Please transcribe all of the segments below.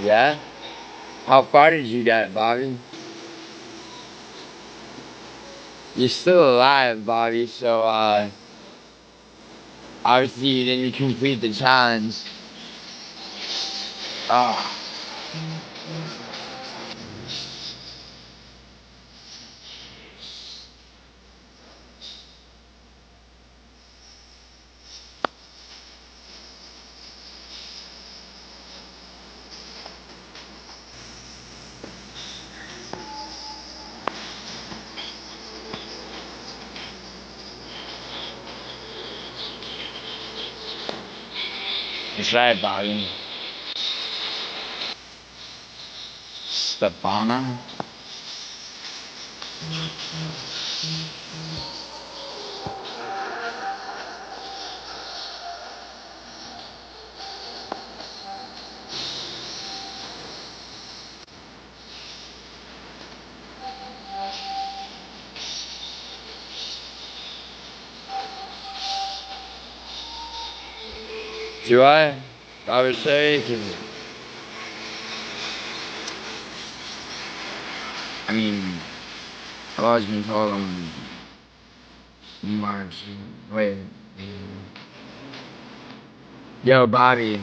Yeah? How far did you get, Bobby? You're still alive, Bobby, so, obviously you didn't complete the challenge. Oh. That's right, Bobby. Stefana? Do I? I would say, 'cause, I mean, I've always been told I'm March. Wait. Yo, Bobby.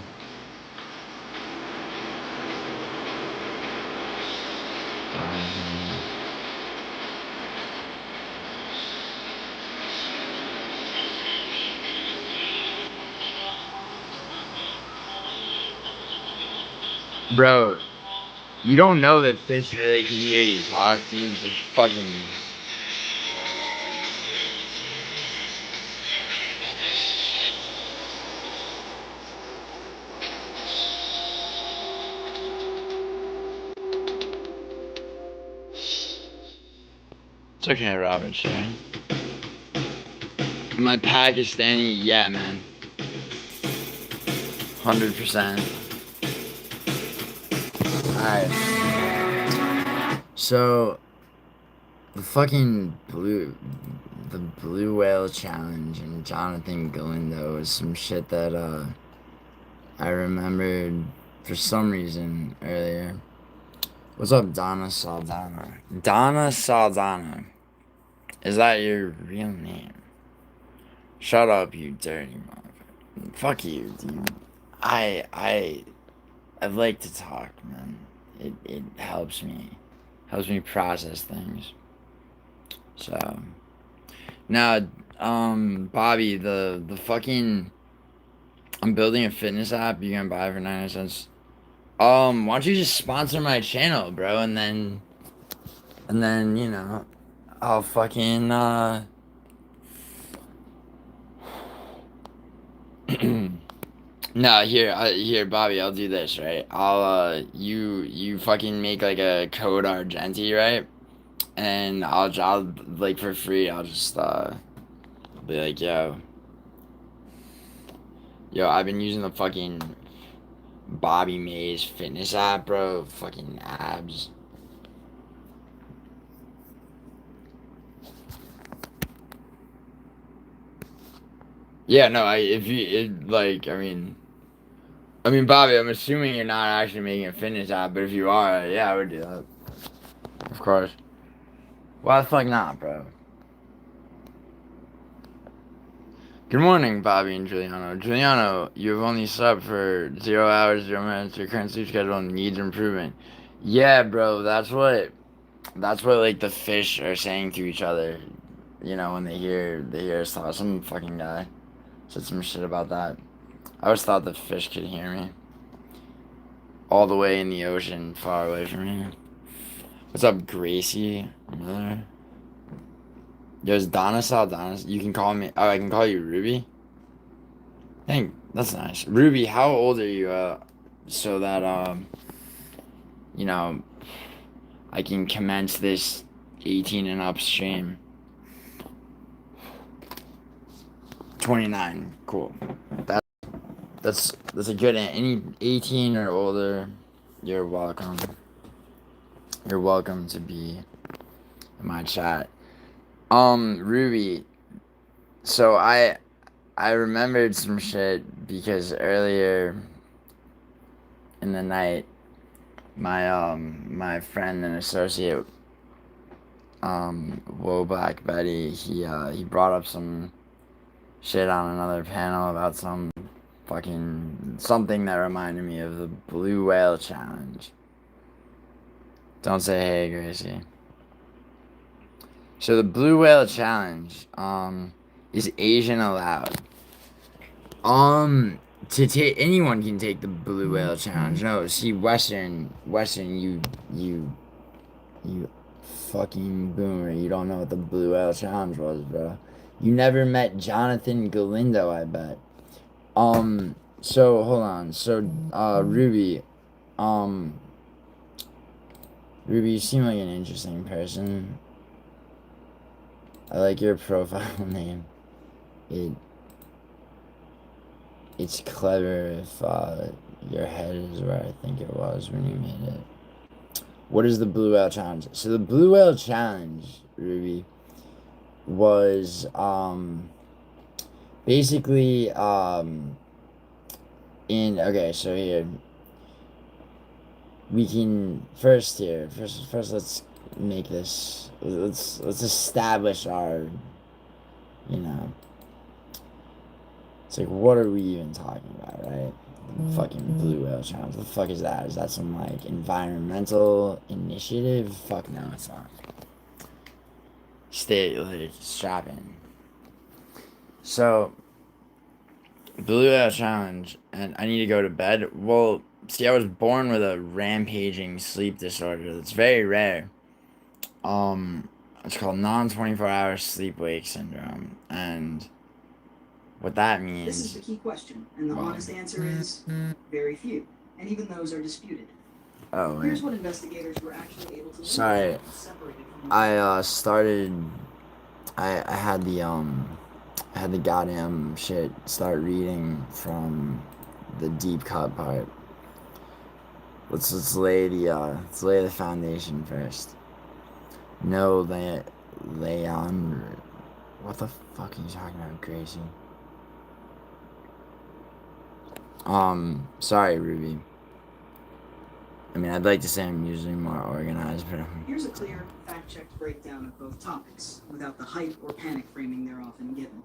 Bro, you don't know that fish really can hear you talk to you. Just fucking. It's okay, Robert, sure. My Pakistani, yeah, man. 100%. Alright. So, the blue whale challenge and Jonathan Galindo was some shit that, I remembered for some reason earlier. What's up, Donna Saldana? Donna Saldana. Is that your real name? Shut up, you dirty motherfucker. Fuck you, dude. I I like to talk, man. It helps me process things. So now, Bobby, the fucking I'm building a fitness app. You can buy it for 99 cents. Why don't you just sponsor my channel, bro, and then I'll fucking No, here, Bobby. I'll do this, right? I'll you fucking make like a code Argenti, right? And I'll like for free. I'll just be like, yo, I've been using the fucking Bobby Mays fitness app, bro. Fucking abs. Yeah, no, if you like, I mean, Bobby, I'm assuming you're not actually making a fitness app, but if you are, yeah, I would do that. Of course. Why the fuck not, bro? Good morning, Bobby and Giuliano. Giuliano, you have only slept for 0 hours, 0 minutes. Your current sleep schedule needs improvement. Yeah, bro, that's what like the fish are saying to each other. When they hear us talk. Some fucking guy said some shit about that. I always thought the fish could hear me. All the way in the ocean, far away from here. What's up, Gracie? Mother? There's Donna saw Donna. You can call me. Oh, I can call you Ruby. Dang, that's nice. Ruby, how old are you? So that you know, I can commence this 18 and up stream. 29. Cool. That's a good. Any 18 or older, you're welcome. You're welcome to be in my chat. Ruby. So I remembered some shit because earlier in the night, my friend and associate, Whoa Black Betty, he brought up some shit on another panel about some fucking something that reminded me of the Blue Whale Challenge. Don't say hey, Gracie. So the Blue Whale Challenge, is Asian allowed? To take anyone can take the Blue Whale Challenge. No, see, Western, you fucking boomer. You don't know what the Blue Whale Challenge was, bro. You never met Jonathan Galindo, I bet. So hold on. So, Ruby, um, Ruby, you seem like an interesting person. I like your profile name. It's clever if your head is where I think it was when you made it. What is the Blue Whale Challenge? So the Blue Whale Challenge, Ruby, was basically in okay. So here we can first let's make this. Let's establish our you know. It's like, what are we even talking about, right? Fucking Blue Whale Challenge. What the fuck is that? Is that some, like, environmental initiative? Fuck no, it's not. Stay, like, strap in. So, Blue Whale Challenge, and I need to go to bed. Well, see, I was born with a rampaging sleep disorder that's very rare. It's called non-24-hour sleep-wake syndrome, and what that means. This is the key question, and the honest answer is very few, and even those are disputed. Oh, wait. Here's what investigators were actually able to Sorry, I started. I had the goddamn shit start reading from the deep cut part. Let's lay the foundation first. No, Leon. What the fuck are you talking about, Gracie? Sorry, Ruby. I mean, I'd like to say I'm usually more organized, but Here's a clear, fact-checked breakdown of both topics, without the hype or panic framing they're often given.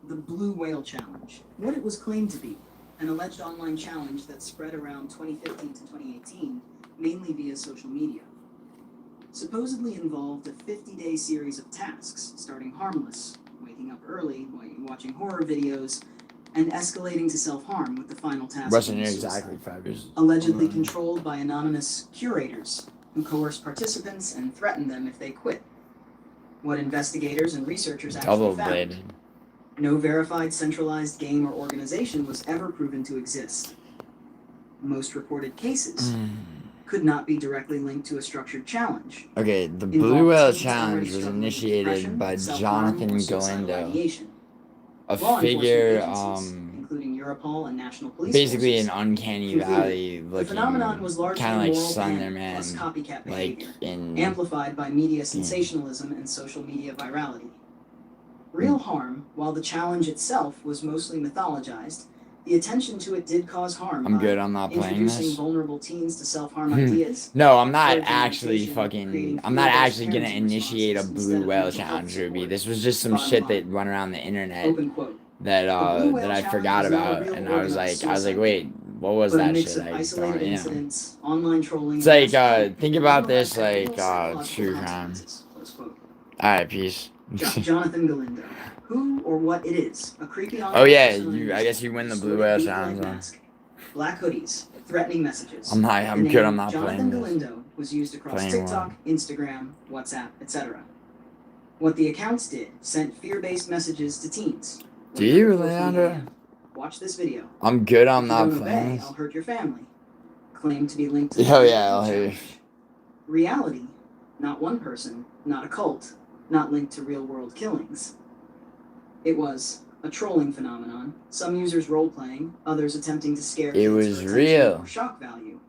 The Blue Whale Challenge. What it was claimed to be. an alleged online challenge that spread around 2015 to 2018, mainly via social media. Supposedly involved a 50-day series of tasks, starting harmless, waking up early, watching horror videos, and escalating to self-harm with the final task Russian being knew suicide. exactly 5 years. Allegedly controlled by anonymous curators who coerce participants and threaten them if they quit. What investigators and researchers actually found: no verified centralized game or organization was ever proven to exist. Most reported cases could not be directly linked to a structured challenge. Okay, the Blue Whale Challenge was initiated by Jonathan Galindo, a figure, including Europol and national police basically forces, an uncanny valley looking, phenomenon was largely kind of like moral Slender panic Man, plus copycat like behavior, in amplified by media sensationalism and social media virality. Real harm, while the challenge itself was mostly mythologized, the attention to it did cause harm. I'm good, I'm not playing introducing this. vulnerable teens to self-harm ideas. No, I'm not encouraging actually meditation, fucking, I'm creating not fear-based actually gonna parenting initiate a responses Blue instead of Whale mental health Challenge, Ruby. support. This was just some Bottom shit line. that went around the internet Open quote. that The Blue Whale that I Challenge forgot was not a about, real and I was organized like, suicide wait, what was but a that mix shit? of I isolated don't, incidents, online trolling, it's and like, think about this had like, real psychological true crime. consequences. Close quote. Alright, peace. Jonathan Galindo. Who or what it is? A creepy online Oh yeah, persona I guess you win the Blue distorted Whale bead-like Challenge. mask, black hoodies, threatening messages. I'm The good, name I'm not Jonathan playing this. Galindo was used across Playing TikTok, one. Instagram, WhatsApp, etc. What the accounts did sent fear-based messages to teens. Do you, 1:43 Leandro? a.m. Watch this video. I'm good, If I'm you not don't playing obey, this. I'll hurt your family. Claimed to be linked to the Oh Blue yeah, Whale I'll hear you. Challenge. Reality, not one person, not a cult, not linked to real-world killings. It was a trolling phenomenon, some users role-playing, others attempting to scare kids was for attention real. or shock value.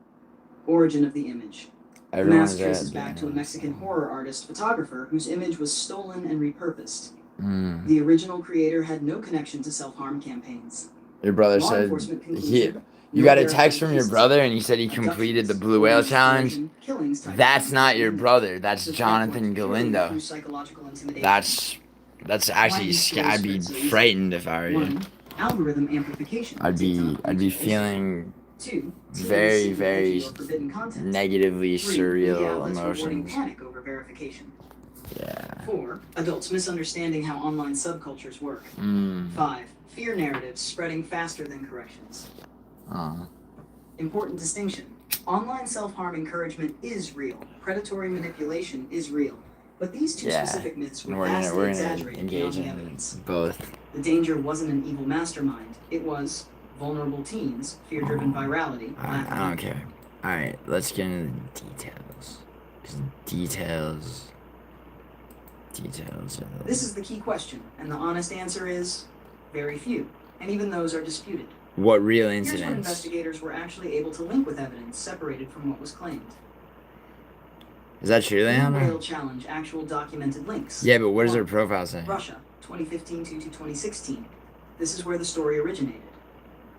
Origin of the image. The Everyone's mask traces back to a Mexican horror artist photographer whose image was stolen and repurposed. The original creator had no connection to self-harm campaigns. Your brother Law said enforcement conclusion, you no got a verified text from your cases brother of and he said he completed the abductions, Blue Whale police Challenge. coercion, killings tied to That's not your Galindo. brother. That's The threat Jonathan was purely Galindo. through psychological intimidation. That's actually, I'd be frightened if I were you. 1. Algorithm amplification. I'd be TikTok, feeling 2. very, very or forbidden content. negatively 3. surreal Media outlets rewarding emotions. panic over verification. Yeah. 4. Adults misunderstanding how online subcultures work. 5. Fear narratives spreading faster than corrections. Important distinction. Online self-harm encouragement is real. Predatory manipulation is real. But these two specific myths were vastly exaggerated beyond the evidence. Both. The danger wasn't an evil mastermind. It was vulnerable teens, fear-driven virality. I don't care. Alright, let's get into the details. Details are This is the key question, and the honest answer is very few, and even those are disputed. What real Here's what incidents? investigators were actually able to link with evidence separated from what was claimed. Is that true, Blue Leandro? Whale Challenge actual documented links. Yeah, but what does their 1. profile say? Russia, 2015 to 2016. This is where the story originated.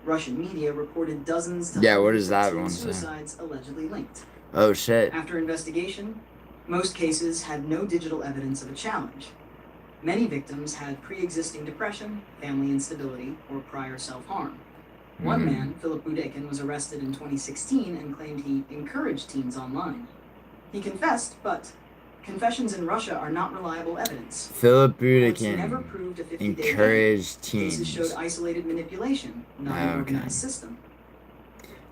Russian media reported dozens to Yeah, what hundreds does that of teen one say? suicides allegedly linked. Oh shit. After investigation, most cases had no digital evidence of a challenge. Many victims had pre-existing depression, family instability, or prior self-harm. One man, Philip Budekin, was arrested in 2016 and claimed he encouraged teens online. He confessed, but confessions in Russia are not reliable evidence. Philip Courts never Budekin proved a 50-day encouraged Cases teens. showed isolated manipulation, not an Okay. organized system.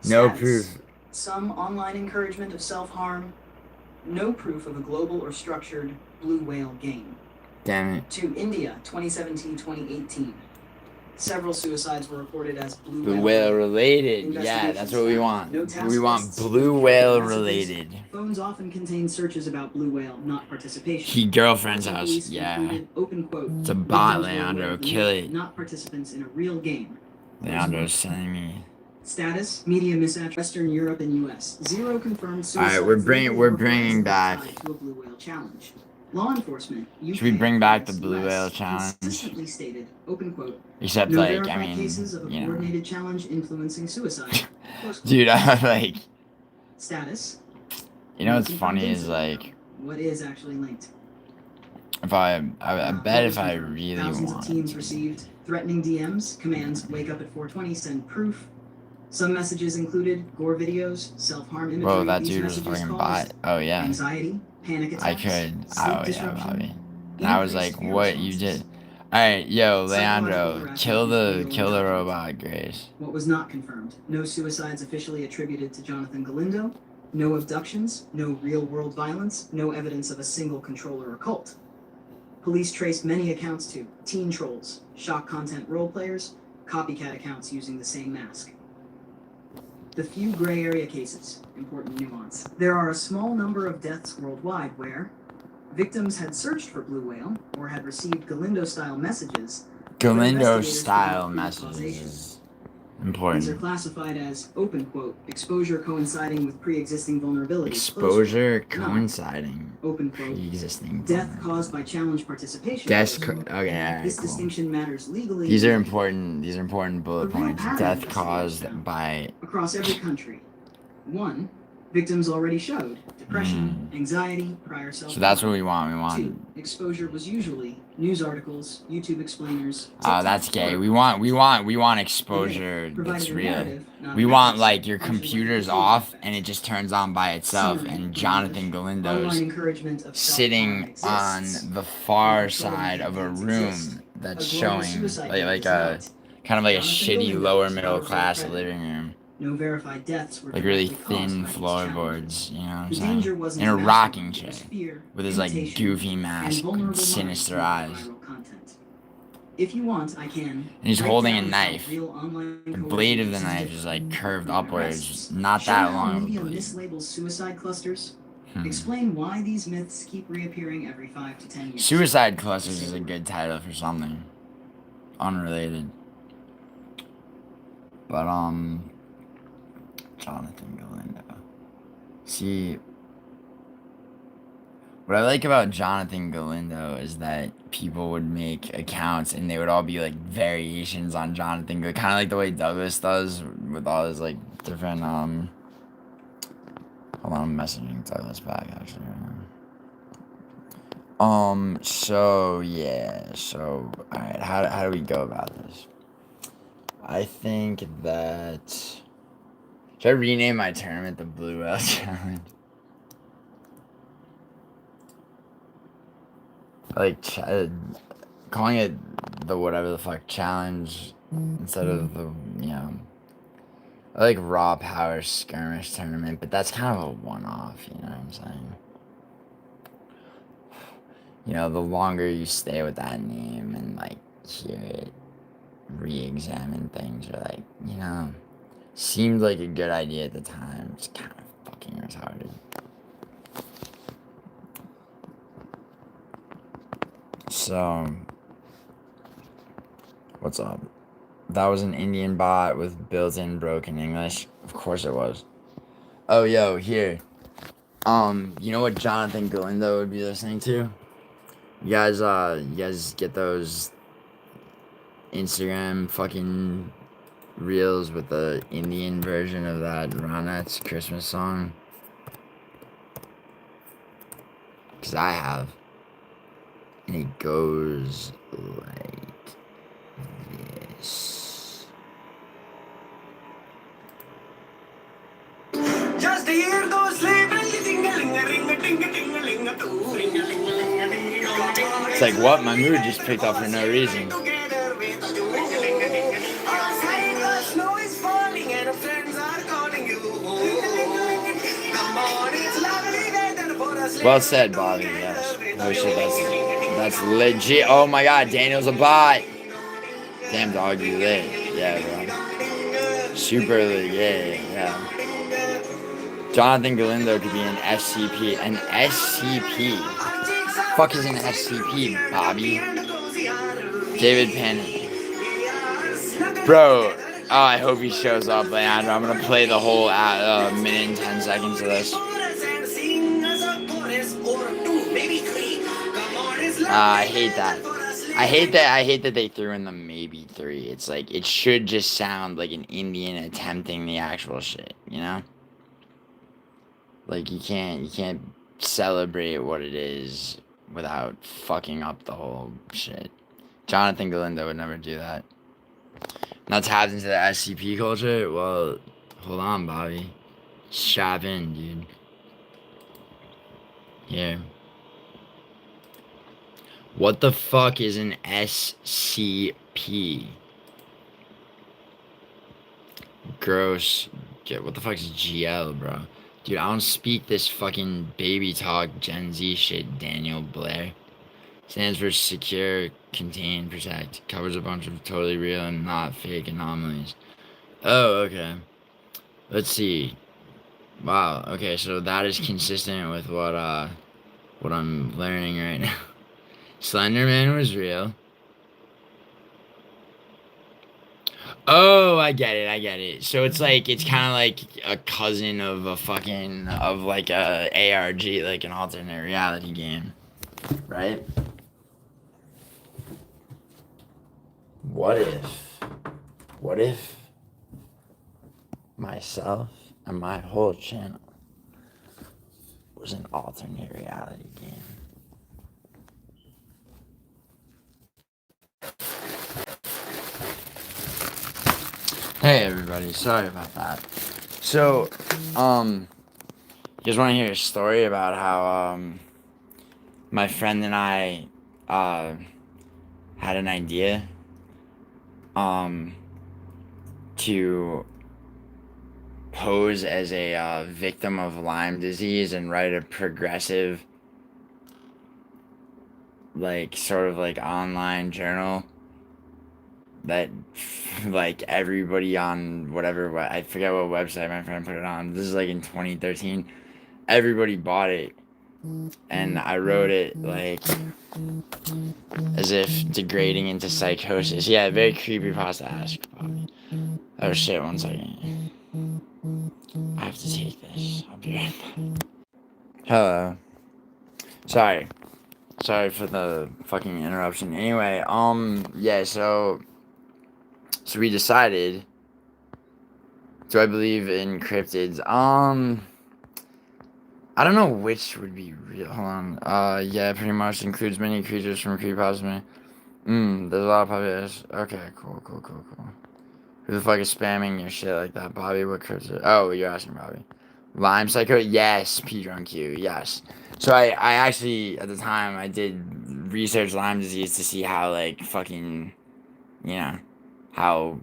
No Status. proof. Some online encouragement of self-harm. No proof of a global or structured blue whale game. Damn it. 2. India, 2017-2018. Several suicides were reported as Blue whale related. Yeah, that's what we want. We want blue whale related. Phones often contain searches about blue whale, not participation. He girlfriend's house. Police Yeah. concluded, open quote, It's a bot, victims were aware Leandro. of the Kill myth, it. not participants in a real game. Leandro's sending me. Status: media misattribution. Western Europe and U.S. Zero confirmed suicides. Alright, we're bringing back. tied to a blue whale challenge. Law enforcement. Should we bring back the US, Blue Whale Challenge? Consistently stated, open quote, Except, no like, I verified mean, cases of a you know. coordinated challenge influencing suicide. Close quote. Dude, I'm like, Status. you know what's funny is, like, What is actually linked? if I bet if I really Thousands of wanted teens to. received threatening DMs, commands wake up at 4:20, send proof. Some messages included gore videos, self-harm imagery. Whoa, that These dude was a messages fucking caused bot. Oh, yeah. anxiety, panic attacks, I could. sleep Oh, yeah, disruption, Bobby. And I was increased like, fear what you responses. did? Alright, yo, Psychological Leandro, harassment kill was the real and documented. robot, Grace. What was not confirmed: no suicides officially attributed to Jonathan Galindo, no abductions, no real-world violence, no evidence of a single controller or cult. Police traced many accounts to teen trolls, shock content role players, copycat accounts using the same mask. The few gray area cases, important nuance. There are a small number of deaths worldwide where victims had searched for blue whale or had received Galindo-style messages. Galindo-style messages. Important. These are classified as, open quote, exposure coinciding with pre-existing vulnerabilities. Exposure coinciding. Open quote. Pre-existing. Death caused by challenge participation. Okay, alright, This cool. distinction matters legally. These are important bullet points. Death caused caused by... across every country. 1. Victims already showed depression, anxiety, prior self-harm. So that's what we want. We want... 2. Exposure was usually news articles, YouTube explainers. Oh, that's gay. We want exposure that's real. We want, like, your computer's off and it just turns on by itself, and Jonathan Galindo's sitting on the far side of a room that's showing, like a kind of like a shitty lower middle class living room. No verified deaths were like really thin floorboards, you know what I'm saying? In a rocking chair with his like goofy mask and sinister eyes. If you want, I can. And he's holding a knife. The blade of the knife is like curved upwards, not that long of a blade. Mislabels suicide clusters. Explain why these myths keep reappearing every 5 to 10 years. Suicide clusters is a good title for something unrelated. But Jonathan Galindo. See, what I like about Jonathan Galindo is that people would make accounts and they would all be like variations on Jonathan Galindo, kind of like the way Douglas does with all his like different hold on, I'm messaging Douglas back actually right now. So yeah, so alright, how do we go about this? I think that... Should I rename my tournament the Blue Whale Challenge? Like, calling it the whatever the fuck challenge instead of the, you know... I like Raw Power Skirmish Tournament, but that's kind of a one-off, you know what I'm saying? You know, the longer you stay with that name and, like, hear it re-examine things, or, like, you know... Seemed like a good idea at the time. It's kind of fucking retarded. So, what's up? That was an Indian bot with built-in broken English. Of course it was. Oh, yo, here. You know what Jonathan Galindo would be listening to? You guys get those Instagram fucking reels with the Indian version of that Ronettes Christmas song? Because I have. And it goes like this. Just a year goes It's like, what? My mood just picked up for no reason. Well said, Bobby, yes. Oh shit, that's legit. Oh my god, Daniel's a bot. Damn, dog, you lit. Yeah, bro. Super lit, yeah. Jonathan Galindo could be an SCP. An SCP? Fuck is an SCP, Bobby? David Penn. Bro, oh, I hope he shows up, Leandro. I'm gonna play the whole minute and 10 seconds of this. I hate that. I hate that they threw in the maybe 3. It's like, it should just sound like an Indian attempting the actual shit, you know? Like, you can't celebrate what it is without fucking up the whole shit. Jonathan Galindo would never do that. Not tapped into the SCP culture? Well, hold on, Bobby. Strap in, dude. Here. What the fuck is an SCP? Gross. What the fuck is GL, bro? Dude, I don't speak this fucking baby talk Gen Z shit, Daniel Blair. Stands for Secure, Contain, Protect. Covers a bunch of totally real and not fake anomalies. Oh, okay. Let's see. Wow, okay, so that is consistent with what I'm learning right now. Slenderman was real. Oh, I get it. So it's kind of like a cousin of like a ARG, like an alternate reality game, right? What if myself and my whole channel was an alternate reality game? Hey everybody, sorry about that. So, you guys want to hear a story about how my friend and I had an idea to pose as a victim of Lyme disease and write a progressive, like, sort of like online journal that like everybody on whatever, I forget what website my friend put it on. This is like in 2013. Everybody bought it, and I wrote it like as if degrading into psychosis. Yeah, very creepy pasta-esque. Oh shit, one second. I have to take this. I'll be right back. Hello. Sorry for the fucking interruption. Anyway, yeah, so we decided. Do I believe in cryptids? I don't know which would be real. Hold on. Yeah, pretty much includes many creatures from creepypasta. There's a lot of populations. Okay, cool. Who the fuck is spamming your shit like that, Bobby? What cryptid? Oh, you're asking Bobby. Lyme Psycho? Yes. P Drunk Q. Yes. So I actually, at the time, I did research Lyme disease to see how, like, fucking, you know, how,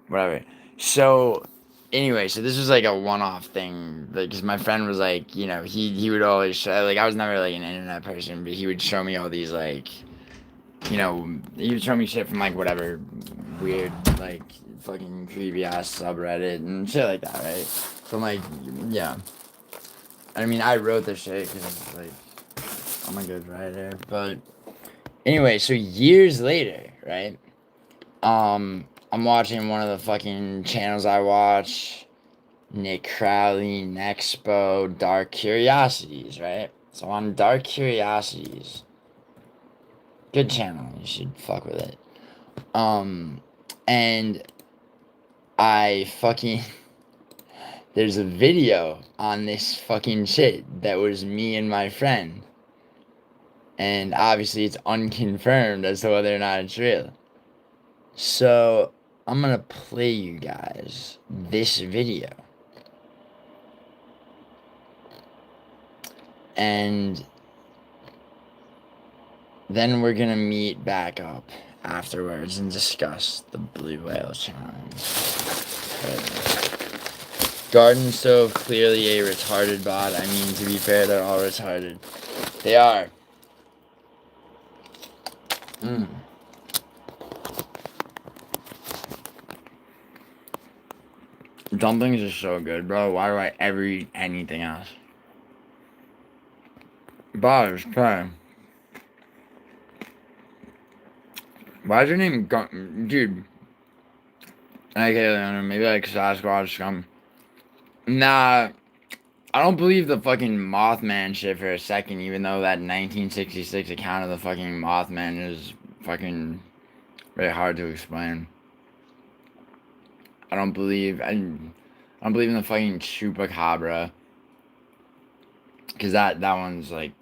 whatever. So, anyway, so this was, like, a one-off thing, because my friend was, like, you know, he would always show, like, I was never, like, an internet person, but he would show me all these, like, you know, he would show me shit from, like, whatever weird, like, fucking creepy-ass subreddit and shit like that, right? So I'm like, yeah. I mean, I wrote this shit because, like, I'm a good writer. But anyway, so years later, right? I'm watching one of the fucking channels I watch. Nick Crowley, Nexpo, Dark Curiosities, right? So on Dark Curiosities, good channel. You should fuck with it. And I fucking there's a video on this fucking shit that was me and my friend. And obviously it's unconfirmed as to whether or not it's real. So I'm gonna play you guys this video. And then we're gonna meet back up afterwards and discuss the Blue Whale Challenge. Garden Stove, clearly a retarded bot. I mean, to be fair, they're all retarded. They are. Dumplings are so good, bro. Why do I ever eat anything else? Bars, try. Why is your name dude? Okay, maybe like Sasquatch scum. Nah, I don't believe the fucking Mothman shit for a second, even though that 1966 account of the fucking Mothman is fucking very hard to explain. I don't believe in the fucking Chupacabra, because that one's like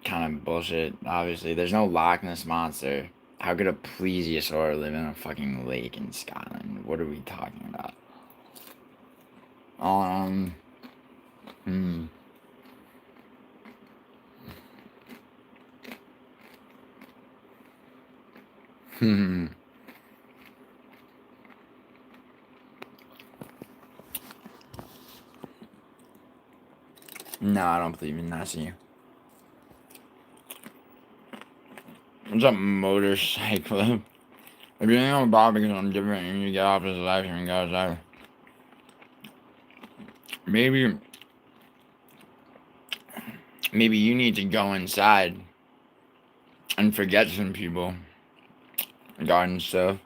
kind of bullshit. Obviously, there's no Loch Ness monster. How could a plesiosaur live in a fucking lake in Scotland? What are we talking about? Um, hmm. Hmm. No, I don't believe in Nessie. What's a motorcycle? If you think I'm Bob because I'm different and you get off his life and go outside. Maybe you need to go inside and forget some people. God and stuff.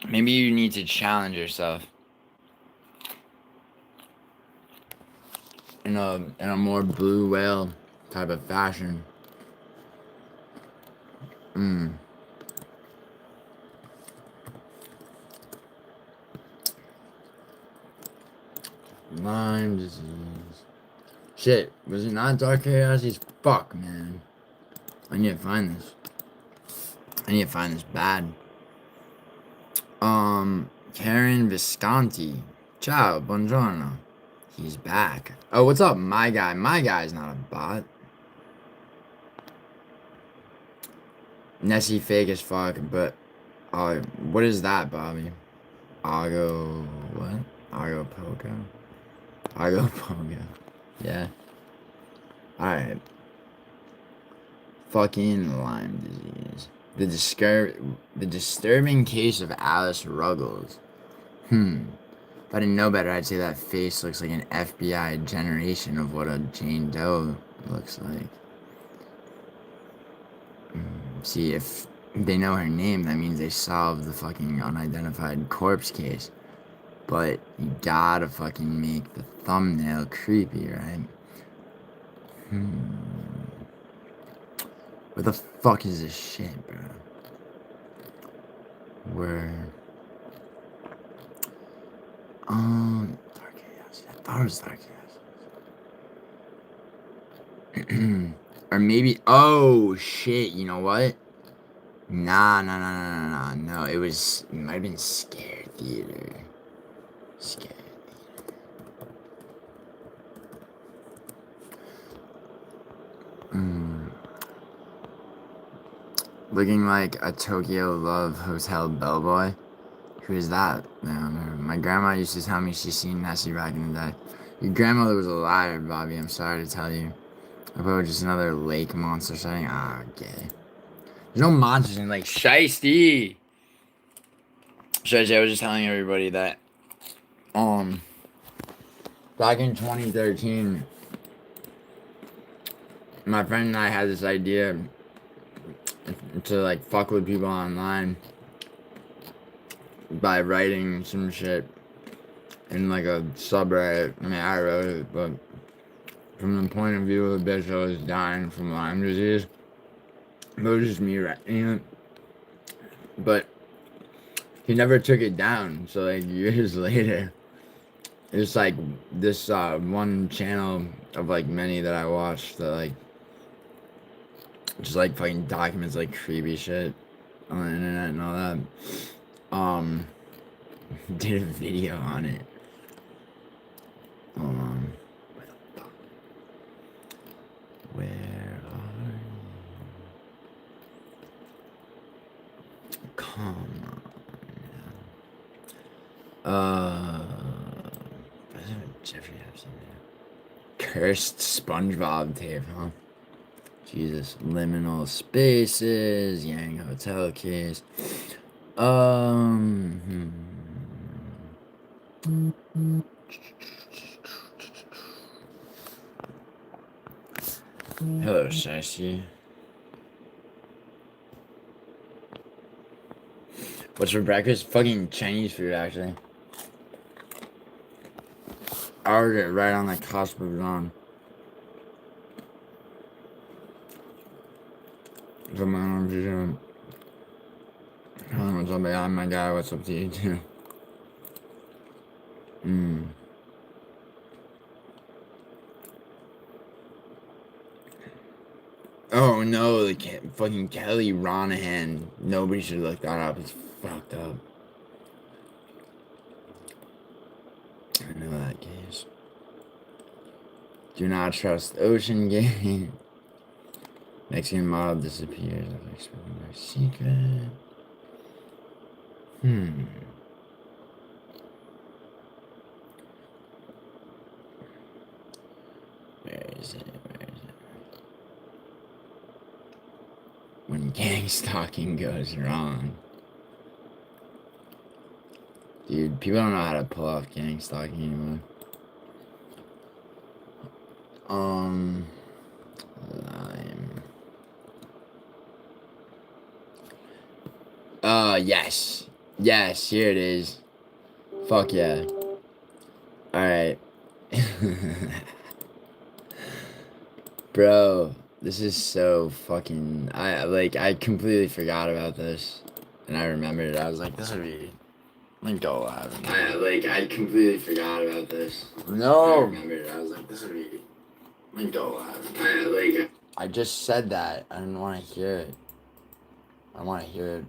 Maybe you need to challenge yourself in a more blue whale type of fashion. Lyme disease. Shit, was it not dark curiosities? Fuck, man. I need to find this. I need to find this bad. Karen Visconti. Ciao, buongiorno. He's back. Oh, what's up, my guy? My guy's not a bot. Nessie fake as fuck, but what is that, Bobby? Ago what? Ago Pogo? Ago Pogo. Yeah. Alright. Fucking Lyme disease. The disturbing case of Alice Ruggles. If I didn't know better, I'd say that face looks like an FBI generation of what a Jane Doe looks like. See, if they know her name, that means they solved the fucking unidentified corpse case. But you gotta fucking make the thumbnail creepy, right? What the fuck is this shit, bro? Where? Dark Chaos. I thought it was Dark Chaos. Or maybe, oh shit, you know what? Nah, no. It might have been Scare Theater. Scare Looking like a Tokyo Love Hotel bellboy. Who is that? My grandma used to tell me she's seen Nessie back in the day. Your grandmother was a liar, Bobby. I'm sorry to tell you. I thought it was just another lake monster sighting. Ah, okay. There's no monsters in Lake Shiesty. Shiesty, I was just telling everybody that, back in 2013, my friend and I had this idea to, like, fuck with people online by writing some shit in, like, a subreddit. I mean, I wrote it, but from the point of view of the bitch that was dying from Lyme disease, it was just me writing it. But he never took it down, so, like, years later, it's like this one channel of, like, many that I watched that, like, just, like, fucking documents, like, creepy shit on the internet and all that. Did a video on it. Hold on. Where are you? Come on. Doesn't Jeffrey have something? Cursed SpongeBob tape, huh? Jesus. Liminal spaces. Yang Hotel case. Hello, Sassy. What's for breakfast? Fucking Chinese food, actually. I ordered it right on the cusp of dawn. So my arms are doing. What's up, I'm my guy. What's up to you, too? Oh no, fucking Kelly Ronahan. Nobody should look that up. It's fucked up. I know that case. Do not trust Ocean Gate. Mexican model disappears after exposing their secret. Where is it? Where is it? When gang stalking goes wrong. Dude, people don't know how to pull off gang stalking anymore. Lime. Yes. Yes, here it is. Fuck yeah. Alright. Bro, this is so fucking... I completely forgot about this. And I remembered it. I was like, this would be... Let me go live. I completely forgot about this. No! I remembered it. I was like, this would be... Let me go live. I just said that. I didn't want to hear it. I want to hear it.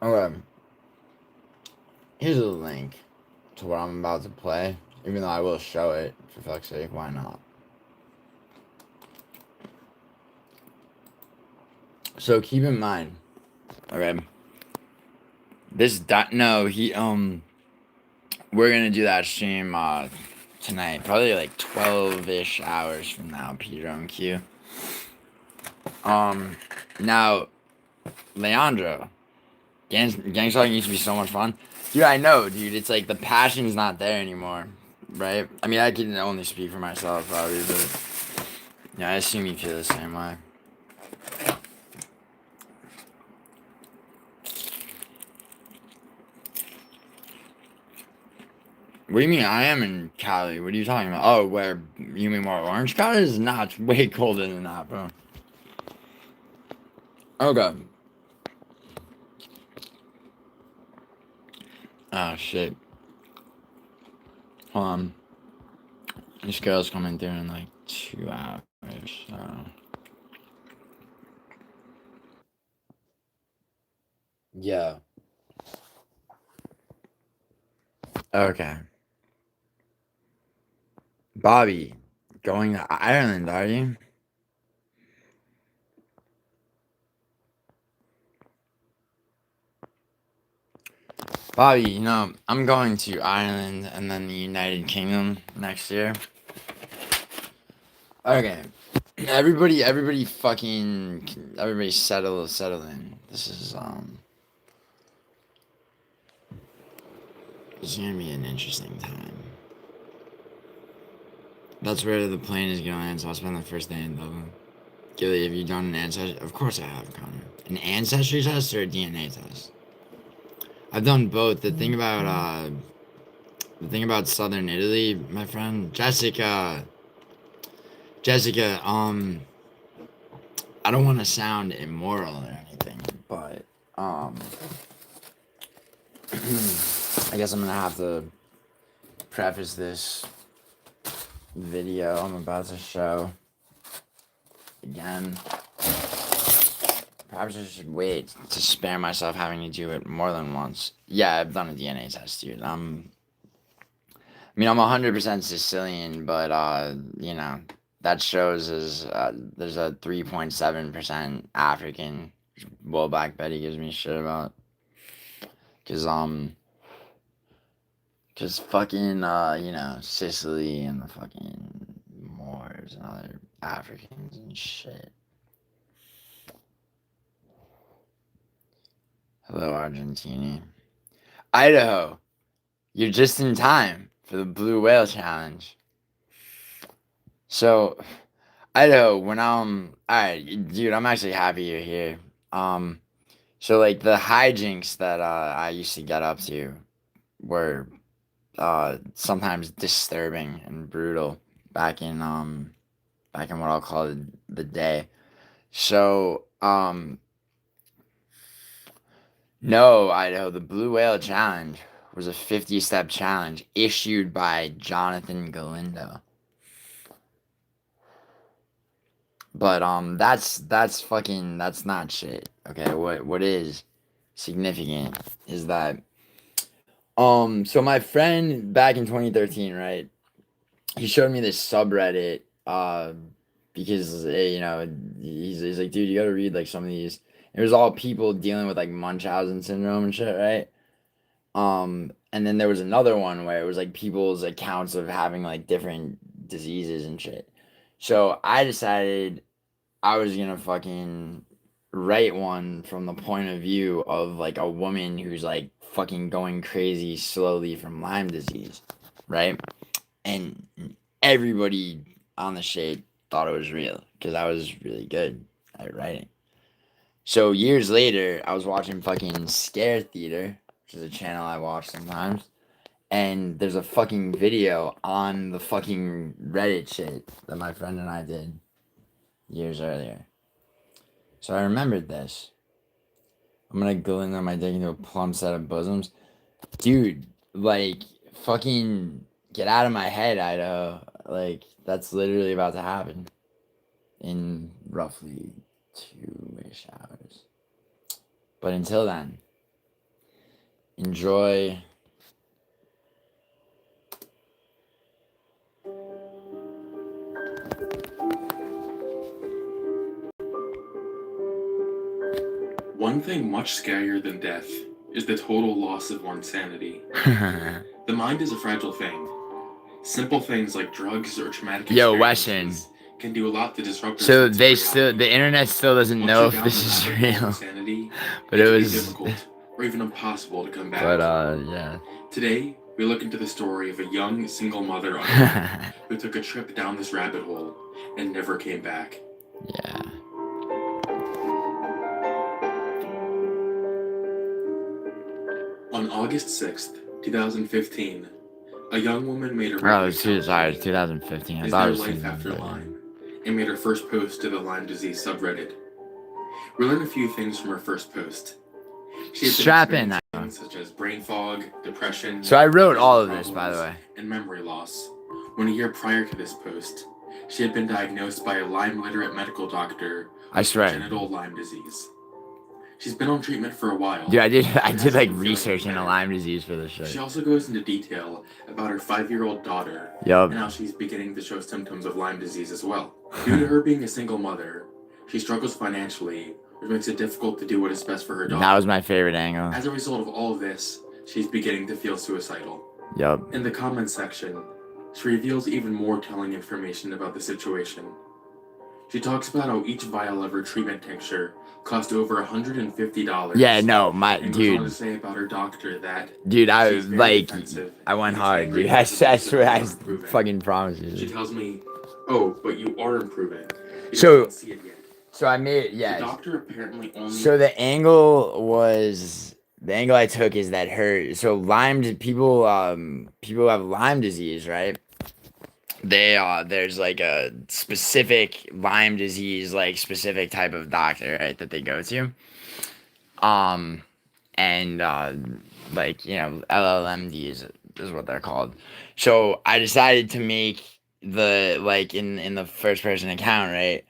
Okay. Here's a link to what I'm about to play. Even though I will show it, for fuck's sake, why not? So keep in mind, okay. We're gonna do that stream tonight, probably like 12-ish hours from now, Peter and Q. Now, Leandro, gang stalking used to be so much fun. Dude, I know, dude. It's like the passion's not there anymore, right? I mean, I can only speak for myself, probably, but yeah, I assume you feel the same way. What do you mean? I am in Cali. What are you talking about? Oh, where you mean more orange Cali? Is not. It's way colder than that, bro. Okay. Oh shit. Hold on. This girl's coming through in like 2 hours. So. Yeah. Okay. Bobby, going to Ireland, are you? Bobby, you know, I'm going to Ireland and then the United Kingdom next year. Okay. Everybody settle in. This is it's gonna be an interesting time. That's where the plane is going, so I'll spend the first day in Dublin. Gilly, have you done an ancestry? Of course I have, Connor. An ancestry test or a DNA test? I've done both. The thing about Southern Italy, my friend Jessica. I don't want to sound immoral or anything, but I guess I'm gonna have to preface this video I'm about to show again. Perhaps I should wait to spare myself having to do it more than once. Yeah, I've done a DNA test, dude. I'm 100% Sicilian, but that shows there's a 3.7% African. Well, Black Betty gives me shit about, cause fucking Sicily and the fucking Moors and other Africans and shit. Hello, Argentina. Idaho, you're just in time for the Blue Whale Challenge. So, Idaho, alright, dude, I'm actually happy you're here. So like the hijinks that I used to get up to were sometimes disturbing and brutal back in what I'll call the day. So no, Idaho, the Blue Whale Challenge was a 50-step challenge issued by Jonathan Galindo. But that's not shit. Okay, what is significant is that so my friend back in 2013, right? He showed me this subreddit because he's like, dude, you gotta read like some of these. It was all people dealing with like Munchausen syndrome and shit, right? And then there was another one where it was like people's accounts of having like different diseases and shit. So I decided I was gonna fucking write one from the point of view of like a woman who's like fucking going crazy slowly from Lyme disease, right? And everybody on the shade thought it was real because I was really good at writing. So years later, I was watching fucking Scare Theater, which is a channel I watch sometimes, and there's a fucking video on the fucking Reddit shit that my friend and I did years earlier. So I remembered this. I'm gonna go in there, my dick into a plump set of bosoms. Dude, like, fucking get out of my head, Idaho. Like, that's literally about to happen in roughly 2-ish hours. But until then, enjoy. One thing much scarier than death is the total loss of one's sanity. The mind is a fragile thing. Simple things like drugs or traumatic Yo, Weston. experiences can do a lot to disrupt our So sense they of reality. the internet still doesn't Once know you're if down this the is rabbit hole of real. insanity, But it it can be was. difficult or even impossible to come back. But yeah. Today, we look into the story of a young single mother who took a trip down this rabbit hole and never came back. Yeah. On August 6th, 2015, a young woman made a Oh, it's 2015. I is thought their it was life after 2013. Lyme, and made her first post to the Lyme disease subreddit. We learn a few things from her first post. She had Strap been in. experiencing things such as brain fog, depression, So I wrote vision all of this, by the problems, way. and memory loss. When a year prior to this post, she had been diagnosed by a Lyme-literate medical doctor with congenital Lyme disease. She's been on treatment for a while. Dude, I did like research into Lyme disease for this show. She also goes into detail about her 5-year-old daughter Yup. and how she's beginning to show symptoms of Lyme disease as well. Due to her being a single mother, she struggles financially, which makes it difficult to do what is best for her daughter. That was my favorite angle. As a result of all of this, she's beginning to feel suicidal. Yup. In the comments section, she reveals even more telling information about the situation. She talks about how each vial of her treatment tincture cost over $150. Yeah, no, and goes on to say about her doctor that I went hard, dude. I swear, I fucking promise you. She tells me, "Oh, but you are improving." You So- don't see it yet. So I made The doctor apparently only. So the angle I took is that Lyme people who have Lyme disease, right? There's like a specific Lyme disease, like specific type of doctor, right, that they go to. And like, LLMDs is what they're called. So I decided to make the like in the first person account, right?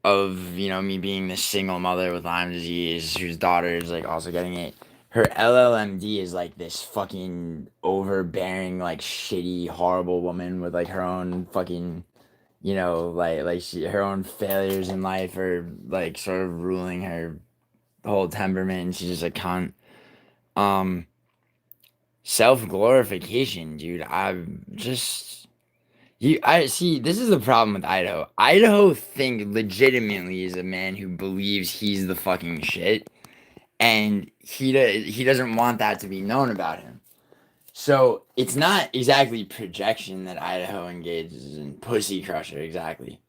Of me being this single mother with Lyme disease whose daughter is like also getting it. Her LLMD is like this fucking overbearing, like shitty, horrible woman with like her own fucking, her own failures in life are like sort of ruling her whole temperament, and she's just a cunt. Self glorification, dude. I'm just I see. This is the problem with Idaho. Idaho legitimately is a man who believes he's the fucking shit, and he doesn't want that to be known about him. So it's not exactly projection that Idaho engages in. Pussy crusher, exactly.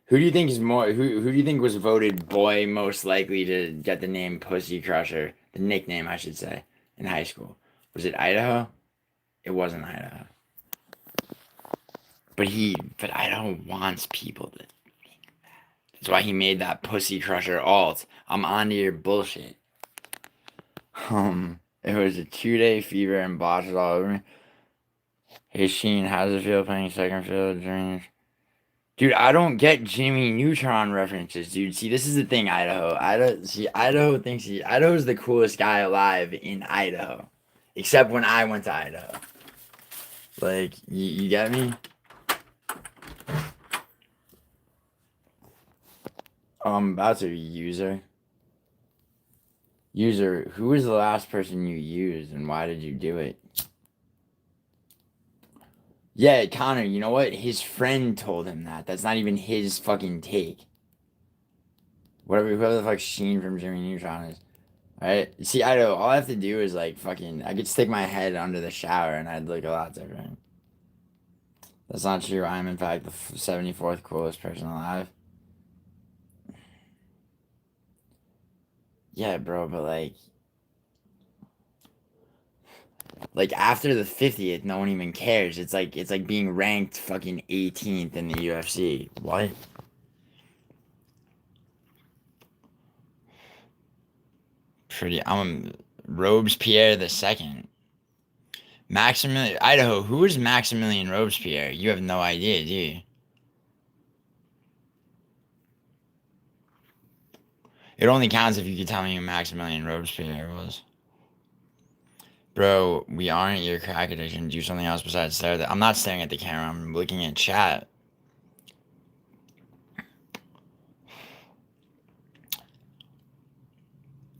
Who do you think is more? Who do you think was voted boy most likely to get the name Pussy Crusher, the nickname I should say, in high school? Was it Idaho? It wasn't Idaho. But Idaho wants people to think that. That's why he made that Pussy Crusher alt. I'm onto your bullshit. It was a 2-day fever and blotches all over me. Hey Sheen, how does it feel playing second field dreams? Dude, I don't get Jimmy Neutron references, dude. See, this is the thing, Idaho. Idaho thinks Idaho's the coolest guy alive in Idaho. Except when I went to Idaho. Like, you get me? Oh, I'm about to user. User, who was the last person you used and why did you do it? Yeah, Connor, you know what? His friend told him that. That's not even his fucking take. Whoever the fuck Sheen from Jimmy Neutron is. Alright? See, I know, all I have to do is like fucking, I could stick my head under the shower and I'd look a lot different. That's not true. I am, in fact, the 74th coolest person alive. Yeah, bro, but like after the 50th, no one even cares. It's like being ranked fucking 18th in the UFC. What? I'm Robespierre the second. Maximilian Idaho. Who is Maximilian Robespierre? You have no idea, do you? It only counts if you could tell me who Maximilian Robespierre was. Bro, we aren't your crack addiction. Do something else besides stare. I'm not staring at the camera. I'm looking at chat.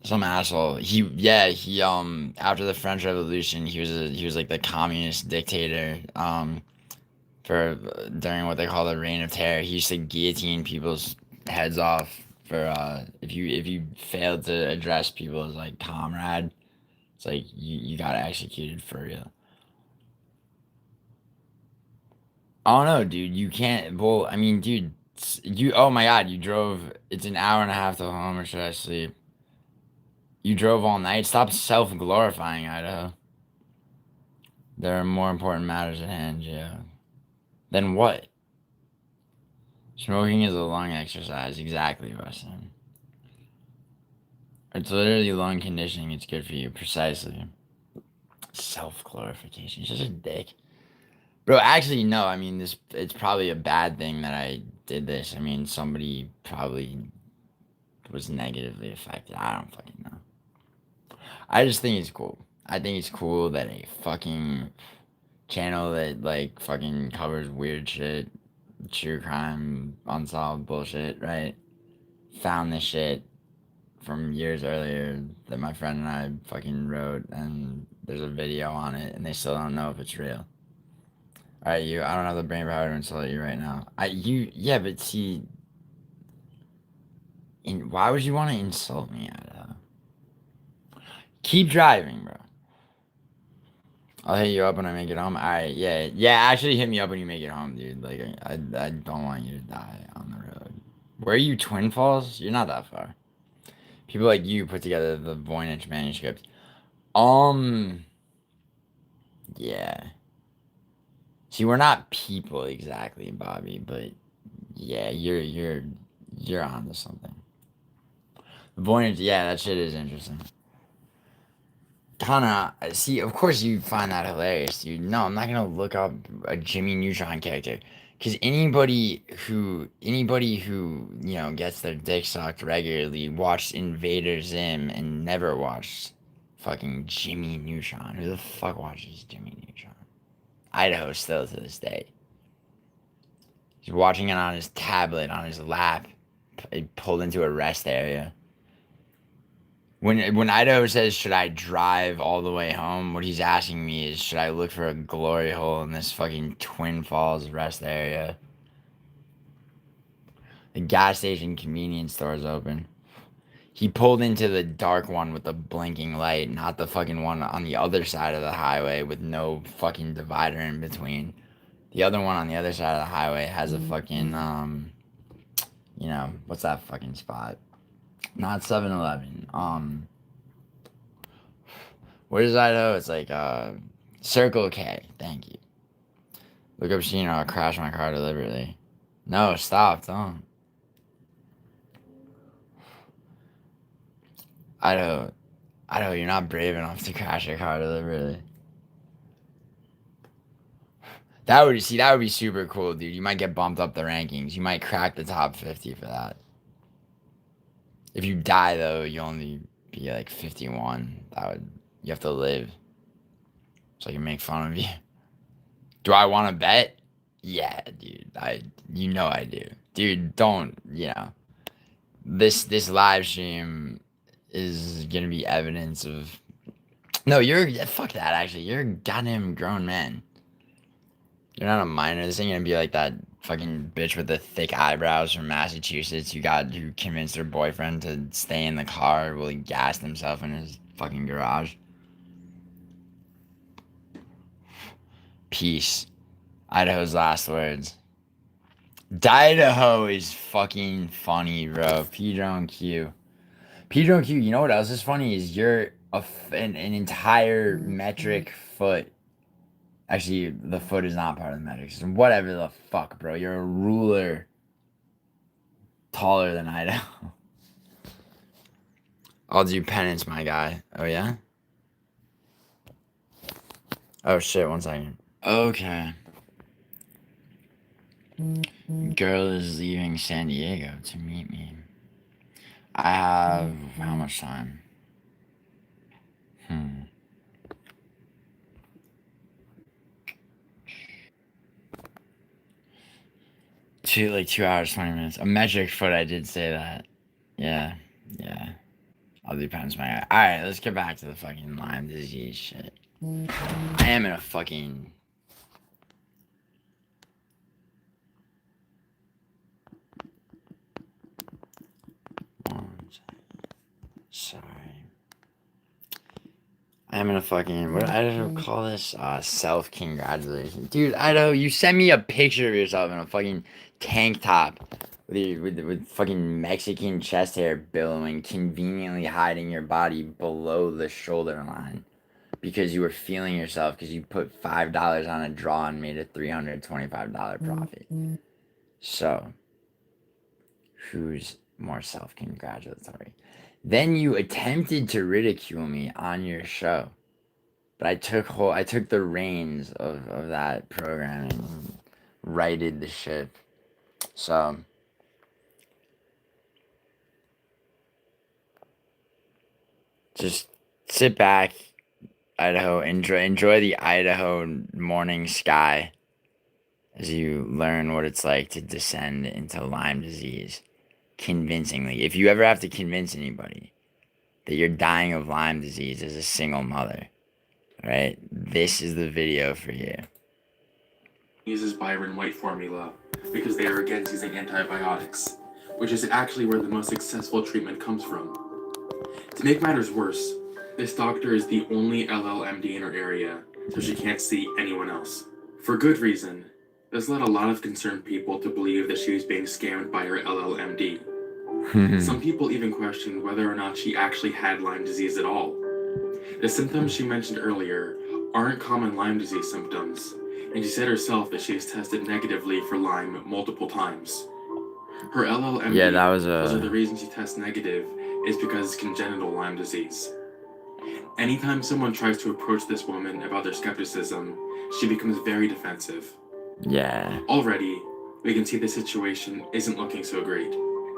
Some asshole. He after the French Revolution, he was like the communist dictator. For during what they call the Reign of Terror, he used to guillotine people's heads off for if you failed to address people as like comrade. It's like you got executed for real. I don't know, dude. You can't. Well, I mean, dude, you. Oh my God, you drove. It's an hour and a half to home, or should I sleep? You drove all night. Stop self glorifying, Idaho. There are more important matters at hand, yeah. Then what? Smoking is a lung exercise. Exactly, Weston. It's literally lung conditioning. It's good for you. Precisely. Self glorification. He's just a dick. Bro, actually, no. I mean, it's probably a bad thing that I did this. I mean, somebody probably was negatively affected. I don't fucking know. I just think it's cool. I think it's cool that a fucking channel that like fucking covers weird shit, true crime, unsolved bullshit, right? Found this shit from years earlier that my friend and I fucking wrote, and there's a video on it, and they still don't know if it's real. Alright, I don't have the brain power to insult you right now. Yeah, but see, why would you want to insult me, Idaho? Keep driving, bro. I'll hit you up when I make it home. Alright, yeah, actually hit me up when you make it home, dude. Like, I don't want you to die on the road. Where are you, Twin Falls? You're not that far. People like you put together the Voynich manuscript. Yeah. See, we're not people exactly, Bobby, but yeah, you're onto something. The Voynich, yeah, that shit is interesting. Kinda, see, of course you find that hilarious, dude. No, I'm not gonna look up a Jimmy Neutron character. Because anybody who, gets their dick sucked regularly watched Invader Zim and never watched fucking Jimmy Neutron. Who the fuck watches Jimmy Neutron? Idaho still to this day. He's watching it on his tablet, on his lap, pulled into a rest area. When Idaho says, should I drive all the way home, what he's asking me is, should I look for a glory hole in this fucking Twin Falls rest area? The gas station convenience store is open. He pulled into the dark one with the blinking light, not the fucking one on the other side of the highway with no fucking divider in between. The other one on the other side of the highway has a fucking, what's that fucking spot? Not 7-Eleven. What is Idaho? It's like Circle K. Thank you. Look up Sheen or I'll crash my car deliberately. No, stop, don't. Idaho, you're not brave enough to crash your car deliberately. That would be super cool, dude. You might get bumped up the rankings. You might crack the top 50 for that. If you die though, you only be like 51. You have to live. So I can make fun of you. Do I want to bet? Yeah, dude. I do. Dude, don't, this live stream is gonna be evidence of. No, fuck that actually. You're a goddamn grown man. You're not a minor. This ain't gonna be like that fucking bitch with the thick eyebrows from Massachusetts who convinced her boyfriend to stay in the car while he gassed himself in his fucking garage. Peace. Idaho's last words. Idaho is fucking funny, bro. Pedro and Q. Pedro and Q, you know what else is funny? Is you're an entire metric foot. Actually, the foot is not part of the metric system. Whatever the fuck, bro. You're a ruler taller than Idaho. I'll do penance, my guy. Oh, yeah? Oh, shit. 1 second. Okay. Girl is leaving San Diego to meet me. I have how much time? Like 2 hours, 20 minutes. A metric foot, I did say that. Yeah. I'll do penance, my guy. Alright, let's get back to the fucking Lyme disease shit. I am in a fucking... Sorry. I am in a fucking... What did Idaho call this? Self-congratulation. Dude, Idaho, you sent me a picture of yourself in a fucking tank top with fucking Mexican chest hair billowing, conveniently hiding your body below the shoulder line. Because you were feeling yourself because you put $5 on a draw and made a $325 profit. So, who's more self-congratulatory? Then you attempted to ridicule me on your show. But I took the reins of that programming and righted the ship. So, just sit back, Idaho, enjoy the Idaho morning sky as you learn what it's like to descend into Lyme disease convincingly. If you ever have to convince anybody that you're dying of Lyme disease as a single mother, right? This is the video for you. Uses Byron White formula because they are against using antibiotics, which is actually where the most successful treatment comes from. To make matters worse, this doctor is the only LLMD in her area, so she can't see anyone else. For good reason. This led a lot of concerned people to believe that she was being scammed by her LLMD. Some people even questioned whether or not she actually had Lyme disease at all. The symptoms she mentioned earlier aren't common Lyme disease symptoms, and she said herself that she has tested negatively for Lyme multiple times. Her LLMD, those are the reasons she tests negative, is because it's congenital Lyme disease. Anytime someone tries to approach this woman about their skepticism, she becomes very defensive. Yeah. Already, we can see the situation isn't looking so great.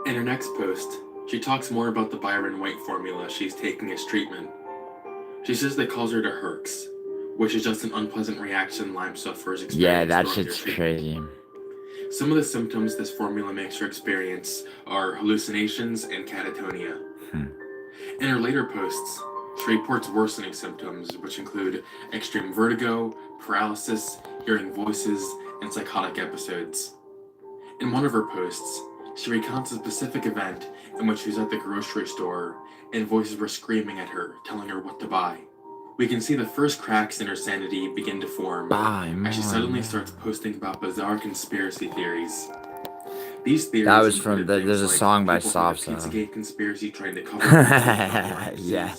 In her next post, she talks more about the Byron White formula she's taking as treatment. She says that calls her to Herx, which is just an unpleasant reaction Lyme sufferers experience. Yeah, that shit's crazy. Some of the symptoms this formula makes her experience are hallucinations and catatonia. In her later posts, she reports worsening symptoms, which include extreme vertigo, paralysis, hearing voices, and psychotic episodes. In one of her posts, she recounts a specific event in which she was at the grocery store and voices were screaming at her, telling her what to buy. We can see the first cracks in her sanity begin to form as she suddenly starts posting about bizarre conspiracy theories. These theories. That was from there's a song by Soft Pizzagate conspiracy trying to cover. Yeah.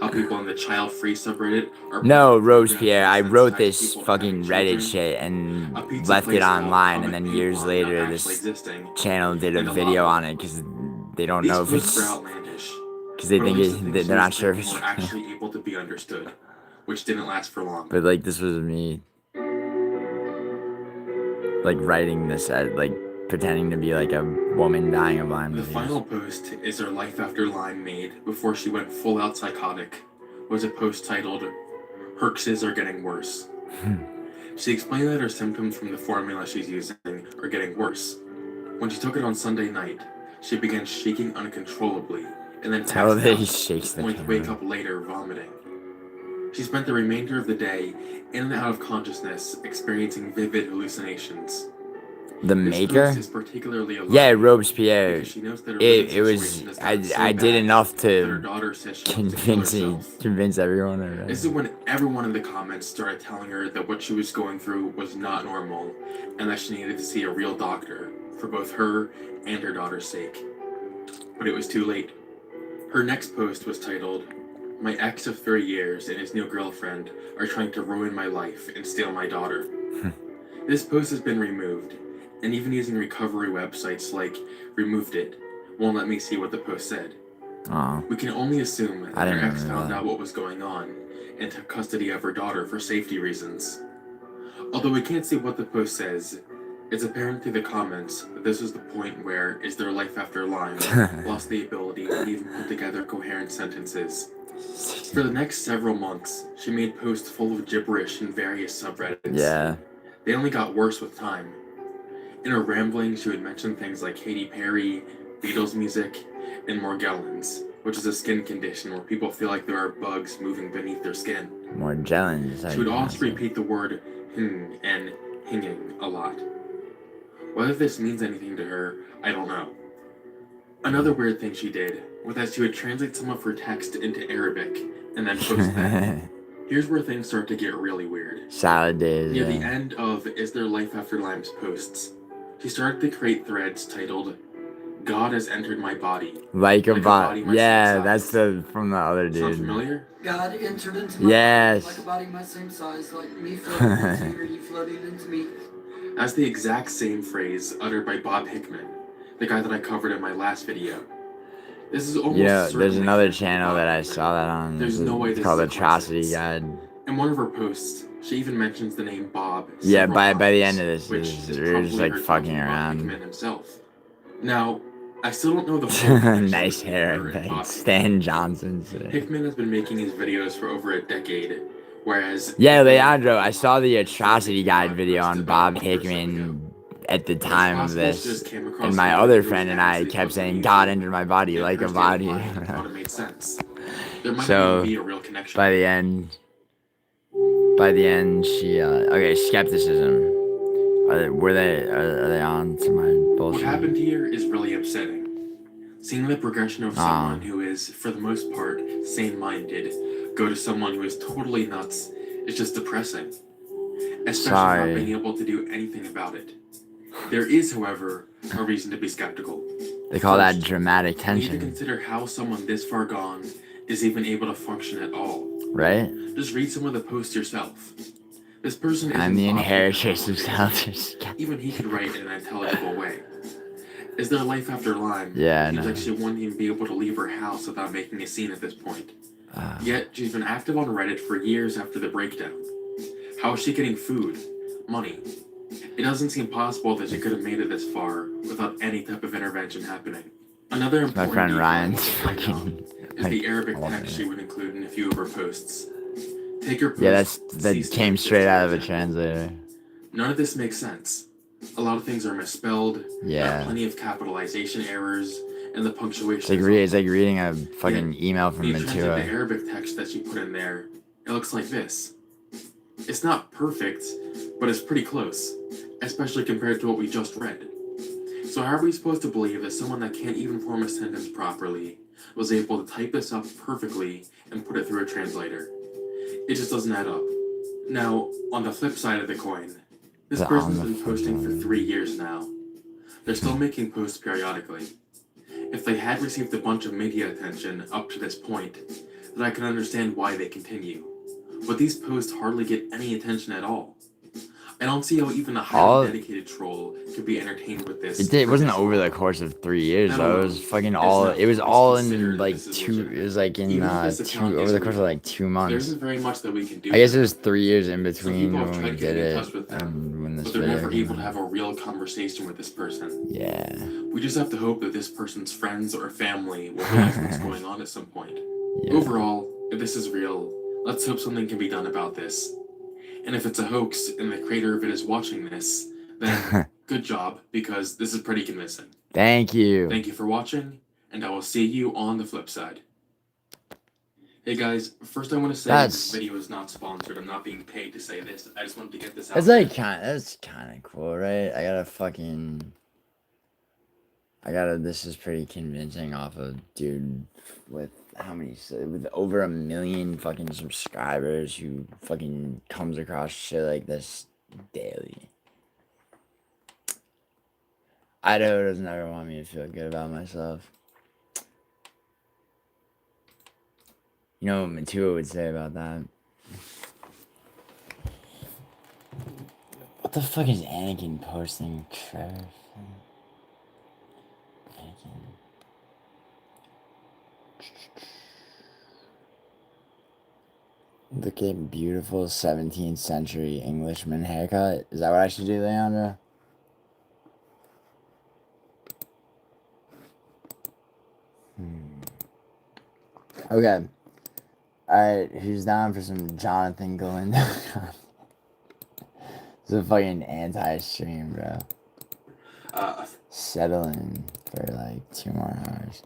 How people on the child-free subreddit are. No, Robespierre, I wrote this fucking Reddit shit and left it online, and then years later, this channel did a video on it because they don't know if it's. Because they think they're not sure if it's actually able to be understood, which didn't last for long. But like, this was me. like writing this as like pretending to be like a woman dying of Lyme The disease. final post is her life after Lyme made before she went full out psychotic. Was a post titled, "Her x's are getting worse." She explained that her symptoms from the formula she's using are getting worse. When she took it on Sunday night, she began shaking uncontrollably and then Tell passed that he out, shakes the only to wake camera. up later vomiting. She spent the remainder of the day in and out of consciousness, experiencing vivid hallucinations. The This maker? post is particularly alarming Yeah, Robespierre. because she knows that her It living was situation has gotten so I did bad enough that her to daughter says she wants to kill herself. convince everyone This is already. when everyone in the comments started telling her that what she was going through was not normal and that she needed to see a real doctor for both her and her daughter's sake. But it was too late. Her next post was titled, "My ex of 3 years and his new girlfriend are trying to ruin my life and steal my daughter." This post has been removed, and even using recovery websites like Removed It won't let me see what the post said. Oh, We can only assume that I her didn't ex remember found that. out what was going on and took custody of her daughter for safety reasons. Although we can't see what the post says, it's apparent through the comments that this is the point where Is There Life After Lyme lost the ability to even put together coherent sentences. For the next several months, she made posts full of gibberish in various subreddits. Yeah. They only got worse with time. In her ramblings, she would mention things like Katy Perry, Beatles music, and Morgellons, which is a skin condition where people feel like there are bugs moving beneath their skin. Morgellons. She would also repeat the word and hinging a lot. Whether this means anything to her, I don't know. Another weird thing she did was that she would translate some of her text into Arabic and then post that. Here's where things start to get really weird. Salad days. Near the Yeah. end of Is There Life After Lyme's posts, she started to create threads titled, "God has entered my body." Like a body body. my Yeah, same that's size. the from the other Sound dude. familiar? God entered into my Yes. body like a body my same size, like me floating into you, or you floating into me. That's the exact same phrase uttered by Bob Hickman, the guy that I covered in my last video. This is almost Yeah, there's certainly another connected to channel Bob that I Hickman. saw that on. There's no way It's this called is a Atrocity coincidence. Guide. In one of her posts, she even mentions the name Bob Yeah, several by the times, end of this, which is is we're just probably like her fucking talking about around. Hickman himself. Now, I still don't know the full connection Nice between hair, her and Bob thanks. Hickman. Stan Johnson. Hickman has been making his videos for over a decade, whereas Yeah, Hickman Leandro, I saw the Atrocity Guide blog video post on about Bob a year or so ago. Hickman at the It's time of possible she this. just came across And my her other videos friend and I accidentally kept put them saying, on God YouTube, entered my body and like a her state of body. mind thought it made sense. There might not So, even be a real connection. by the end, she, okay, skepticism. Are they on to my bullshit? What happened here is really upsetting. Seeing the progression of someone who is, for the most part, sane-minded go to someone who is totally nuts is just depressing. Especially not being able to do anything about it. There is, however, a reason to be skeptical. They call that First, dramatic we need to tension, consider how someone this far gone is even able to function at all. right? Just read some of the posts yourself. This person I'm isn't the Bob inheritress Hickman of nowadays. self-respect. Even he could write in an intelligible way. Is There Life After Lyme? Yeah, Seems no. like she wouldn't even be able to leave her house without making a scene at this point. Yet, she's been active on Reddit for years after the breakdown. How is she getting food? Money? It doesn't seem possible that she could have made it this far without any type of intervention happening. Another My important friend detail I Ryan's want to point out fucking is the Arabic text she would include in a few of her posts. Take her post, Yeah, that cease to came exist, straight out for of a example. translator. None of this makes sense. A lot of things are misspelled. There are Yeah. plenty of capitalization errors, and the It's punctuation. it's like reading a fucking email from When you translate the Matua. Arabic text that she put in there, it looks like this. It's not perfect, but it's pretty close, especially compared to what we just read. So how are we supposed to believe that someone that can't even form a sentence properly was able to type this up perfectly and put it through a translator? It just doesn't add up. Now, on the flip side of the coin, this person's been posting for 3 years now. They're still making posts periodically. If they had received a bunch of media attention up to this point, then I can understand why they continue. But these posts hardly get any attention at all. I don't see how even a All- highly dedicated troll could be entertained with this. It wasn't for over this the long. course of 3 years Not though. It alone. was fucking There's all. no It was point all consider in that like this is 2. It legitimate. was like in Even if this account 2 over is the course of real, like 2 there months. isn't very much that we can do. I guess for it was them. 3 years in Some between people have when we tried did getting in it touch with them, and when this but they're video never came able to out. have a real conversation with this person. Yeah. We just have to hope that this person's friends or family will realize what's going on at some point. Yeah. Overall, if this is real, let's hope something can be done about this. And if it's a hoax and the creator of it is watching this, then good job, because this is pretty convincing. Thank you. Thank you for watching, and I will see you on the flip side. Hey guys, first I want to say this video is not sponsored. I'm not being paid to say this. I just wanted to get this out. It's like that's kind of cool, right? This is pretty convincing off of dude with with over 1 million fucking subscribers who fucking comes across shit like this daily. Idaho doesn't ever want me to feel good about myself. You know what Matua would say about that? What the fuck is Anakin posting, Trevor? Anakin. Look at beautiful 17th century Englishman haircut. Is that what I should do, Leandro? Okay. Alright, who's down for some Jonathan Galindo? It's a fucking anti-stream, bro. Settle in for like 2 more hours.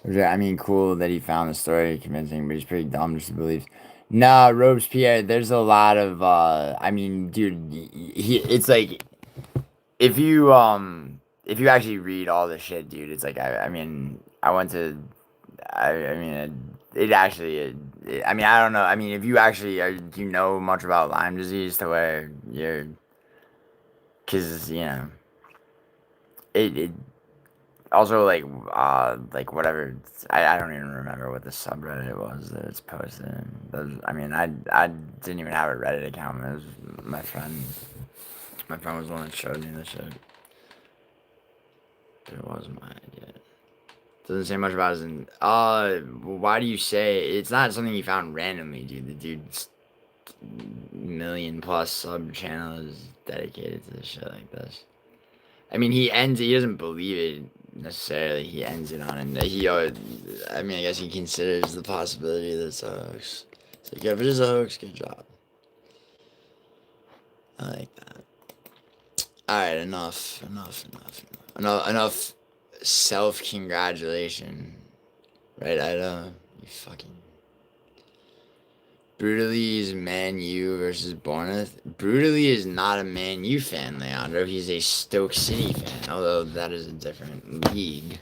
I mean, cool that he found the story convincing, but he's pretty dumb just to believe. Nah, Robespierre, there's a lot of, I mean, dude, it's like, if you actually read all the shit, dude, it's like, I mean, I don't know, I mean, if you actually, do you know much about Lyme disease to where you're, because, you know, it also, like whatever, I don't even remember what the subreddit was that it's posted in. I mean, I didn't even have a Reddit account. It was my friend was the one that showed me the shit. But it was my idea. Doesn't say much about it. Why do you say it's not something you found randomly, dude? The dude's 1 million plus sub channel is dedicated to shit like this. I mean, he doesn't believe it necessarily. He ends it on, and I guess he considers the possibility that it's a hoax. It's like, if it is a hoax, good job. I like that. Alright, enough self-congratulation. Right, Idaho? You fucking... Brutally is Man U versus Bournemouth. Brutally is not a Man U fan, Leandro. He's a Stoke City fan, although that is a different league.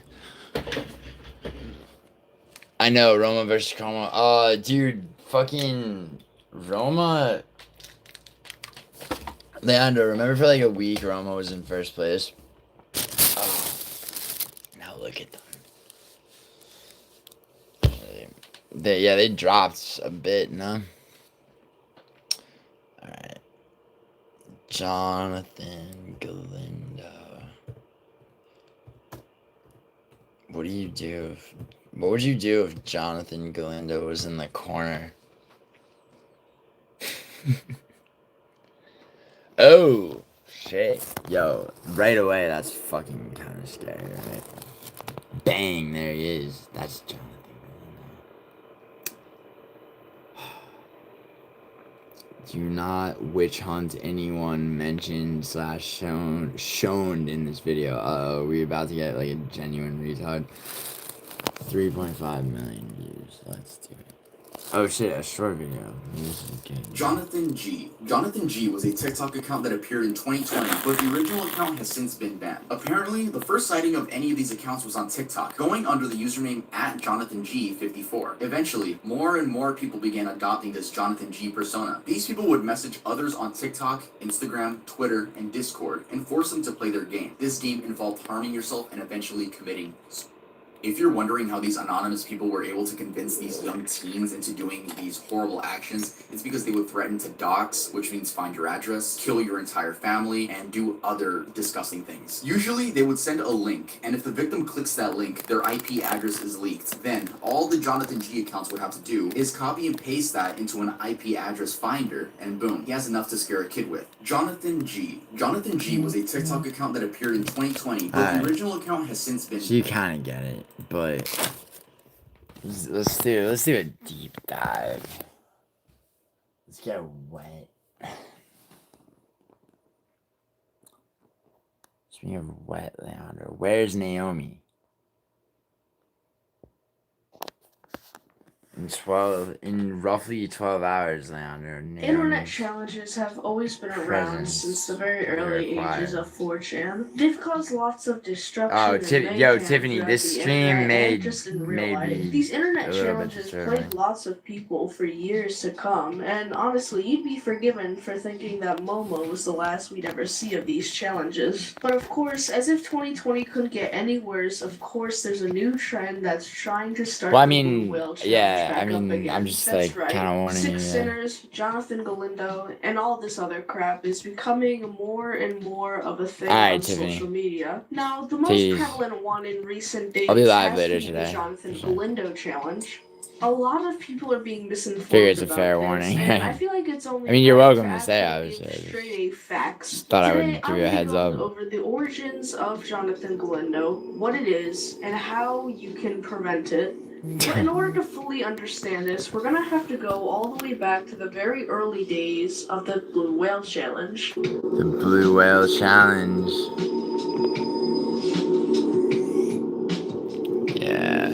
I know, Roma versus Como. Dude, fucking Roma. Leandro, remember for like a week Roma was in first place? Oh, now look at them. They dropped a bit, no? Alright. Jonathan Galindo. What would you do if Jonathan Galindo was in the corner? Oh, shit. Yo, right away, that's fucking kind of scary, right? Bang, there he is. That's Jonathan Galindo. Do not witch hunt anyone mentioned / shown in this video. Uh-oh, we're about to get like a genuine retard. 3.5 million views. Let's do it. Oh shit, a short video. This is good. Jonathan G. Jonathan G was a TikTok account that appeared in 2020, but the original account has since been banned. Apparently, the first sighting of any of these accounts was on TikTok, going under the username @JonathanG54. Eventually, more and more people began adopting this Jonathan G persona. These people would message others on TikTok, Instagram, Twitter, and Discord, and force them to play their game. This game involved harming yourself and eventually committing If you're wondering how these anonymous people were able to convince these young teens into doing these horrible actions, it's because they would threaten to dox, which means find your address, kill your entire family, and do other disgusting things. Usually, they would send a link, and if the victim clicks that link, their IP address is leaked. Then, all the Jonathan G accounts would have to do is copy and paste that into an IP address finder, and boom, he has enough to scare a kid with. Jonathan G. Jonathan G was a TikTok account that appeared in 2020, but the original account has since been... So you kind of get it, but let's do a deep dive. Let's get wet. Speaking of wet, Leandro, where's Naomi? In roughly 12 hours, Leandro. Internet challenges have always been around since the very early ages of 4chan. They've caused lots of destruction. Oh, and Tiffany, this stream made me these internet a little bit challenges disturbing. plagued lots of people for years to come, and honestly, you'd be forgiven for thinking that Momo was the last we'd ever see of these challenges. But of course, as if 2020 couldn't get any worse, of course, there's a new trend that's trying to start. Well, I the mean, Blue Whale yeah, Challenge I back up mean, again. I'm just That's like right. kind of wanting Six to. Sinners, Jonathan Galindo, and all this other crap is becoming more and more of a thing Alright, on Tiffany. social media. Now, the most Please. prevalent one in recent days I'll be live has later to be today, the Jonathan for sure. Galindo challenge. A lot of people are being misinformed Figure it's a about fair this, warning. and I feel like it's only I mean, you're right welcome to say, actually give obviously. straight A facts. Just thought I would Today, give you a I'll be heads going up. over the origins of Jonathan Galindo, what it is, and how you can prevent it. But in order to fully understand this, we're gonna have to go all the way back to the very early days of the Blue Whale Challenge. The Blue Whale Challenge. Yeah.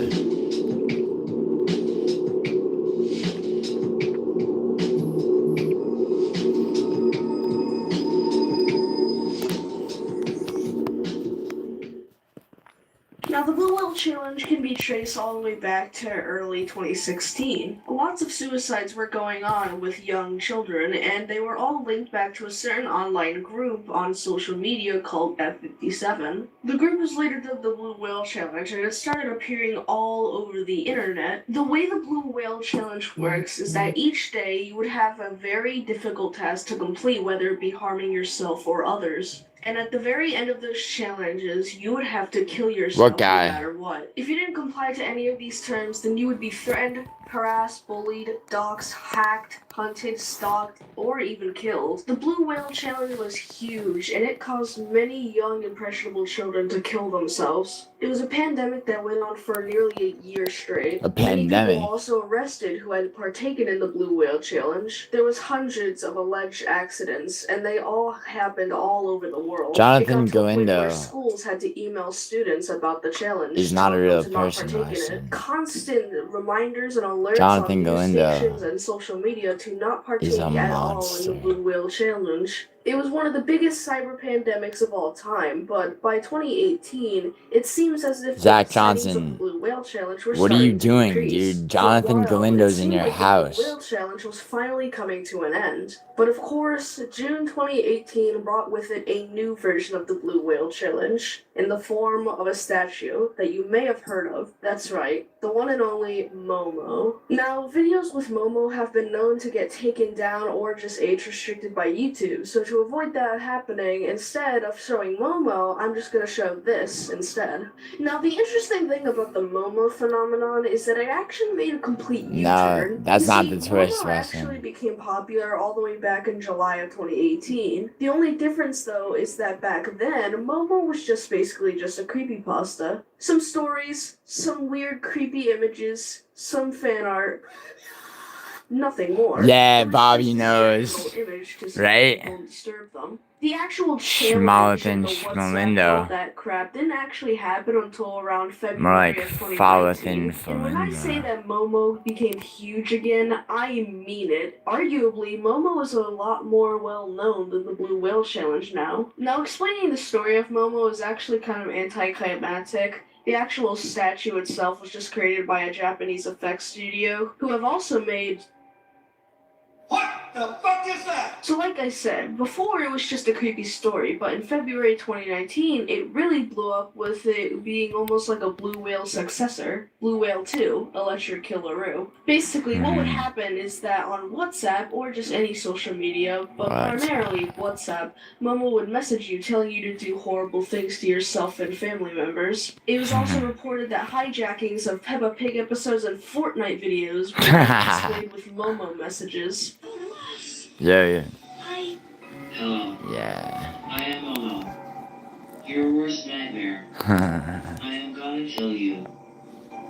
Now, the Blue Whale Challenge can be traced all the way back to early 2016. Lots of suicides were going on with young children, and they were all linked back to a certain online group on social media called F57. The group was later dubbed the Blue Whale Challenge, and it started appearing all over the internet. The way the Blue Whale Challenge works is that each day you would have a very difficult task to complete, whether it be harming yourself or others. And at the very end of those challenges, you would have to kill yourself What guy? no matter what. If you didn't comply to any of these terms, then you would be threatened, harassed, bullied, doxxed, hacked, hunted, stalked, or even killed. The Blue Whale Challenge was huge, and it caused many young, impressionable children to kill themselves. It was a pandemic that went on for nearly a year straight. A Many pandemic. people also arrested who had partaken in the Blue Whale Challenge. There was hundreds of alleged accidents, and they all happened all over the world. Jonathan It got to a point Galindo where schools had to email students about the challenge. is not a telling them real to not person, partake in it. listen. Constant reminders and alerts Jonathan on news Galindo stations and social media to not partake is a at all in monster. the Blue Whale Challenge. It was one of the biggest cyber pandemics of all time, but by 2018, it seems as if Zach the sightings of Johnson, the Blue Whale Challenge were what are you starting to doing, decrease. dude? For a Jonathan while, Galindo's it in seemed your like house. The Blue Whale Challenge was finally coming to an end. But of course, June 2018 brought with it a new version of the Blue Whale Challenge in the form of a statue that you may have heard of. That's right, the one and only Momo. Now, videos with Momo have been known to get taken down or just age restricted by YouTube, so to avoid that happening, instead of showing Momo, I'm just gonna show this instead. Now, the interesting thing about the Momo phenomenon is that it actually made a complete U-turn. No, that's You not see, the twist, Momo actually Weston. became popular all the way back in July of 2018. The only difference, though, is that back then, Momo was just basically just a creepypasta. Some stories, some weird creepy images, some fan art. Nothing more. Yeah, It was Bobby just a knows, general image to right? people and disturb them. The actual challenge Schmolothan and the WhatsApp, all Schmolindo. that crap didn't actually happen until around More February like of 2019. Folothan And when I say Folindo. that Momo became huge again, I mean it. Arguably, Momo is a lot more well known than the Blue Whale Challenge now. Now, explaining the story of Momo is actually kind of anticlimactic. The actual statue itself was just created by a Japanese effects studio, who have also made... What? The fuck is that? So like I said, before it was just a creepy story, but in February 2019, it really blew up with it being almost like a Blue Whale successor, Blue Whale 2, Electric Killaroo. Basically, what would happen is that on WhatsApp, or just any social media, but primarily WhatsApp, Momo would message you telling you to do horrible things to yourself and family members. It was also reported that hijackings of Peppa Pig episodes and Fortnite videos were displayed with Momo messages. Yeah. Hi. Hello. Yeah. I am Momo. Your worst nightmare. I am gonna kill you.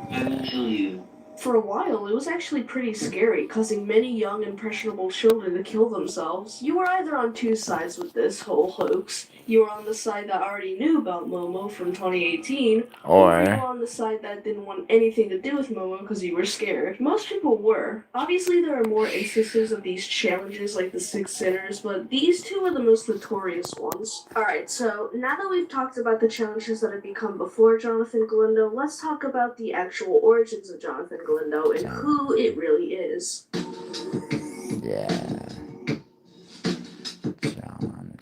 I will kill you. For a while, it was actually pretty scary, causing many young, impressionable children to kill themselves. You were either on two sides with this whole hoax. You were on the side that already knew about Momo from 2018, or you were on the side that didn't want anything to do with Momo because you were scared. Most people were. Obviously, there are more instances of these challenges like the Six Sinners, but these two are the most notorious ones. Alright, so now that we've talked about the challenges that have become before Jonathan Galindo, let's talk about the actual origins of Jonathan Galindo and who it really is. Yeah. John.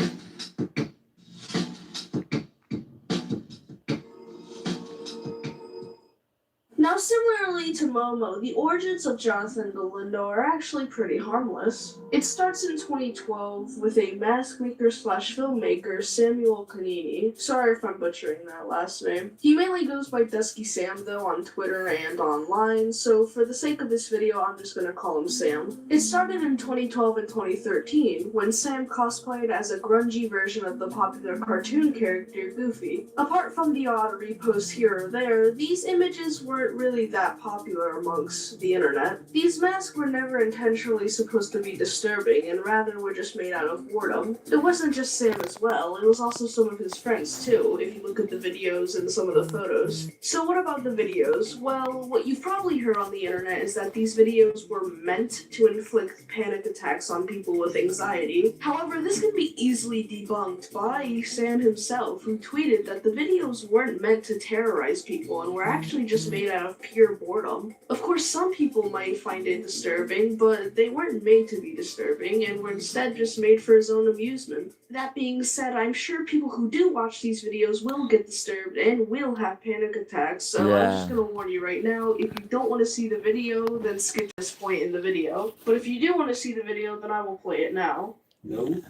Now, similarly to Momo, the origins of Jonathan Galindo are actually pretty harmless. It starts in 2012 with a mask maker slash filmmaker, Samuel Canini. Sorry if I'm butchering that last name. He mainly goes by Dusky Sam though on Twitter and online, so for the sake of this video, I'm just gonna call him Sam. It started in 2012 and 2013 when Sam cosplayed as a grungy version of the popular cartoon character Goofy. Apart from the odd repost here or there, these images weren't really that popular amongst the internet. These masks were never intentionally supposed to be disturbing and rather were just made out of boredom. It wasn't just Sam as well, it was also some of his friends too, if you look at the videos and some of the photos. So what about the videos? Well, what you've probably heard on the internet is that these videos were meant to inflict panic attacks on people with anxiety. However, this can be easily debunked by Sam himself, who tweeted that the videos weren't meant to terrorize people and were actually just made out of pure boredom. Of course, some people might find it disturbing, but they weren't made to be disturbing and were instead just made for his own amusement. That being said, I'm sure people who do watch these videos will get disturbed and will have panic attacks, so I'm just gonna warn you right now, if you don't want to see the video, then skip this point in the video. But if you do want to see the video, then I will play it now. No.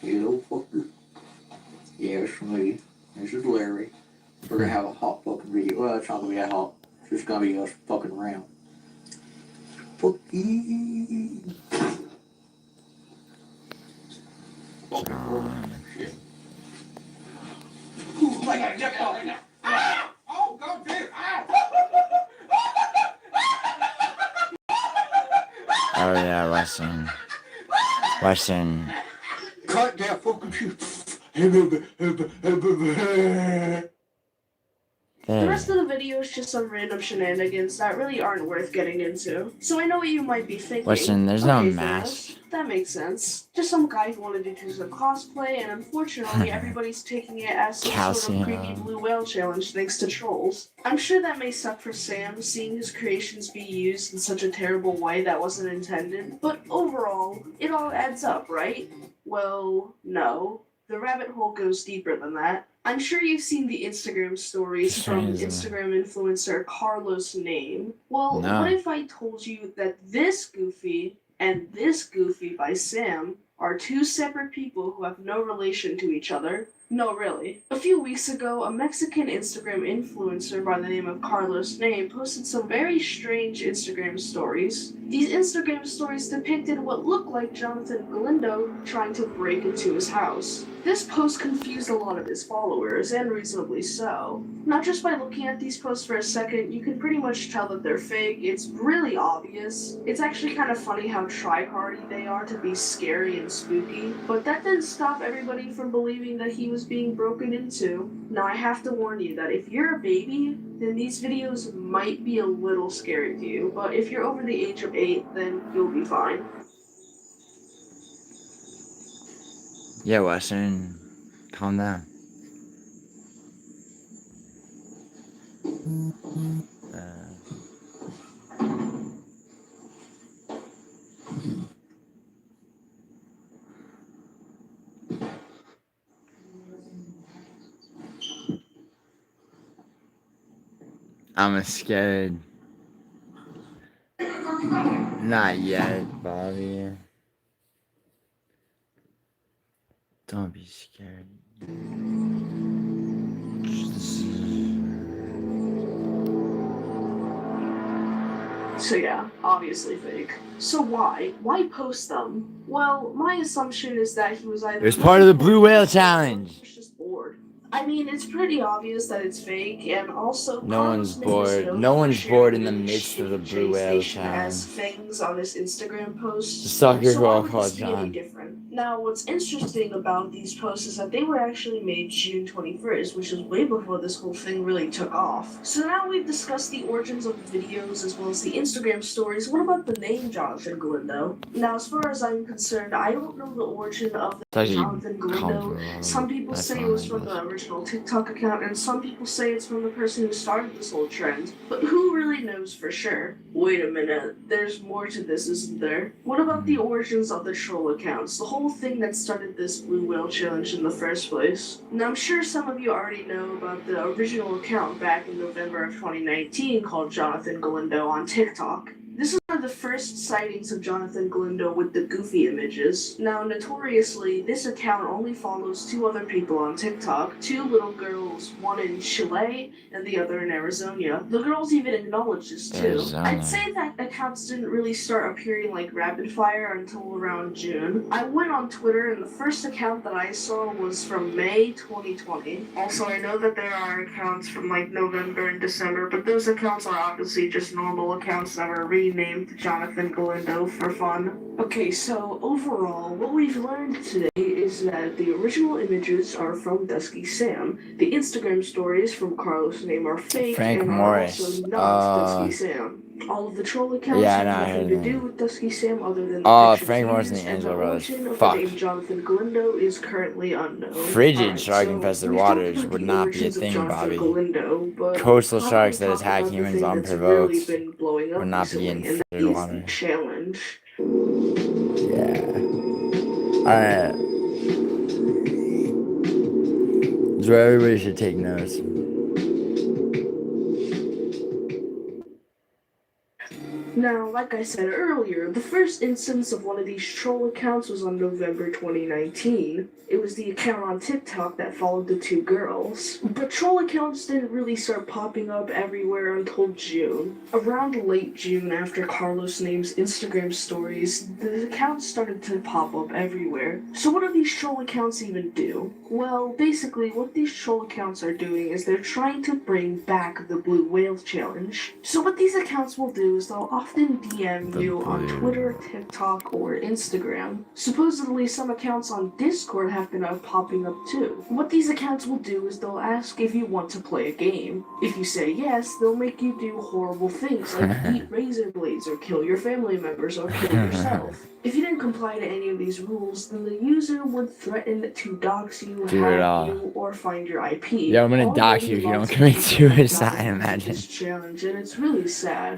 You little fucker. Yeah, it's me. This is Larry. We're gonna have a hot fucking video. Well, it's not gonna be that hot. It's just gonna be us fucking around. Fucking. Fucking shit. Ooh, I gotta jump off now. Ah! Oh, God damn! Ah! Oh yeah, Western. Cut that fucking shit. The rest of the video is just some random shenanigans that really aren't worth getting into. So I know what you might be thinking. Listen, there's no okay, mask. Thanos, that makes sense. Just some guy who wanted to do some cosplay, and unfortunately everybody's taking it as some sort of creepy blue whale challenge thanks to trolls. I'm sure that may suck for Sam, seeing his creations be used in such a terrible way that wasn't intended, but overall, it all adds up, right? Well, no. The rabbit hole goes deeper than that. I'm sure you've seen the Instagram stories from Instagram influencer Carlos Name. Well, what if I told you that this Goofy and this Goofy by Sam are two separate people who have no relation to each other? No, really. A few weeks ago, a Mexican Instagram influencer by the name of Carlos Name posted some very strange Instagram stories. These Instagram stories depicted what looked like Jonathan Galindo trying to break into his house. This post confused a lot of his followers, and reasonably so. Not just by looking at these posts for a second, you can pretty much tell that they're fake. It's really obvious. It's actually kind of funny how try-hardy they are to be scary and spooky, but that didn't stop everybody from believing that he was being broken into. Now I have to warn you that if you're a baby, then these videos might be a little scary to you, but if you're over the age of 8, then you'll be fine. Yeah, Western, calm down. I'm scared. Not yet, Bobby. Don't be scared. So yeah, obviously fake. So why? Why post them? Well, my assumption is that he was either. It was part of the Blue Whale Challenge. Or just bored. I mean, it's pretty obvious that it's fake, and also No one's bored. No one's bored in the midst of the Blue Whale Challenge. Has things on his Instagram posts. The sucker so who why I'll would call this be any John. different? Now, what's interesting about these posts is that they were actually made June 21st, which is way before this whole thing really took off. So now we've discussed the origins of the videos as well as the Instagram stories. What about the name Jonathan Galindo? Now, as far as I'm concerned, I don't know the origin of the Jonathan Galindo. Some people say it was from the original TikTok account, and some people say it's from the person who started this whole trend. But who really knows for sure? Wait a minute, there's more to this, isn't there? What about the origins of the troll accounts? The whole thing that started this Blue Whale Challenge in the first place. Now, I'm sure some of you already know about the original account back in November of 2019 called Jonathan Galindo on TikTok. This is one of the first sightings of Jonathan Galindo with the goofy images. Now, notoriously, this account only follows two other people on TikTok, two little girls, one in Chile and the other in Arizona. The girls even acknowledge this too. Arizona. I'd say that accounts didn't really start appearing like rapid fire until around June. I went on Twitter and the first account that I saw was from May 2020. Also, I know that there are accounts from like November and December, but those accounts are obviously just normal accounts that were renamed Jonathan Galindo for fun. Okay, so overall, what we've learned today is that the original images are from Dusky Sam. The Instagram stories from Carlos' name are fake Frank and Morris. are also not Dusky Sam. All of the troll accounts have nothing to do with Dusky Sam other than the pictures Frank Morris and used, the Angelo Brothers. origin of Fuck. the name Jonathan Galindo is currently unknown. Frigid shark-infested we've talked waters about would the not be a origins of thing, Jonathan Bobby. Galindo, but Coastal how sharks about that we attack talk about the humans thing that's unprovoked really been blowing up would not be recently, in and that frigid is water. the challenge. Yeah. Alright. So everybody should take notes. Now, like I said earlier, the first instance of one of these troll accounts was on November 2019. It was the account on TikTok that followed the two girls. But troll accounts didn't really start popping up everywhere until June. Around late June, after Carlos Name's Instagram stories, the accounts started to pop up everywhere. So what do these troll accounts even do? Well, basically, what these troll accounts are doing is they're trying to bring back the Blue Whale Challenge. So what these accounts will do is they'll often DM you on Twitter, TikTok, or Instagram. Supposedly, some accounts on Discord have been popping up too. What these accounts will do is they'll ask if you want to play a game. If you say yes, they'll make you do horrible things like eat razor blades or kill your family members or kill yourself. If you didn't comply to any of these rules, then the user would threaten to dox you, hack you, or find your IP. Yeah, I'm gonna dox you if you don't commit suicide, imagine. This challenge, and it's really sad.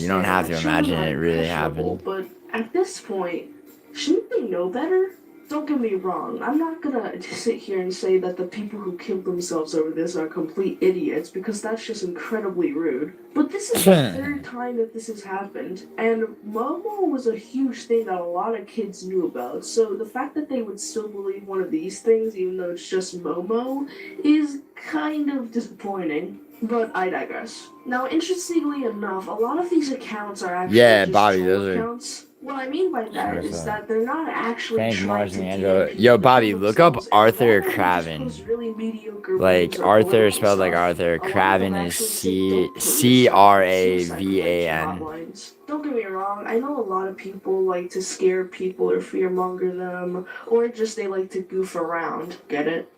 You don't have to imagine it really happened. But at this point, shouldn't they know better? Don't get me wrong, I'm not gonna sit here and say that the people who killed themselves over this are complete idiots, because that's just incredibly rude. But this is the third time that this has happened, and Momo was a huge thing that a lot of kids knew about, so the fact that they would still believe one of these things, even though it's just Momo, is kind of disappointing. But I digress. Now, interestingly enough, a lot of these accounts are actually just Bobby, troll those are... accounts. What I mean by that is that they're not actually Frank trying Morris to and get Angelo. people Yo, to Bobby, kill look up themselves, and Arthur a lot of them just Craven. post really mediocre Like, memes or Arthur horrible spelled like stuff. Arthur. A lot of them Craven is actually say, "Don't kill C-R-A-V-A-N. hotlines." Don't get me wrong, I know a lot of people like to scare people or fearmonger them, or just they like to goof around. Get it?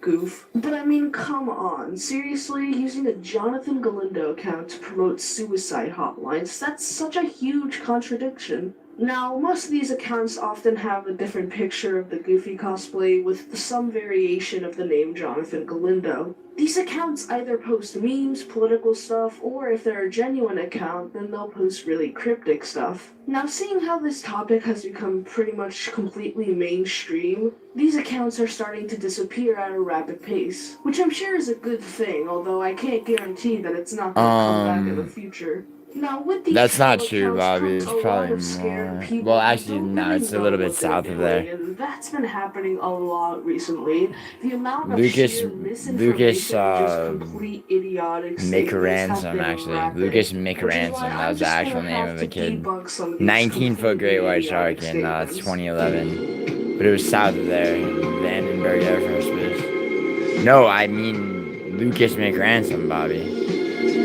Goof. But I mean, come on. Seriously, using a Jonathan Galindo account to promote suicide hotlines, that's such a huge contradiction. Now, most of these accounts often have a different picture of the Goofy cosplay with some variation of the name Jonathan Galindo. These accounts either post memes, political stuff, or if they're a genuine account, then they'll post really cryptic stuff. Now, seeing how this topic has become pretty much completely mainstream, these accounts are starting to disappear at a rapid pace, which I'm sure is a good thing, although I can't guarantee that it's not going to come back in the future. Now, with these That's not troll true, accounts Bobby. comes It's a lot probably of scared more. people Well, who actually, don't no. really It's a know little bit what they're south of doing, there. and that's been happening a lot recently. The amount of Lucas, sheer Lucas, misinformation and just complete idiotic Mick statements have Ransom, been actually. rapid, Lucas Mick which is why Ransom. That I'm was the just gonna actual name have of to a kid. debunk some of these 19-foot great completely white idiotic shark in statements. 2011. But it was south of there, Vandenberg Air Force Base. No, I mean Lucas McRansom, Bobby.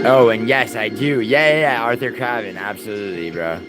Oh, and yes, I do. Yeah, Arthur Craven. Absolutely, bro.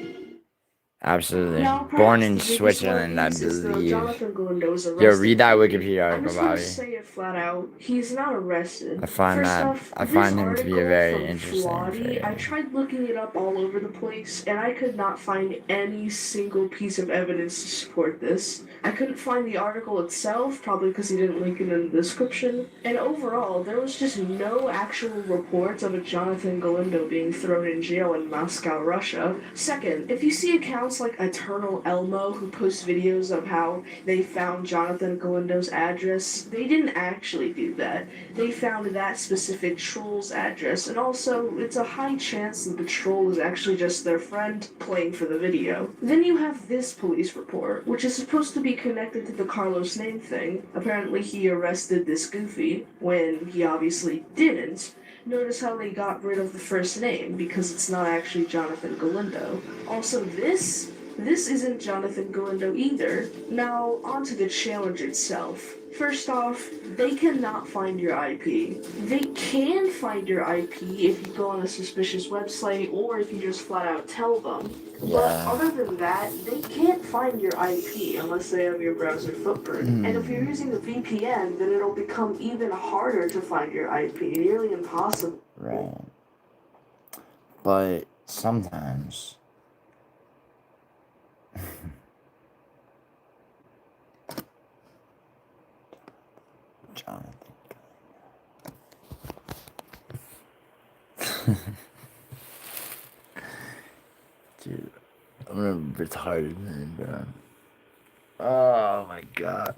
Absolutely. Now, Born perhaps in the biggest one of Switzerland, I these is the believe. Jonathan Galindo's Yo, arrested read that theory. Wikipedia I'm article, just gonna Bobby. say it flat out. He's not arrested. I find First that off, I this find him to be a article very from interesting Flawdy, I figure. tried looking it up all over the place, and I could not find any single piece of evidence to support this. I couldn't find the article itself, probably because he didn't link it in the description, and overall, there was just no actual reports of a Jonathan Galindo being thrown in jail in Moscow, Russia. Second, if you see accounts like Eternal Elmo who post videos of how they found Jonathan Galindo's address, they didn't actually do that. They found that specific troll's address, and also, it's a high chance that the troll is actually just their friend playing for the video. Then you have this police report, which is supposed to be connected to the Carlos name thing. Apparently he arrested this Goofy, when he obviously didn't. Notice how they got rid of the first name, because it's not actually Jonathan Galindo. Also, this isn't Jonathan Galindo either. Now, onto the challenge itself. First off, they cannot find your IP. They can find your IP if you go on a suspicious website or if you just flat out tell them. But Yeah. other than that, they can't find your IP unless they have your browser footprint. And if you're using a VPN, then it'll become even harder to find your IP, nearly impossible. Right. But sometimes Jonathan. Dude, I'm a retarded man, bro. Oh my god.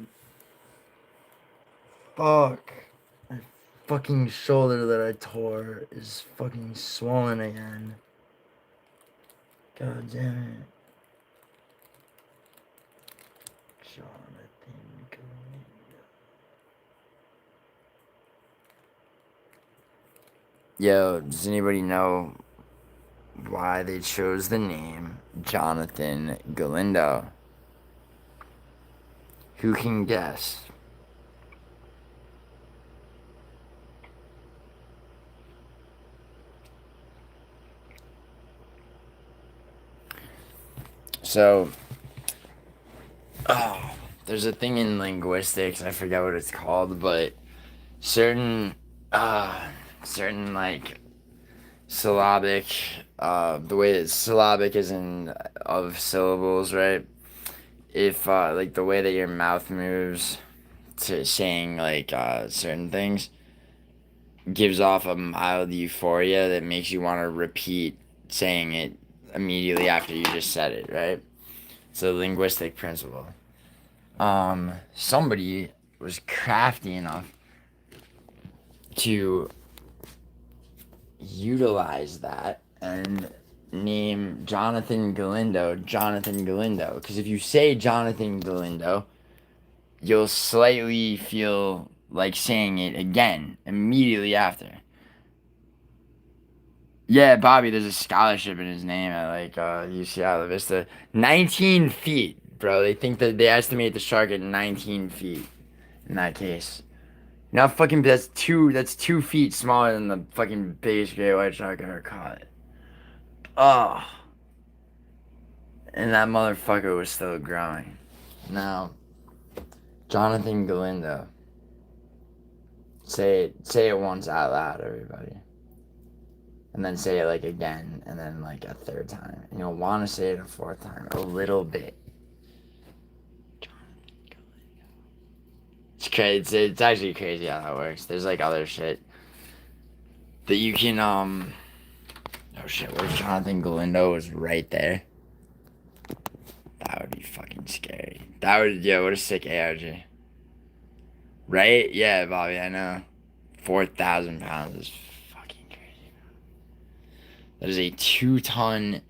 Fuck. My fucking shoulder that I tore is fucking swollen again. God damn it. Jonathan Galindo. Yo, does anybody know why they chose the name Jonathan Galindo? Who can guess? So, there's a thing in linguistics, I forget what it's called, but certain like syllabic, the way that syllabic is in of syllables, right? If like the way that your mouth moves to saying like certain things gives off a mild euphoria that makes you want to repeat saying it immediately after you just said it, right? It's a linguistic principle. Somebody was crafty enough to utilize that and name Jonathan Galindo Jonathan Galindo. Because if you say Jonathan Galindo, you'll slightly feel like saying it again immediately after. Yeah, Bobby, there's a scholarship in his name at like UCI La Vista. 19 feet, bro. They think that they estimate the shark at 19 feet in that case. Now fucking that's 2 feet smaller than the fucking biggest great white shark I ever caught. Oh. And that motherfucker was still growing. Now, Jonathan Galindo. Say it once out loud, everybody. and then say it like again, and then like a third time, and you'll want to say it a fourth time, a little bit. It's crazy. It's actually crazy how that works. There's like other shit that you can Oh shit! What if Jonathan Galindo was right there? That would be fucking scary. That would, yeah. What a sick ARG. Right? Yeah, Bobby. I know. 4,000 pounds is fucking crazy. That is a 2-ton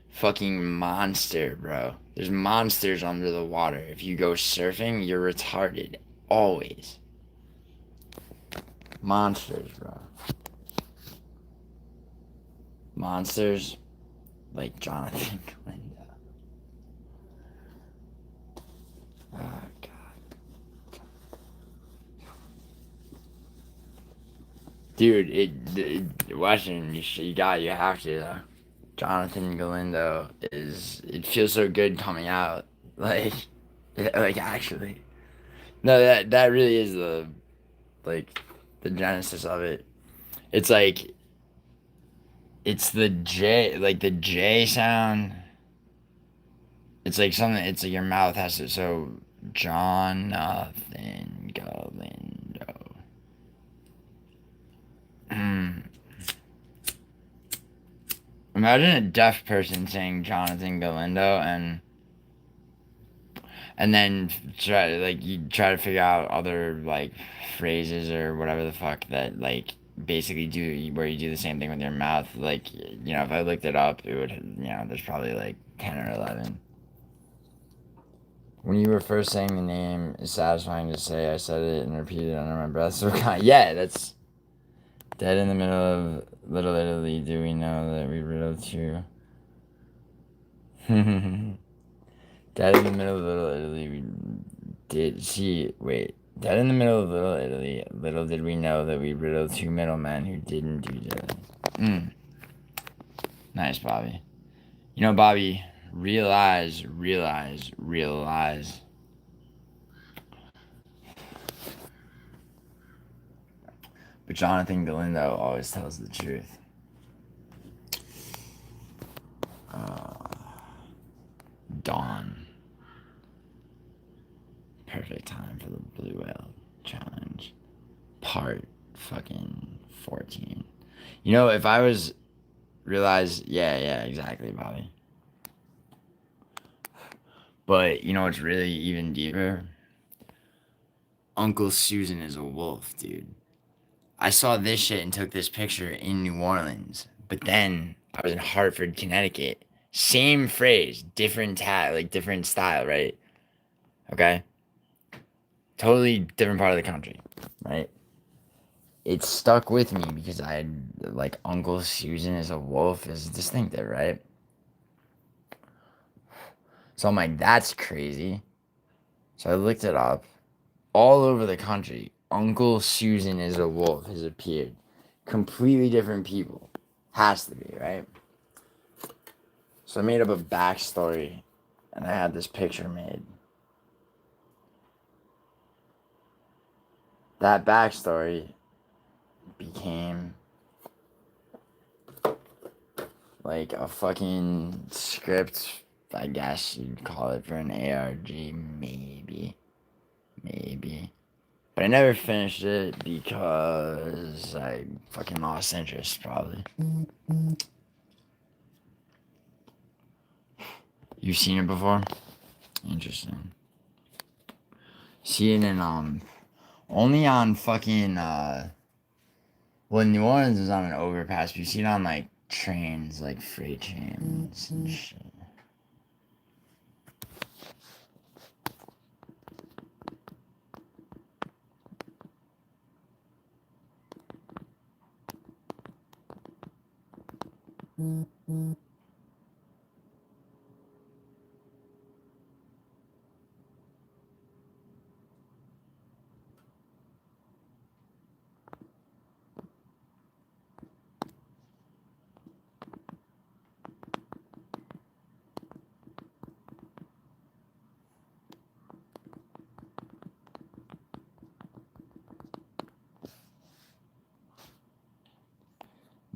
fucking monster, bro. There's monsters under the water. If you go surfing, you're retarded. Always. Monsters, bro. Monsters like Jonathan Galindo. Oh, God. Dude, watching, you have to, though. Jonathan Galindo it feels so good coming out. Like, like actually. No, that really is like, the genesis of it. It's like, it's the J sound. It's like something, it's like your mouth has to, so, Jonathan Galindo. Imagine a deaf person saying Jonathan Galindo and then you try to figure out other like phrases or whatever the fuck that like basically do where you do the same thing with your mouth. Like, if I looked it up, it would, there's probably like 10 or 11. When you were first saying the name, it's satisfying to say I said it and repeated it under my breath. So yeah, that's dead in the middle of Little Italy. Do we know that we riddled two? Dead in the middle of Little Italy, we did see. Wait. Dead in the middle of Little Italy, little did we know that we riddled two middlemen who didn't do that. Nice, Bobby. Bobby, realize. But Jonathan Galindo always tells the truth. Dawn. Perfect time for the Blue Whale Challenge. Part fucking 14. If I was realize, yeah, exactly, Bobby. But what's really even deeper? Uncle Susan is a wolf, dude. I saw this shit and took this picture in New Orleans, but then I was in Hartford, Connecticut. Same phrase, different tag, like different style, right? Okay? Totally different part of the country, right? It stuck with me because I had, like, Uncle Susan is a wolf is distinctive, right? So I'm like, that's crazy. So I looked it up. All over the country, Uncle Susan is a wolf has appeared. Completely different people. Has to be, right? So I made up a backstory and I had this picture made. That backstory became like a fucking script, I guess you'd call it, for an ARG, maybe. But I never finished it because I fucking lost interest, probably. You've seen it before? Interesting. See it in, only on fucking, well, New Orleans is on an overpass, but you see it on, like, trains, like freight trains and shit.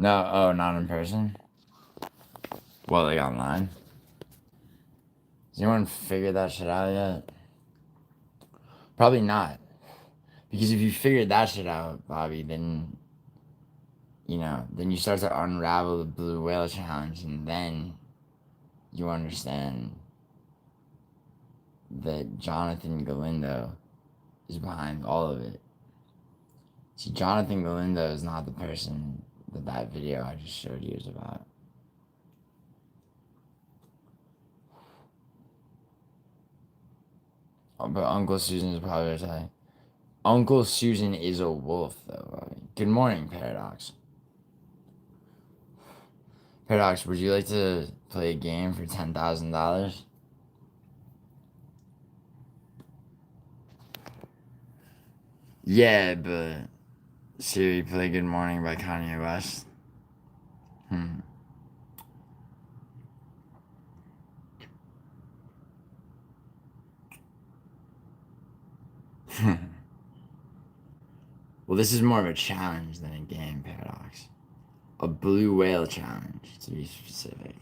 No, oh, not in person? Well, like online? Has anyone figured that shit out yet? Probably not. Because if you figured that shit out, Bobby, then, you know, then you start to unravel the blue whale challenge, and then you understand that Jonathan Galindo is behind all of it. See, Jonathan Galindo is not the person that video I just showed you is about. Oh, but Uncle Susan is probably saying, Uncle Susan is a wolf, though. Bobby. Good morning, Paradox. Paradox, would you like to play a game for $10,000? Yeah, but Siri, play Good Morning by Kanye West. Well, this is more of a challenge than a game, Paradox. A blue whale challenge, to be specific.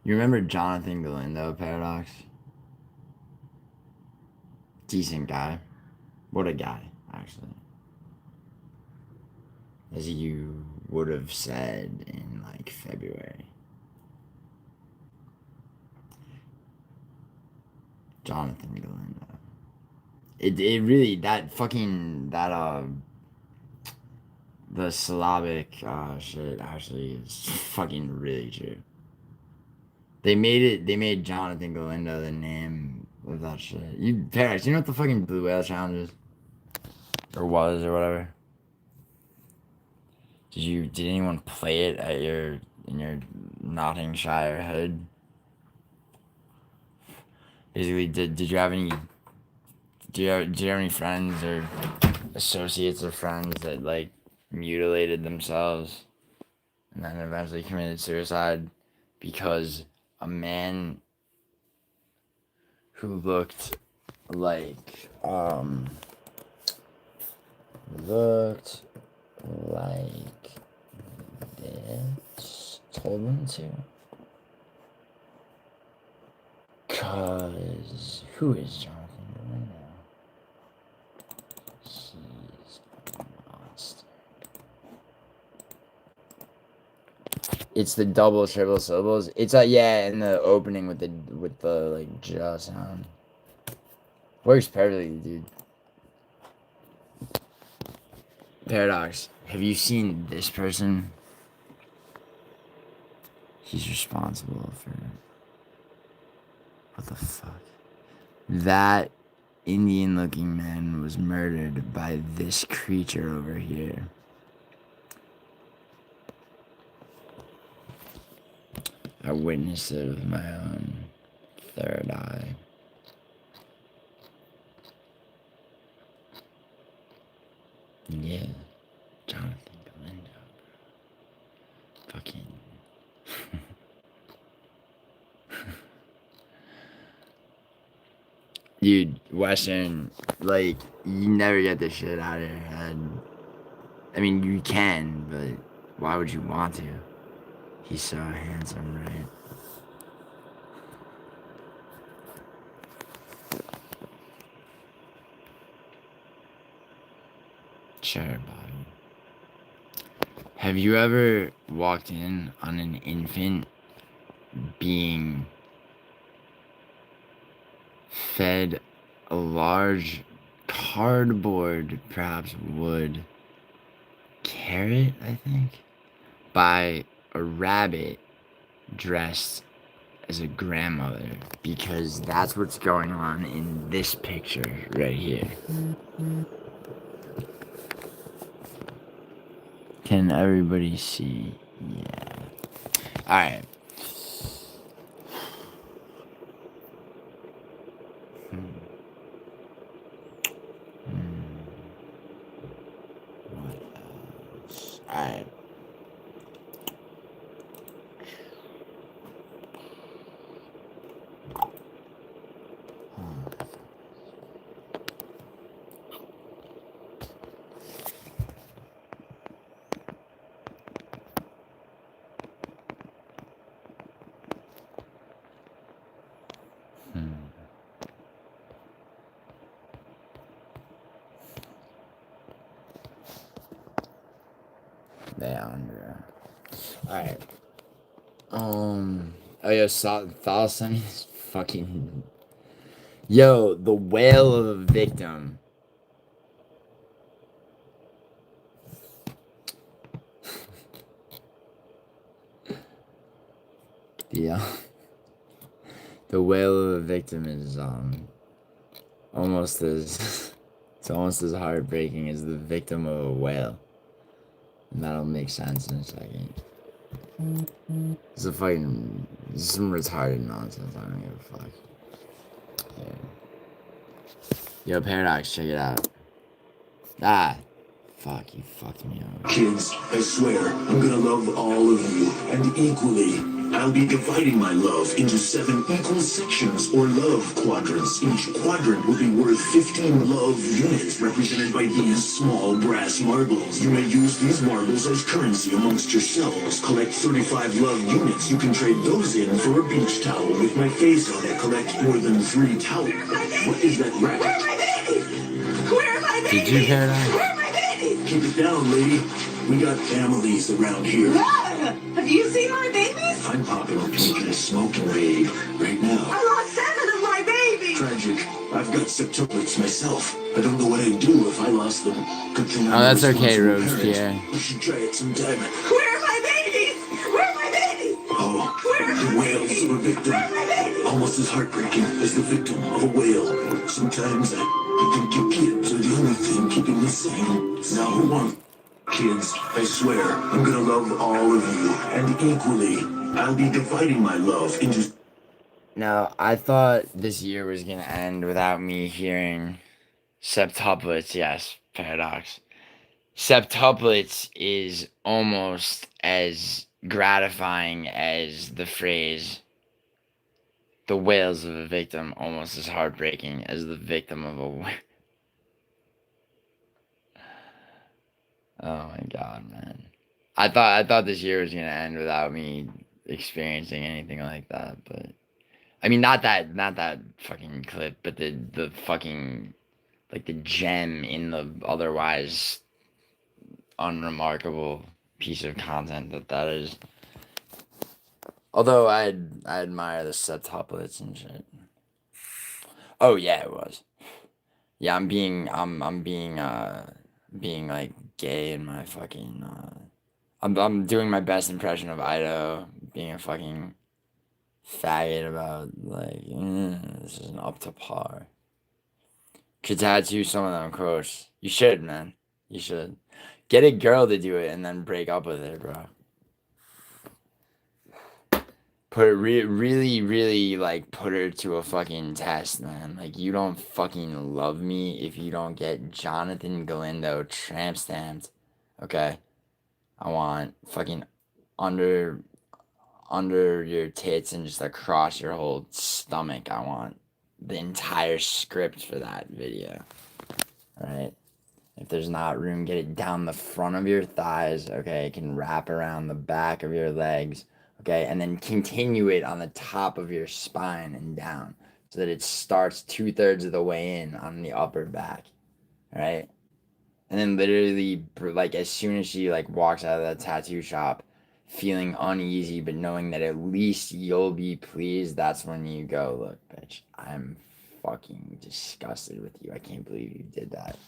You remember Jonathan Galindo, Paradox? Decent guy. What a guy, actually. As you would have said in, like, February. Jonathan Galindo. It really, the syllabic shit actually is fucking really true. They made Jonathan Galindo the name of that shit. Paradox, you know what the fucking Blue Whale Challenge is? Or was, or whatever? Did anyone play it in your Nottinghamshire hood? Basically, did you have any did you have any friends or associates of friends that like mutilated themselves and then eventually committed suicide because a man who looked like this told them to? Cause who is Jonathan Galindo? He's a monster. It's the double triple syllables. It's yeah, in the opening with the like ja sound. Works perfectly, dude. Paradox. Have you seen this person? He's responsible for what the fuck? That Indian looking man was murdered by this creature over here. I witnessed it with my own third eye. Yeah, Jonathan Galindo. Fucking. Dude, Western, like, you never get this shit out of your head. I mean, you can, but why would you want to? He's so handsome, right? Sure, Bobby. Have you ever walked in on an infant being fed a large cardboard, perhaps wood, carrot, I think, by a rabbit dressed as a grandmother? Because that's what's going on in this picture right here. Can everybody see? Yeah. Alright. What else? Alright. Yeah, alright. Oh, yeah, Thalassani is fucking. Yo, the whale of a victim. Yeah. The whale of a victim is almost as it's almost as heartbreaking as the victim of a whale. And that'll make sense in a second. It's a fucking some retarded nonsense. I don't give a fuck. Yeah. Yo, Paradox, check it out. Ah, fuck, you fucked me over. Kids, I swear, I'm gonna love all of you, and equally. I'll be dividing my love into 7 equal sections or love quadrants. Each quadrant will be worth 15 love units, represented by these small brass marbles. You may use these marbles as currency amongst yourselves. Collect 35 love units. You can trade those in for a beach towel with my face on it. Collect more than 3 towels. What is that racket? Where are my babies? Did you, Paradox? Where are my babies? Keep it down, lady. We got families around here. Ah, have you seen my babies? I'm popping a peek at a smoking raid right now. I lost 7 of my babies. Tragic. I've got septuplets myself. I don't know what I'd do if I lost them. Good thing I'm Oh, that's a okay, responsible Robespierre. parent. We should try it sometime. Where are my babies? Where are my babies? Oh, the whales of a victim. Almost as heartbreaking as the victim of a whale. Sometimes I think your kids are the only thing keeping me sane. Now who wants kids? I swear, I'm gonna love all of you, and equally. I'll be dividing my love into. Now, I thought this year was gonna end without me hearing septuplets. Yes, Paradox. Septuplets is almost as gratifying as the phrase the whales of a victim, almost as heartbreaking as the victim of a whale. Oh my god, man. I thought this year was gonna end without me experiencing anything like that, but I mean not that fucking clip, but the fucking like the gem in the otherwise unremarkable piece of content that is. Although I admire the septuplets and shit. Oh yeah, it was. Yeah, I'm being like gay in my fucking I'm doing my best impression of Ido being a fucking faggot about like this isn't up to par. Could tattoo some of them quotes. You should, man. You should. Get a girl to do it and then break up with her, bro. Put it really like put her to a fucking test, man. Like you don't fucking love me if you don't get Jonathan Galindo tramp stamped. Okay? I want fucking under your tits and just across your whole stomach. I want the entire script for that video. Alright? If there's not room, get it down the front of your thighs. Okay? It can wrap around the back of your legs. Okay, and then continue it on the top of your spine and down so that it starts 2/3 of the way in on the upper back. All right, and then literally, like as soon as she like walks out of that tattoo shop, feeling uneasy but knowing that at least you'll be pleased, that's when you go, look, bitch, I'm fucking disgusted with you. I can't believe you did that.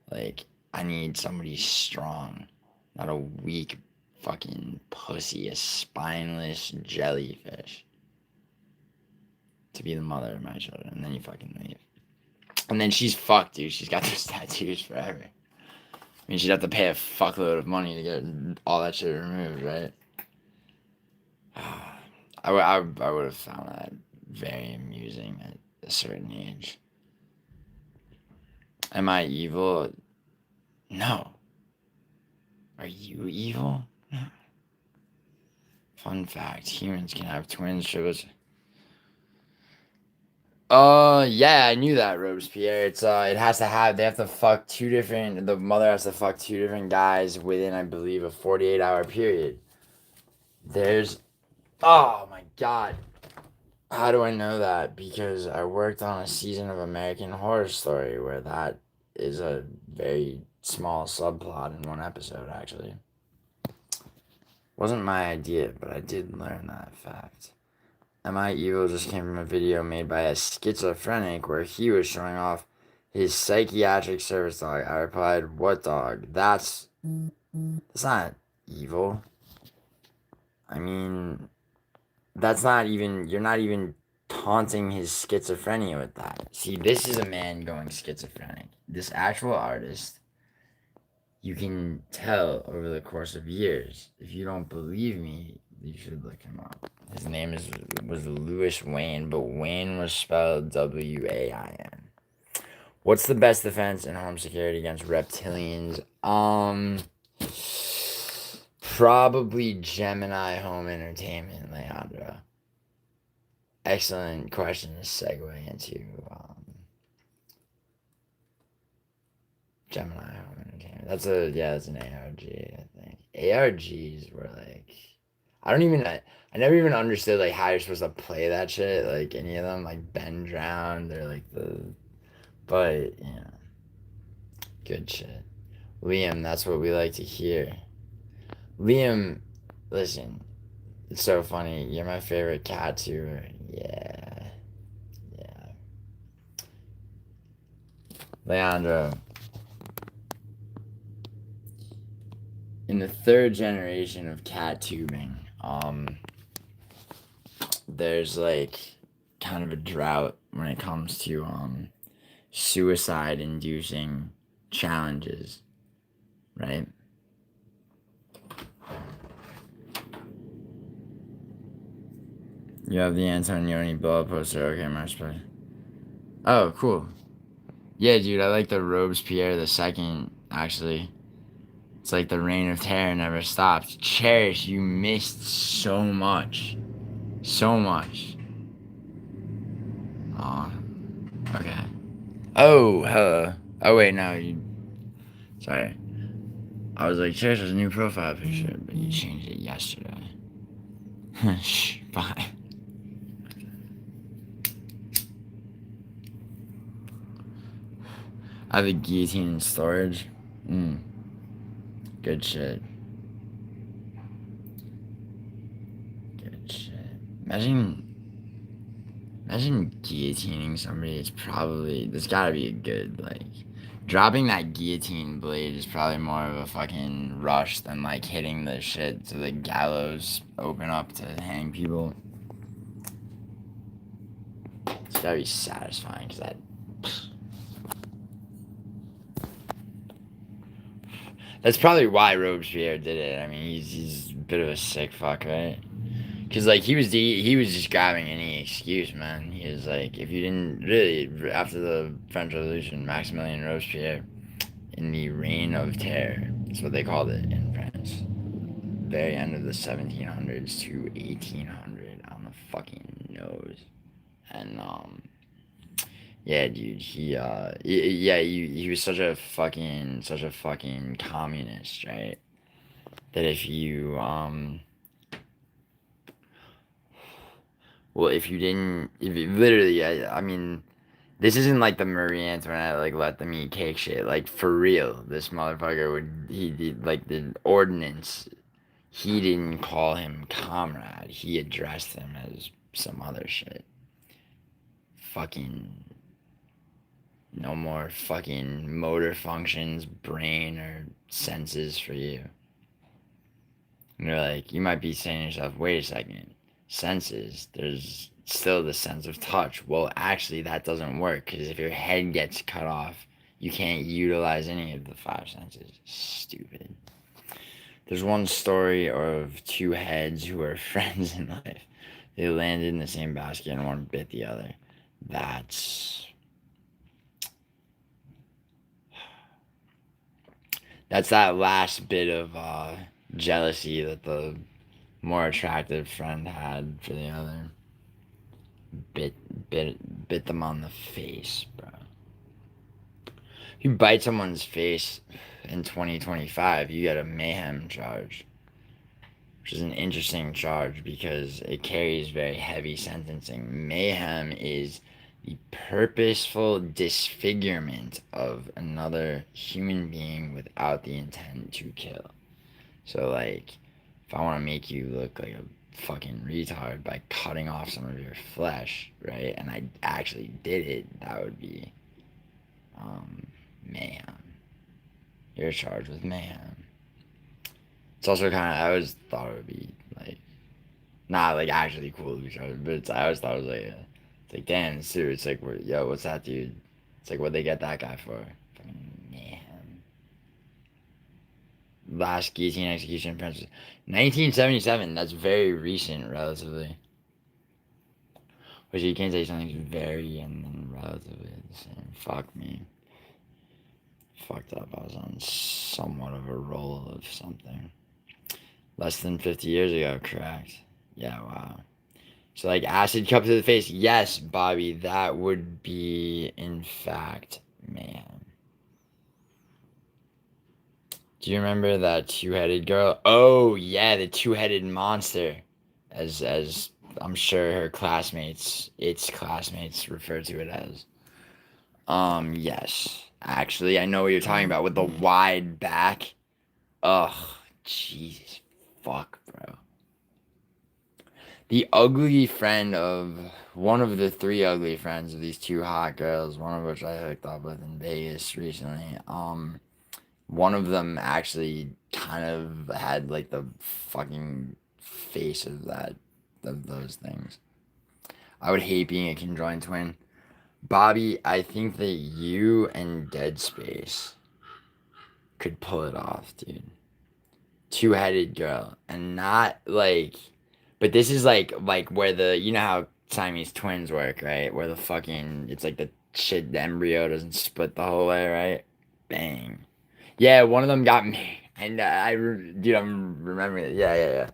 Like, I need somebody strong, not a weak fucking pussy, a spineless jellyfish to be the mother of my children, and then you fucking leave. And then she's fucked, dude. She's got those tattoos forever. I mean, she'd have to pay a fuckload of money to get all that shit removed, right? I would have found that very amusing at a certain age. Am I evil? No. Are you evil? No. Fun fact, humans can have twins, triplets. Yeah, I knew that, Robespierre. It's they have to fuck the mother has to fuck 2 different guys within, I believe, a 48-hour period. Oh my god. How do I know that? Because I worked on a season of American Horror Story where that is a very small subplot in one episode, actually. Wasn't my idea, but I did learn that fact. Am I Evil just came from a video made by a schizophrenic where he was showing off his psychiatric service dog. I replied, what dog? That's not evil. I mean, that's not even, you're not even taunting his schizophrenia with that. See, this is a man going schizophrenic. This actual artist, you can tell over the course of years. If you don't believe me, you should look him up. His name was Louis Wayne, but Wayne was spelled W-A-I-N. What's the best defense in home security against reptilians? Probably Gemini Home Entertainment, Leandro. Excellent question to segue into Gemini Home Entertainment. That's an ARG, I think. ARGs were like, I never even understood like how you're supposed to play that shit. Like any of them, like Ben Drown, they're like but yeah, good shit. Liam, that's what we like to hear. Liam, listen, it's so funny. You're my favorite cat too. Yeah. Leandro. In the third generation of cat tubing, there's like kind of a drought when it comes to suicide inducing challenges, right? You have the Antonioni blow up poster. Okay, Marshall. Oh, cool. Yeah, dude, I like the Robespierre II, actually. It's like the reign of terror never stopped. Cherish, you missed so much. So much. Oh, okay. Oh, hello. Oh, wait, no, you... Sorry. I was like, Cherish has a new profile picture, but you changed it yesterday. Shh, bye. I have a guillotine in storage. Good shit. Good shit. Imagine guillotining somebody. It's probably, there's gotta be a good, like, dropping that guillotine blade is probably more of a fucking rush than, like, hitting the shit to the gallows open up to hang people. It's gotta be satisfying, because that... That's probably why Robespierre did it. I mean, he's a bit of a sick fuck, right? Because, like, he was just grabbing any excuse, man. He was like, if you didn't really, after the French Revolution, Maximilien Robespierre, in the Reign of Terror, that's what they called it in France. Very end of the 1700s to 1800 on the fucking nose. And, yeah, dude, he was such a fucking communist, right? That if you, well, if you literally, I mean, this isn't like the Marie Antoinette, like, let them eat cake shit. Like, for real, this motherfucker he did, like, the ordinance, he didn't call him comrade. He addressed him as some other shit. Fucking, no more fucking motor functions, brain, or senses for you. And you're like, you might be saying to yourself, wait a second, senses, there's still the sense of touch. Well, actually, that doesn't work, because if your head gets cut off, you can't utilize any of the five senses. Stupid. There's one story of two heads who were friends in life. They landed in the same basket and one bit the other. That's that last bit of jealousy that the more attractive friend had for the other. Bit them on the face, bro. If you bite someone's face in 2025, you get a mayhem charge, which is an interesting charge because it carries very heavy sentencing. Mayhem is the purposeful disfigurement of another human being without the intent to kill. So, like, if I want to make you look like a fucking retard by cutting off some of your flesh, right, and I actually did it, that would be, mayhem. You're charged with mayhem. It's also kind of, I always thought it would be, like, not, like, actually cool to be charged, but I always thought it was, like, it's like, damn, it's like, yo, what's that dude? It's like, what'd they get that guy for? Fucking mayhem. Last guillotine execution in France. 1977, that's very recent, relatively. Which you can't say something's very and then relatively the same. Fuck me. Fucked up. I was on somewhat of a roll of something. Less than 50 years ago, correct? Yeah, wow. So, like, acid cup to the face. Yes, Bobby, that would be, in fact, mayhem. Do you remember that two-headed girl? Oh, yeah, the two-headed monster. As I'm sure her classmates, its classmates refer to it as. Yes. Actually, I know what you're talking about with the wide back. Ugh, Jesus. Fuck, bro. The ugly friend of one of the three ugly friends of these two hot girls, one of which I hooked up with in Vegas recently. One of them actually kind of had like the fucking face of those things. I would hate being a conjoined twin. Bobby, I think that you and Dead Space could pull it off, dude. Two-headed girl, and not like, but this is like where the, you know how Siamese twins work, right? Where the fucking, it's like the shit, the embryo doesn't split the whole way, right? Bang. Yeah, one of them got me, and dude, I'm remembering it. Yeah.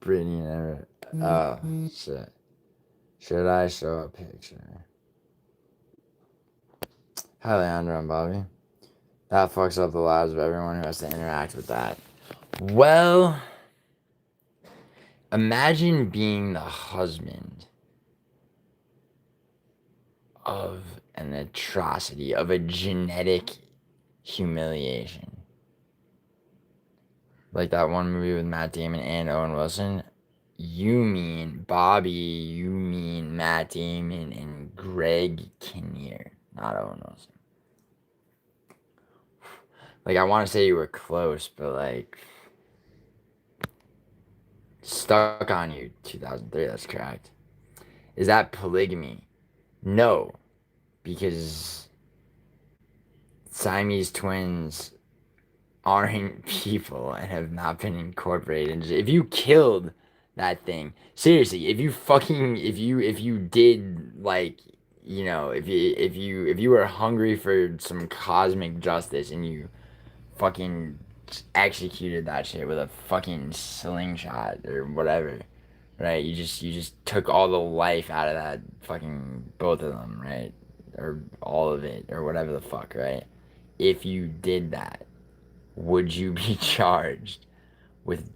Brittany and Everett. Oh shit. Should I show a picture? Hi, Leandro and Bobby. That fucks up the lives of everyone who has to interact with that. Well, imagine being the husband of an atrocity, of a genetic humiliation. Like that one movie with Matt Damon and Owen Wilson. You mean, Bobby, you mean Matt Damon and Greg Kinnear, not Owen Wilson. Like, I want to say you were close, but like, Stuck on You, 2003, that's correct. Is that polygamy? No, because Siamese twins aren't people and have not been incorporated. If you killed that thing, seriously, if you did, like, you know, if you were hungry for some cosmic justice and you fucking executed that shit with a fucking slingshot or whatever, right? You just took all the life out of that fucking, both of them, right? Or all of it, or whatever the fuck, right? If you did that, would you be charged with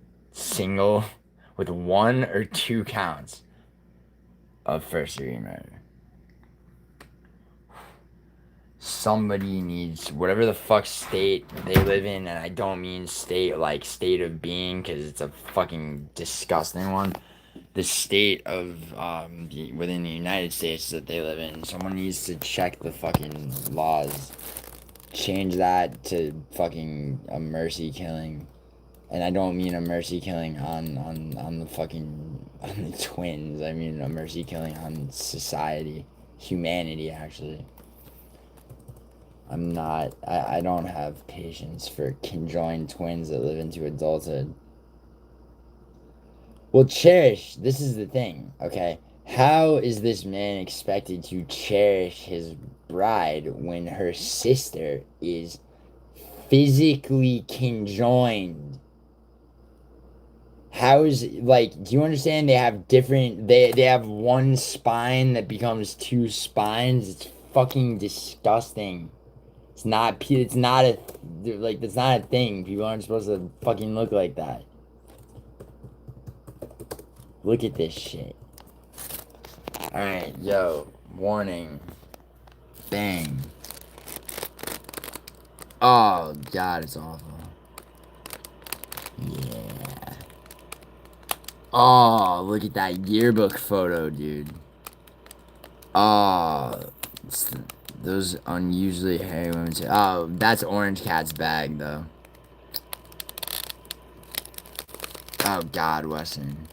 with one or two counts of first-degree murder? Somebody needs, whatever the fuck state they live in, and I don't mean state like state of being, because it's a fucking disgusting one. The state of within the United States that they live in, someone needs to check the fucking laws, change that to fucking a mercy killing. And I don't mean a mercy killing on the fucking, on the twins. I mean a mercy killing on society, humanity, actually. I don't have patience for conjoined twins that live into adulthood. Well, cherish, this is the thing, okay? How is this man expected to cherish his bride when her sister is physically conjoined? How is, like, do you understand? They have different, they have one spine that becomes two spines. It's fucking disgusting. It's not a, like, that's not a thing. People aren't supposed to fucking look like that. Look at this shit. Alright, yo. Warning. Bang. Oh, God, it's awful. Yeah. Oh, look at that yearbook photo, dude. Oh, those unusually hairy women say, oh, that's Orange Cat's bag, though. Oh, God, Weston.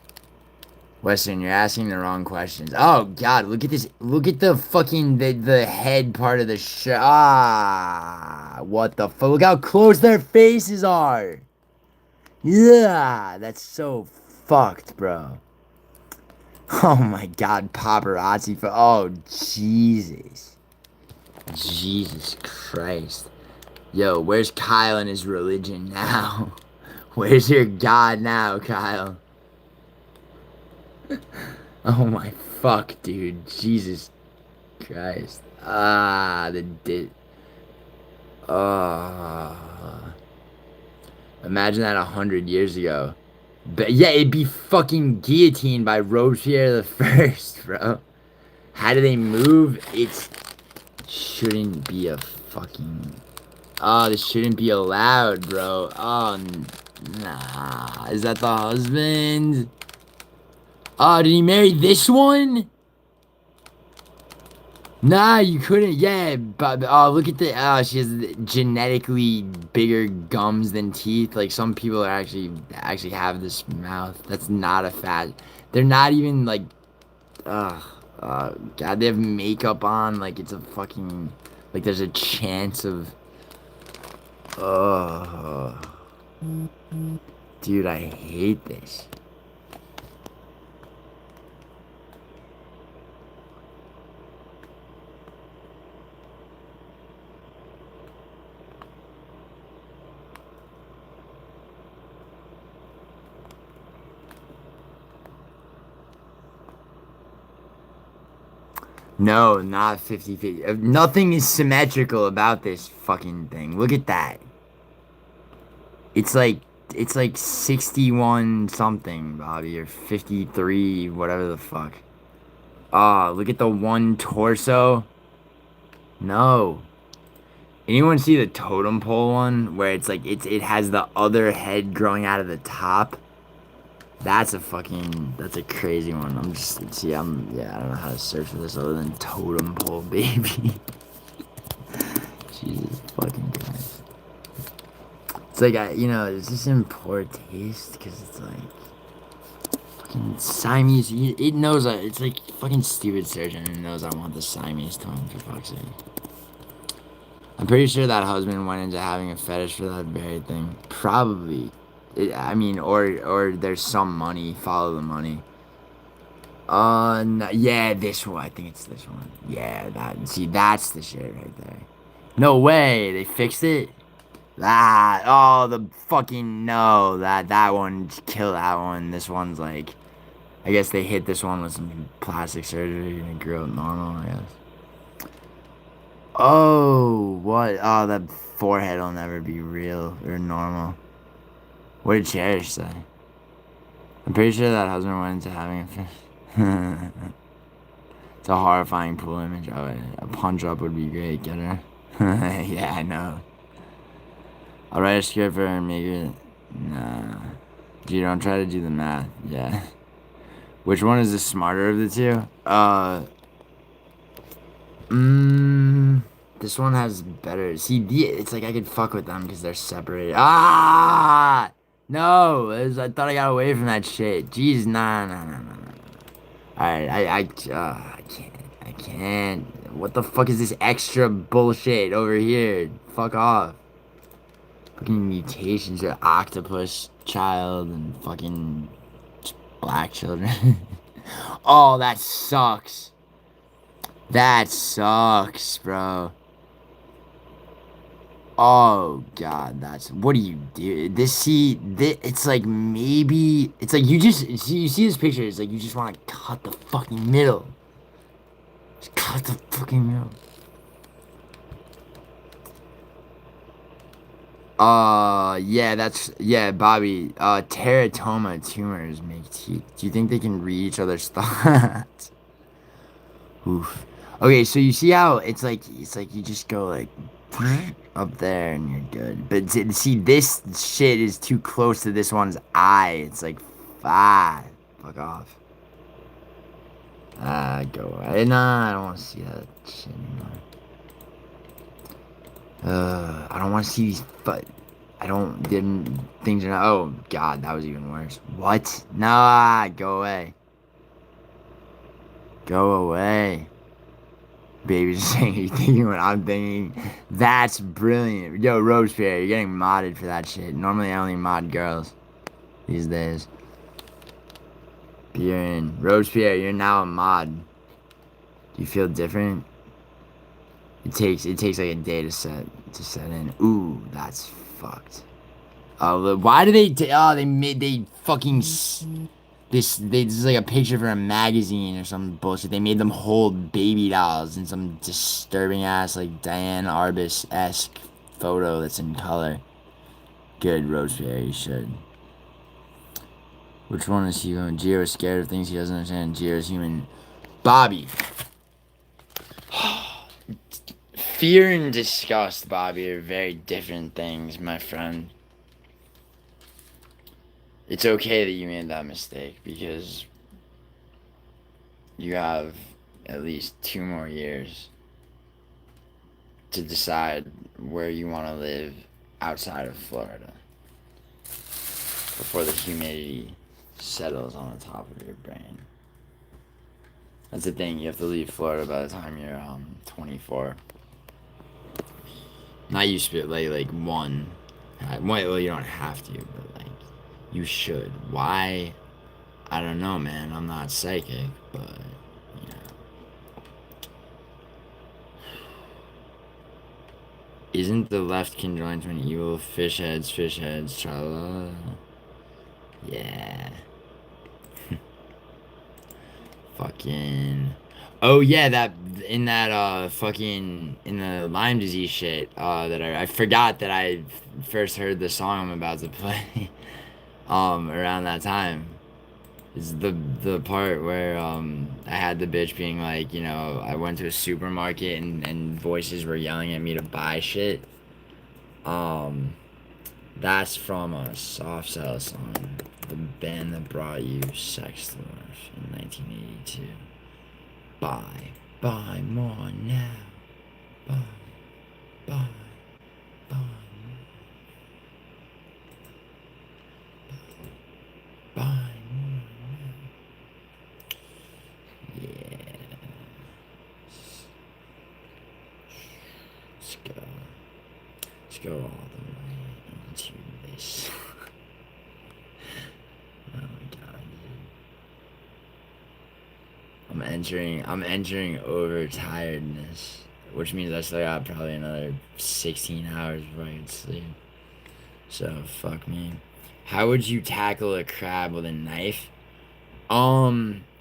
Weston, you're asking the wrong questions. Oh, God, look at this. Look at the fucking, the head part of the shirt. Ah, what the fuck? Look how close their faces are. Yeah, that's so fucked, bro. Oh, my God, paparazzi. Oh, Jesus. Jesus Christ. Yo, where's Kyle and his religion now? Where's your God now, Kyle? Oh my fuck, dude. Jesus Christ. Ah, imagine that 100 years ago. But yeah, it'd be fucking guillotined by Robespierre the First, bro. How do they move? It shouldn't be a fucking... Oh, this shouldn't be allowed, bro. Oh, nah. Is that the husband? Oh, did he marry this one? Nah, you couldn't. Yeah, but oh, look at the. Oh, she has genetically bigger gums than teeth. Like some people are actually have this mouth. That's not a fat. They're not even like. Ugh. God, they have makeup on. Like it's a fucking. Like there's a chance of. Ugh. Dude, I hate this. No, not 50-50. Nothing is symmetrical about this fucking thing. Look at that. It's like 61 something, Bobby, or 53, whatever the fuck. Ah, look at the one torso. No. Anyone see the totem pole one where it's like it has the other head growing out of the top? That's a crazy one. I don't know how to search for this other than totem pole baby. Jesus fucking Christ. It's like, it's just in poor taste because it's like fucking Siamese. It knows it's like fucking stupid surgeon and knows I want the Siamese twin for fuck's sake. I'm pretty sure that husband went into having a fetish for that very thing. Probably. Or there's some money. Follow the money. No, yeah, this one. I think it's this one. Yeah, that's the shit right there. No way, they fixed it? The fucking no. That one, kill that one. This one's like, I guess they hit this one with some plastic surgery and it grew up normal, I guess. Oh, what? Oh, that forehead will never be real or normal. What did Cherish say? I'm pretty sure that husband went into having a It's a horrifying pool image. Oh, a punch up would be great. Get her. Yeah, I know. I'll write a script for her and make it. Nah. Dude, don't try to do the math. Yeah. Which one is the smarter of the two? This one has better. See, it's like I could fuck with them because they're separated. Ah! No! I thought I got away from that shit. Jeez, nah. Alright, I can't. I can't. What the fuck is this extra bullshit over here? Fuck off. Fucking mutations, your octopus child and fucking black children. Oh, that sucks. That sucks, bro. Oh god, what do you do? It's like maybe it's like you see this picture. It's like you just want to cut the fucking middle. Just cut the fucking middle. Yeah, Bobby. Teratoma tumors make teeth. Do you think they can read each other's thoughts? Oof. Okay, so you see how it's like you just go like up there and you're good. But see, this shit is too close to this one's eye. It's like, fuck off. Go away. Nah, I don't want to see that shit anymore. I don't want to see these, but didn't, things are not, oh god, that was even worse. What? Nah, go away. Go away. Baby's saying you're thinking what I'm thinking. That's brilliant. Yo, Robespierre, you're getting modded for that shit. Normally I only mod girls these days. You're in. Robespierre, you're now a mod. Do you feel different? It takes like a day to set in. Ooh, that's fucked. Oh, why do they? They fucking this is like a picture from a magazine or some bullshit. They made them hold baby dolls in some disturbing ass like Diane Arbus-esque photo that's in color. Good, Robespierre, you should. Which one is he going? Gio is scared of things he doesn't understand. Gio is human. Bobby. Fear and disgust, Bobby, are very different things, my friend. It's okay that you made that mistake because you have at least 2 more years to decide where you want to live outside of Florida before the humidity settles on the top of your brain. That's the thing, you have to leave Florida by the time you're 24. Not you should, like one. Well, you don't have to, but like you should. Why? I don't know, man. I'm not psychic, but you know. Isn't the left conjoined to an evil fish heads, tra-la? Yeah. Fucking. Oh yeah, in the Lyme disease shit, that I forgot that I first heard the song I'm about to play, around that time. Is the part where I had the bitch being like, you know, I went to a supermarket and voices were yelling at me to buy shit. That's from a Soft Cell song, the band that brought you Sex Dwarf in 1982. Buy more now. Buy, buy, buy more. Buy more now. Yeah. Let's go. Let's go all the way into this. Oh my god, dude. I'm entering overtiredness, which means I still got probably another 16 hours before I can sleep. So fuck me. How would you tackle a crab with a knife?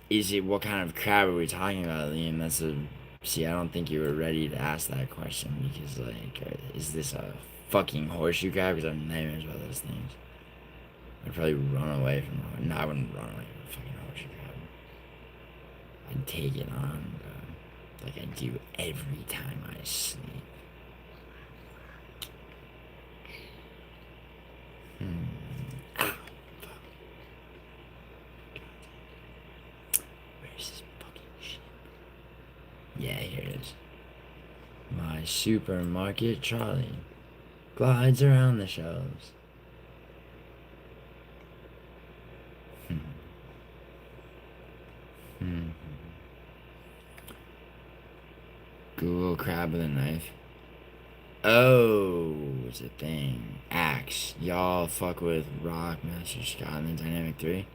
Is it, what kind of crab are we talking about, Liam? See, I don't think you were ready to ask that question because like, is this a fucking horseshoe crab? Because I have nightmares about those things. I'd probably run away from. No, I wouldn't run away from a fucking horseshoe crab. I'd take it on, bro. Like I do every time I sleep. Ah, fuck. Where's this fucking shit? Yeah, here it is. My supermarket trolley glides around the shelves. Google crab with a knife. Oh, it's a thing. Axe. Y'all fuck with Rock, Master Scott, and the Dynamic 3?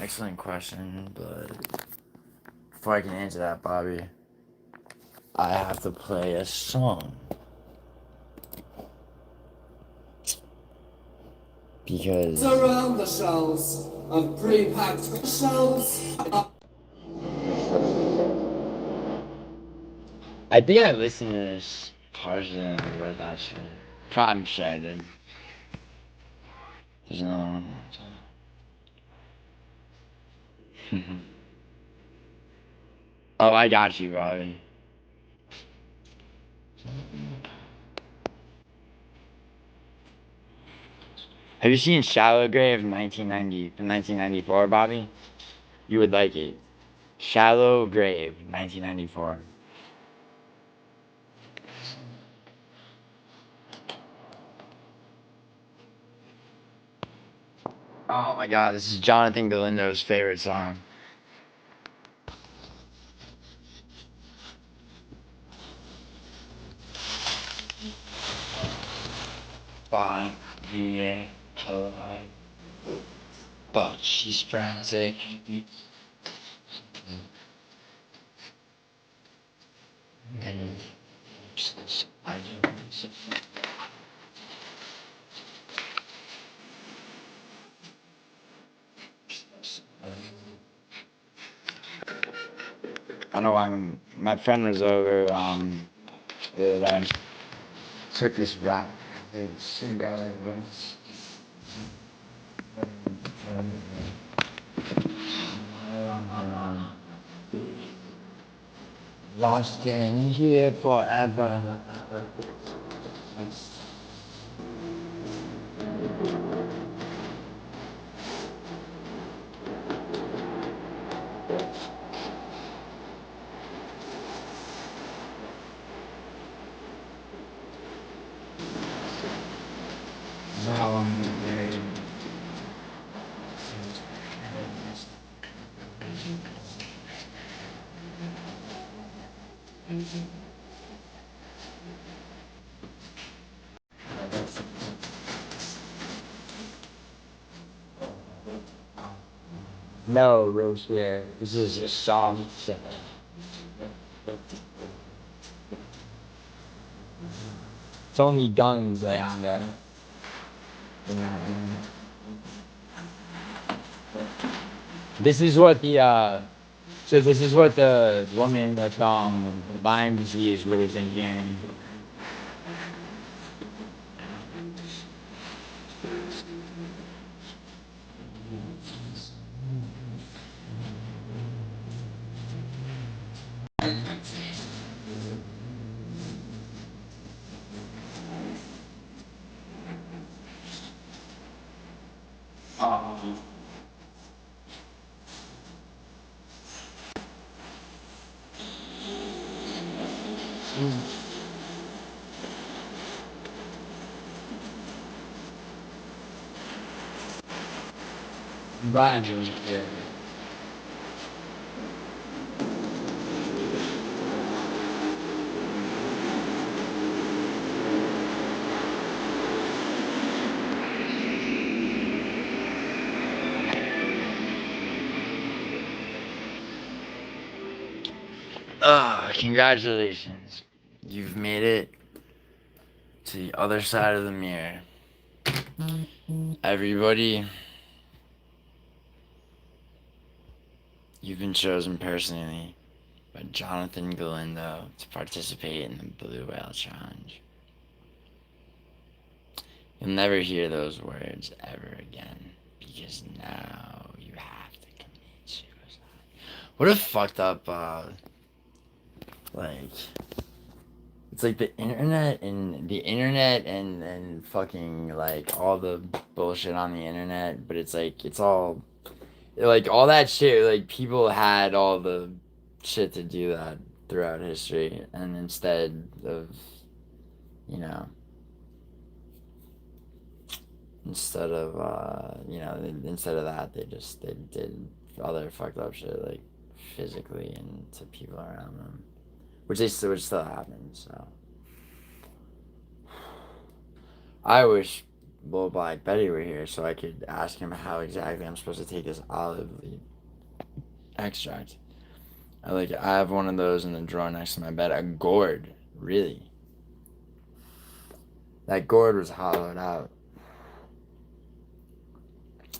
Excellent question, but before I can answer that, Bobby, I have to play a song. Because around the shelves of pre-packed shelves. I think I listened to this partially and I read that shit. I'm sure I did. There's another one. Oh, I got you, Bobby. Have you seen Shallow Grave 1994, Bobby? You would like it. Shallow Grave 1994. Oh my god, this is Jonathan Galindo's favorite song. Fine, yeah, but she's frantic. And I know my friend was over, that I took this rap. It's lost in here forever. No, Rose, yeah. This is a song. It's only guns and this is what the woman that's buying disease really thinking. Brian Jones, yeah. Congratulations. You've made it to the other side of the mirror. Everybody, you've been chosen personally by Jonathan Galindo to participate in the Blue Whale Challenge. You'll never hear those words ever again because now you have to commit suicide. What a fucked up, like, it's like the internet and fucking like all the bullshit on the internet, but it's like it's all like all that shit, like people had all the shit to do that throughout history, and instead of, you know, instead of that, they did other fucked up shit, like physically and to people around them, which still happens. So I wish Lil Black Betty were here so I could ask him how exactly I'm supposed to take this olive leaf extract. I have one of those in the drawer next to my bed. A gourd, really. That gourd was hollowed out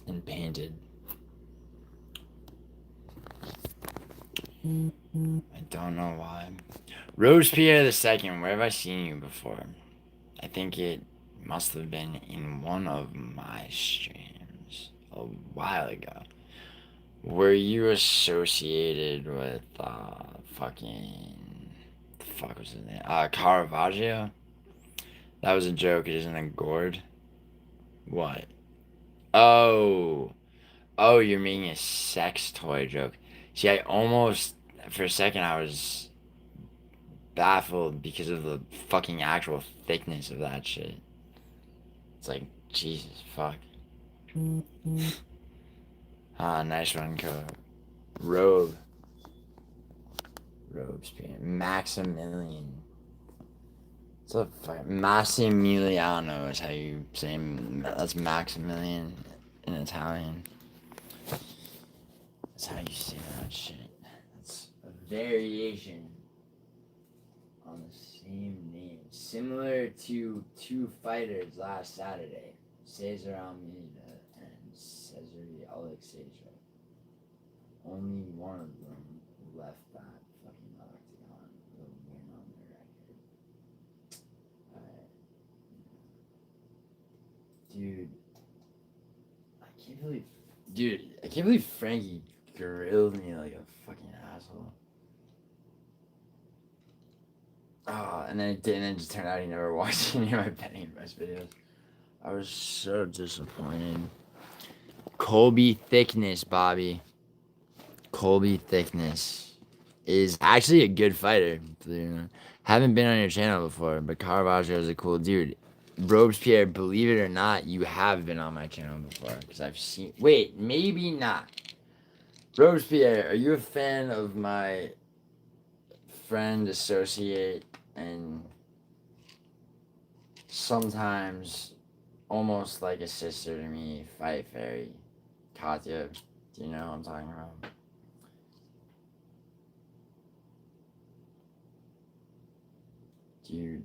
and painted. I don't know why. Robespierre II, where have I seen you before? I think it must have been in one of my streams a while ago. Were you associated with fucking the fuck was his name? Caravaggio? That was a joke, it isn't a gourd. What? Oh. Oh, you're making a sex toy joke. See, I almost for a second I was baffled because of the fucking actual thickness of that shit. It's like, Jesus fuck. Ah, nice one, Robe. Robespierre. Maximilian. It's a fucking Massimiliano is how you say that's Maximilian in Italian. That's how you say that shit. That's a variation on the same name. Similar to two fighters last Saturday, Cesar Almeida and Cesare Alexandra. Only one of them left that fucking octagon with a win on their record. Dude, I can't believe Frankie grilled me like a fucking asshole. Oh, and then it just turned out he never watched any of my betting advice videos. I was so disappointed. Colby Thickness, Bobby. Colby Thickness is actually a good fighter. Haven't been on your channel before, but Caravaggio is a cool dude. Robespierre, believe it or not, you have been on my channel before because I've seen. Wait, maybe not. Robespierre, are you a fan of my friend, associate, and sometimes almost like a sister to me, Fight Fairy, Katya? Do you know what I'm talking about?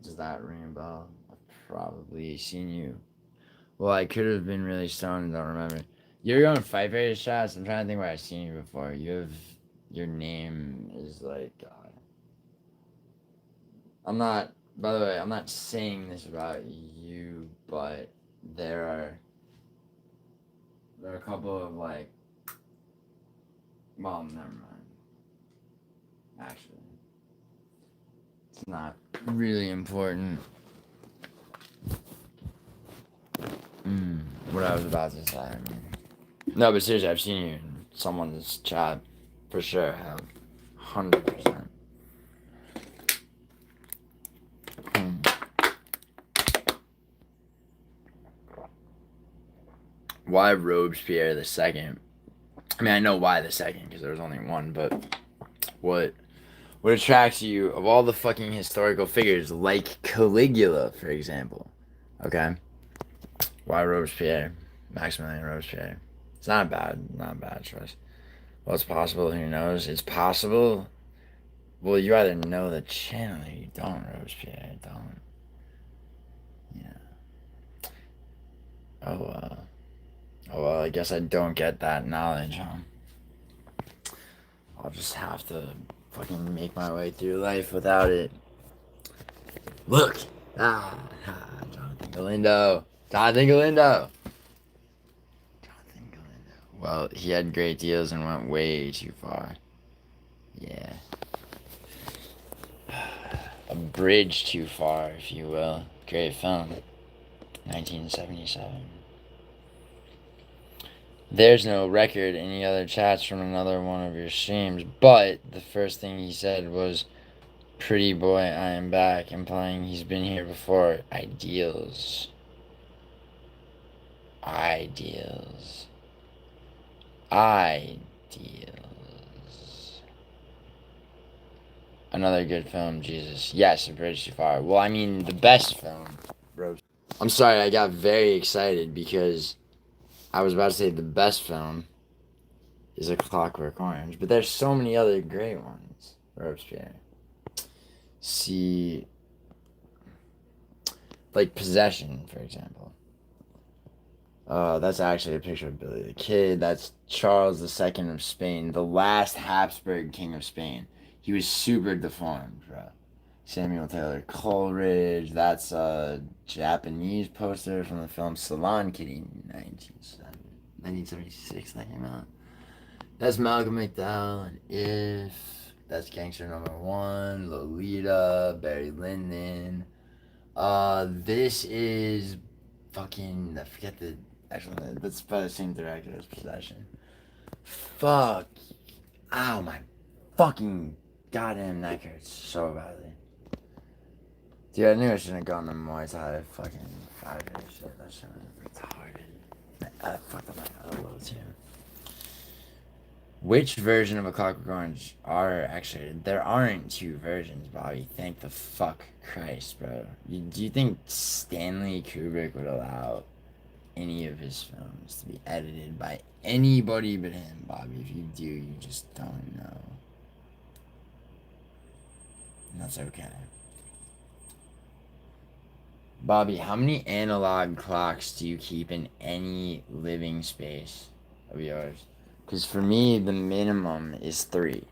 Does that ring a bell? I've probably seen you. Well, I could have been really stoned and don't remember. You're going Fight Fairy shots? I'm trying to think where I've seen you before. Your name is like, I'm not, by the way, I'm not saying this about you, but there are a couple of like, well, never mind. Actually, it's not really important. What I was about to say. I mean. No, but seriously, I've seen you in someone's chat for sure. Have 100%. Why Robespierre the second? I mean, I know why the second because there was only one, but what attracts you of all the fucking historical figures like Caligula, for example? Okay, why Robespierre? Maximilian Robespierre. It's not a bad choice. Well, it's possible. Who knows? It's possible. Well, you either know the channel or you don't, Robespierre. Don't. Yeah. Oh well, I guess I don't get that knowledge, huh? I'll just have to fucking make my way through life without it. Look! Jonathan Galindo! Jonathan Galindo! Well, he had great deals and went way too far. Yeah. A bridge too far, if you will. Great film. 1977. There's no record in the other chats from another one of your streams, but the first thing he said was, "Pretty boy, I am back," implying he's been here before. Ideals. Another good film, Jesus. Yes, A Bridge Too Far. Well, I mean, the best film. I'm sorry, I got very excited because I was about to say the best film is A Clockwork Orange, but there's so many other great ones. Robespierre. See, like Possession, for example. That's actually a picture of Billy the Kid. That's Charles II of Spain, the last Habsburg king of Spain. He was super deformed, bro. Samuel Taylor Coleridge. That's a Japanese poster from the film Salon Kitty, 1976 that came out. That's Malcolm McDowell and If. That's Gangster Number One. Lolita, Barry Lyndon. This is fucking. I forget the actual name. That's by the same director as Possession. Fuck. Ow, my fucking goddamn neck hurts so badly. Dude, I knew I shouldn't have gone to Muay Thai fucking Friday. Shit, that shit was retarded. I fucked up my elbow too. Which version of A Clockwork Orange are actually? There aren't two versions, Bobby. Thank the fuck Christ, bro. Do you think Stanley Kubrick would allow any of his films to be edited by anybody but him, Bobby? If you do, you just don't know. And that's okay. Bobby, how many analog clocks do you keep in any living space of yours? Because for me, the minimum is 3.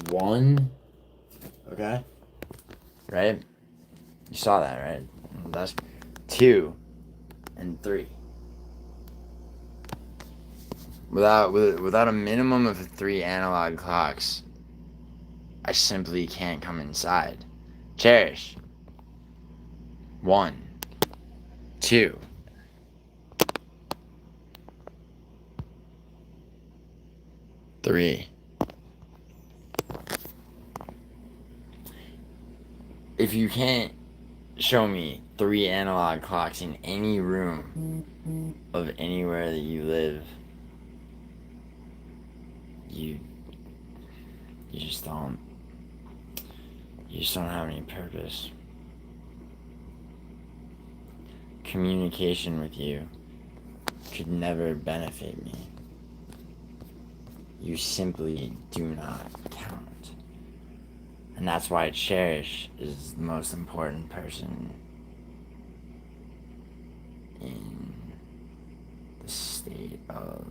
1, okay? Right? You saw that, right? That's 2 and 3. Without a minimum of 3 analog clocks, I simply can't come inside. Cherish. 1, 2. Three. If you can't show me 3 analog clocks in any room of anywhere that you live, you just don't have any purpose. Communication with you could never benefit me. You simply do not count. And that's why Cherish is the most important person in the state of...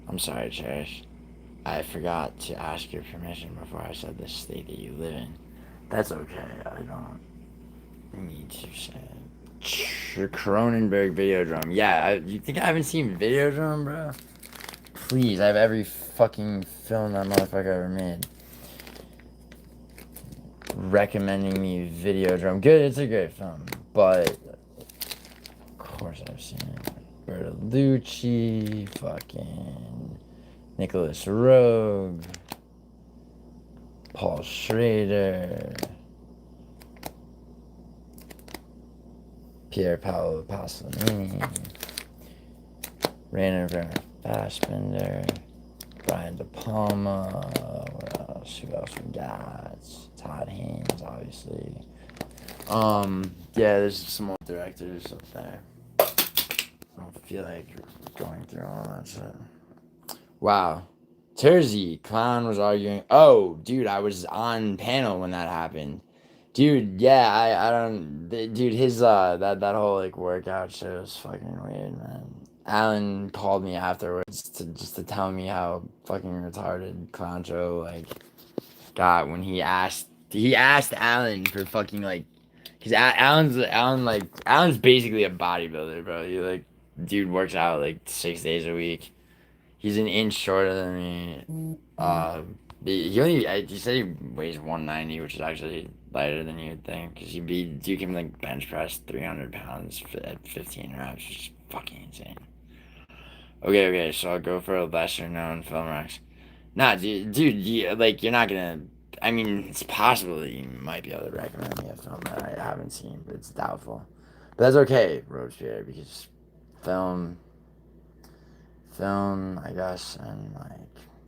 I'm sorry, Cherish. I forgot to ask your permission before I said the state that you live in. That's okay. I don't need to say it. Cronenberg Videodrome. Yeah, you think I haven't seen Videodrome, bro? Please, I have every fucking film that motherfucker ever made. Recommending me Videodrome. Good, it's a great film. But, of course I've seen it. Bertolucci, fucking Nicholas Rogue, Paul Schrader, Pier Paolo Pasolini, Rainer Fassbender, Brian De Palma, what else? Who else we got? Todd Haynes, obviously. Yeah, there's some more directors up there. I don't feel like going through all that shit. Wow. Terzi, Clown was arguing. Oh, dude, I was on panel when that happened. Dude, yeah, I don't, dude, his, that whole, like, workout shit was fucking weird, man. Alan called me afterwards to tell me how fucking retarded Clowncho, like, got when he asked Alan for fucking, like, cause Alan's basically a bodybuilder, bro. He, like, dude works out, like, 6 days a week. He's an inch shorter than me. He said he weighs 190, which is actually lighter than you'd think. Because you can like bench press 300 pounds at 15 reps, which is fucking insane. Okay, so I'll go for a lesser known film rex. Nah, dude, like you're not gonna. I mean, it's possible that you might be able to recommend me a film that I haven't seen, but it's doubtful. But that's okay, Robespierre, because film, I guess, and like,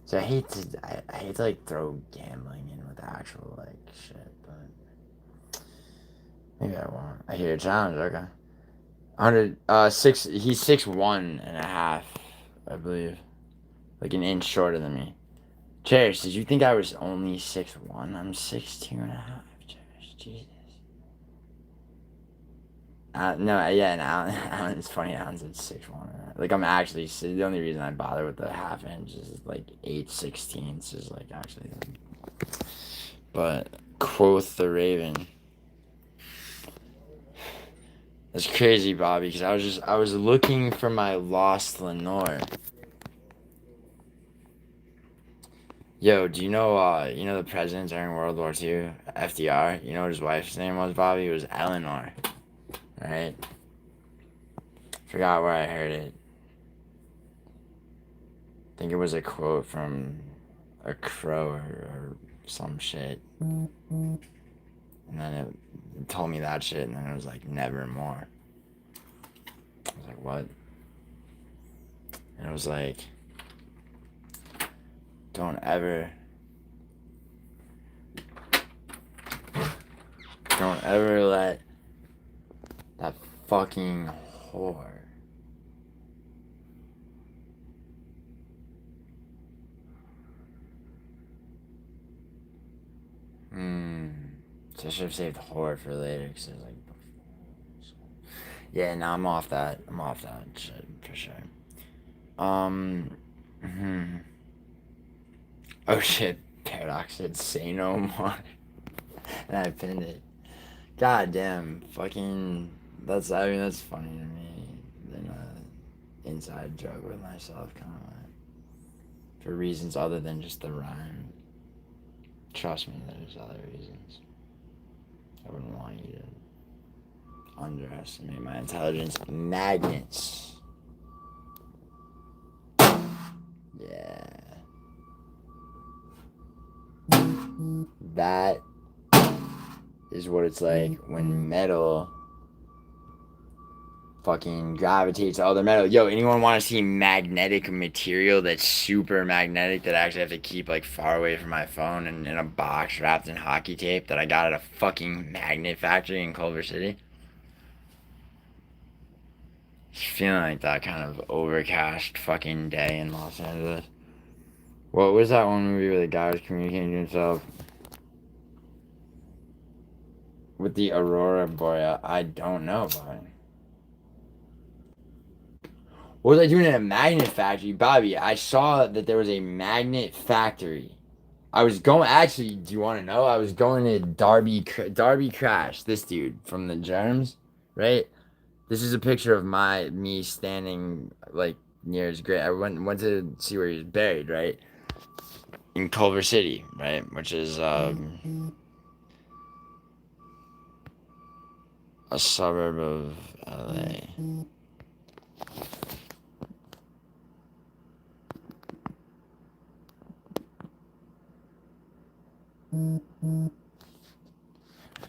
so I hate to like throw gambling in with actual like shit, but maybe I won't. I hear a challenge. Okay, 6. He's 6'1.5", I believe, like an inch shorter than me. Cherish, did you think I was only 6'1"? I'm 6'2.5". Cherish, Jesus. No, yeah, and Alan, it's funny, Alan's at 6'1". Like, I'm actually, the only reason I bother with the half inch is, like, 8/16 is, like, actually, but, quoth the Raven. That's crazy, Bobby, because I was looking for my lost Lenore. Yo, do you know the president during World War II, FDR? You know what his wife's name was, Bobby? It was Eleanor, right? Forgot where I heard it. I think it was a quote from a crow or some shit. And then it told me that shit, and then it was like, nevermore. I was like, what? And it was like, don't ever let that fucking whore so I should have saved whore for later, because it was like, yeah, no, I'm off that shit for sure. Oh shit, Paradox said say no more. And I pinned it. God damn, fucking, that's funny to me. Than inside joke with myself, kind of like, for reasons other than just the rhyme. Trust me, there's other reasons. I wouldn't want you to underestimate my intelligence. Magnets. Yeah. That is what it's like when metal fucking gravitates to other metal. Yo, anyone want to see magnetic material that's super magnetic that I actually have to keep like far away from my phone and in a box wrapped in hockey tape that I got at a fucking magnet factory in Culver City? Feeling like that kind of overcast fucking day in Los Angeles. What was that one movie where the guy was communicating to himself with the Aurora Boreal? I don't know, but what was I doing in a magnet factory? Bobby, I saw that there was a magnet factory. I was going, actually, do you want to know? I was going to Darby Crash, this dude from the Germs, right? This is a picture of me standing like near his grave. I went to see where he was buried, right? In Culver City, right? Which is a suburb of LA.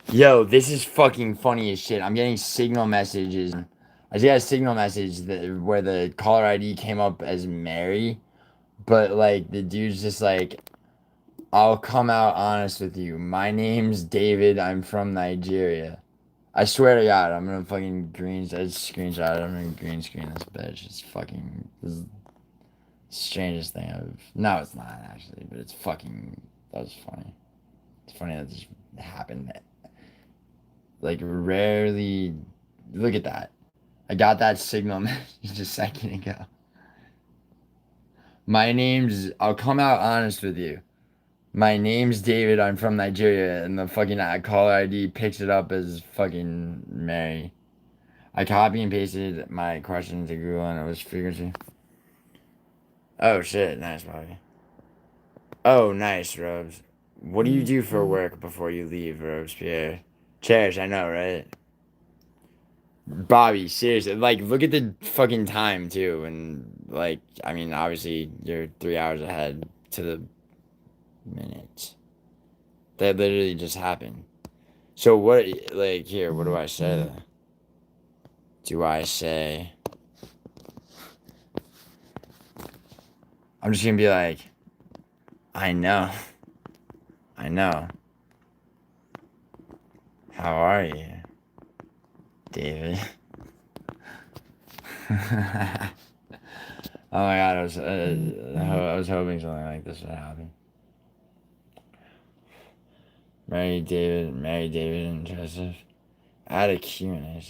Yo, this is fucking funny as shit. I'm getting signal messages. I just got a signal message where the caller ID came up as Mary, but like the dude's just like, I'll come out honest with you. My name's David. I'm from Nigeria. I swear to God, I'm gonna fucking screenshot it. I'm gonna green screen this bitch. It's fucking this strangest thing I've. No, it's not actually, but it's fucking. That was funny. It's funny that this happened. Like rarely. Look at that. I got that signal message a second ago. My name's. I'll come out honest with you. My name's David. I'm from Nigeria, and the fucking caller ID picks it up as fucking Mary. I copy and pasted my question to Google, and it was frequency. Oh shit! Nice, Bobby. Oh, nice, Robes. What do you do for work before you leave, Robespierre? Cherish, I know, right? Bobby, seriously, like, look at the fucking time, too, and, like, I mean, obviously, you're 3 hours ahead to the minute. That literally just happened. So, what, like, here, what do I say, though? Do I say... I'm just gonna be like, I know. I know. How are you, David? Oh my God, I was hoping something like this would happen. Mary, David, and Joseph. Add a Q&A.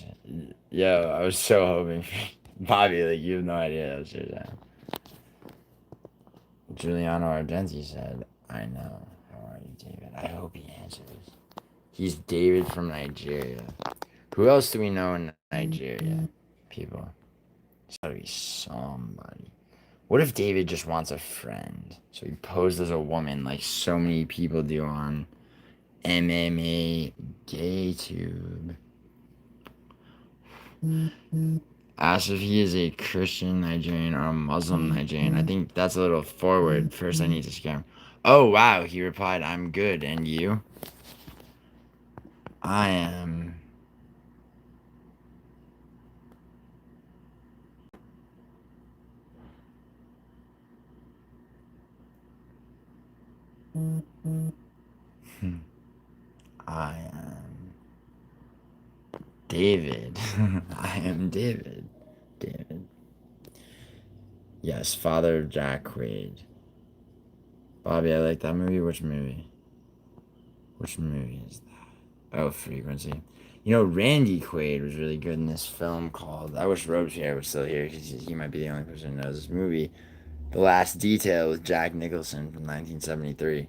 Yo, I was so hoping. Bobby, like, you have no idea that was your time. GiulianoArgenti said, I know. How are you, David? I hope he answers. He's David from Nigeria. Who else do we know in Nigeria people. It's gotta be somebody. What if David just wants a friend? So he posed as a woman like so many people do on MMA GayTube. Asked if he is a Christian Nigerian or a Muslim Nigerian. I think that's a little forward. First, I need to scare him. Oh, wow. He replied, I'm good. And you? I am. I am David. I am David. David. Yes, father of Jack Quaid. Bobby, I like that movie. Which movie? Which movie is that? Oh, Frequency. You know, Randy Quaid was really good in this film called. I wish Robespierre was still here because he might be the only person who knows this movie. The Last Detail with Jack Nicholson from 1973.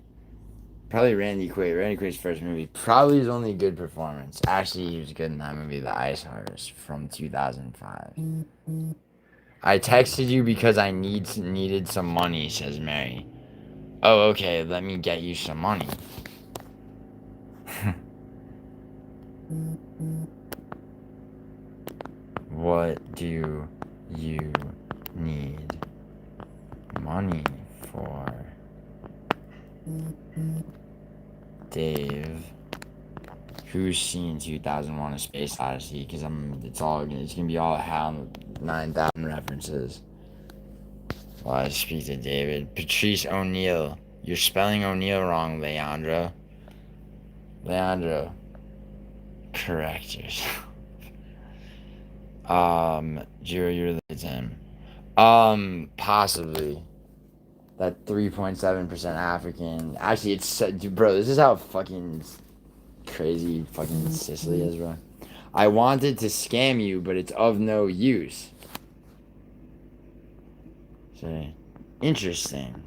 Probably Randy Quaid. Randy Quaid's first movie. Probably his only good performance. Actually, he was good in that movie, The Ice Harvest from 2005. I texted you because I needed some money, says Mary. Oh, okay. Let me get you some money. What do you need money for? Dave, who's seen 2001: A Space Odyssey? Because it's gonna be all HAL 9000 references. Well, I speak to David. Patrice O'Neill. You're spelling O'Neill wrong, Leandro. Leandro, correct yourself. Jiro, you're related to him. Possibly. That 3.7% African. Actually, it's dude, bro. This is how fucking crazy fucking Sicily is, bro. I wanted to scam you, but it's of no use. So, interesting.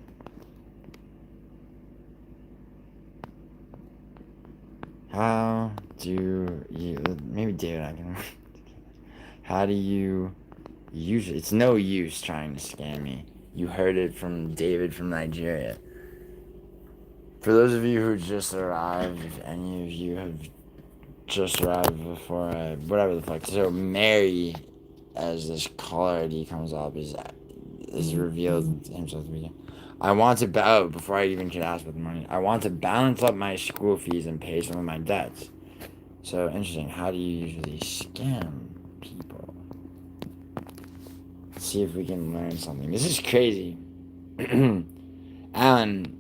How do you? Maybe David, I can. How do you usually? It's no use trying to scam me. You heard it from David from Nigeria. For those of you who just arrived, if any of you have just arrived before whatever the fuck. So Mary, as this caller ID comes up, is revealed himself to be. I want to before I even could ask for the money. I want to balance up my school fees and pay some of my debts. So interesting. How do you usually scam people? Let's see if we can learn something. This is crazy. Alan,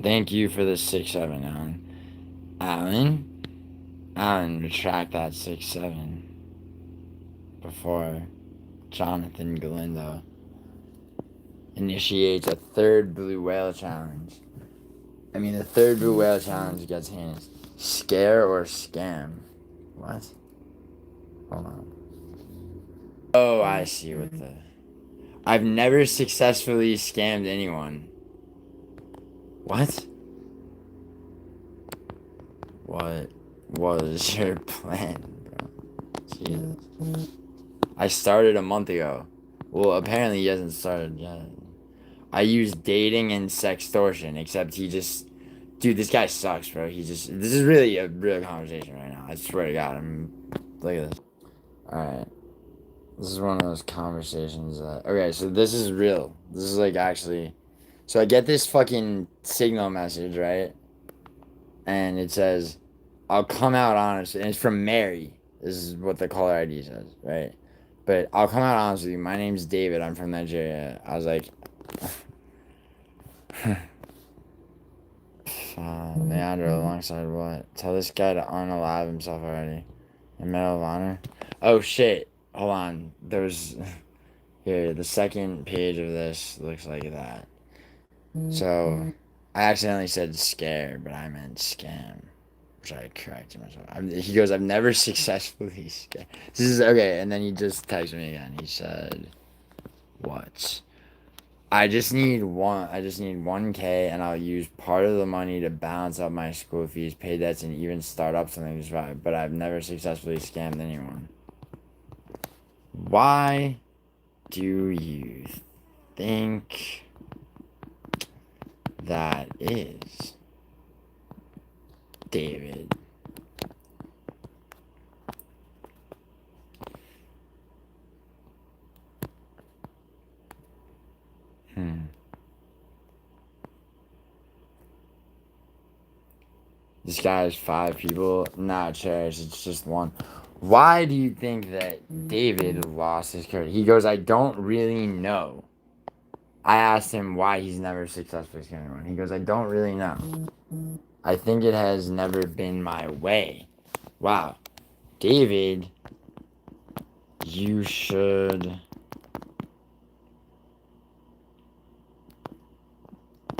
thank you for the 6-7, Alan. Alan, retract that 6-7 before Jonathan Galindo initiates a third blue whale challenge. I mean, the third blue whale challenge gets heinous. Scare or scam? What? Hold on. Oh, I see what the... I've never successfully scammed anyone. What? What was your plan, bro? Jesus. I started a month ago. Well, apparently he hasn't started yet. I use dating and sextortion, except he just... Dude, this guy sucks, bro. This is really a real conversation right now. I swear to God. Look at this. Alright. This is one of those conversations that... Okay, so this is real. This is like actually... So I get this fucking signal message, right? And it says, I'll come out honest. And it's from Mary. This is what the caller ID says, right? But I'll come out honest with you. My name's David. I'm from Nigeria. I was like... Leandro, alongside what? Tell this guy to unalive himself already. In Medal of Honor? Oh, shit. Hold on. There's... Here, the second page of this looks like that. So, I accidentally said scare, but I meant scam. Which I corrected myself. He goes, I've never successfully scared. This is... Okay, and then he just texted me again. He said... What? I just need 1K, and I'll use part of the money to balance out my school fees, pay debts, and even start up something. But I've never successfully scammed anyone. Why do you think that is, David? This guy has 5 people. Not chairs, it's just one. Why do you think that David lost his career? He goes, I don't really know. I asked him why he's never successfully scared anyone. He goes, I don't really know. I think it has never been my way. Wow. David, you should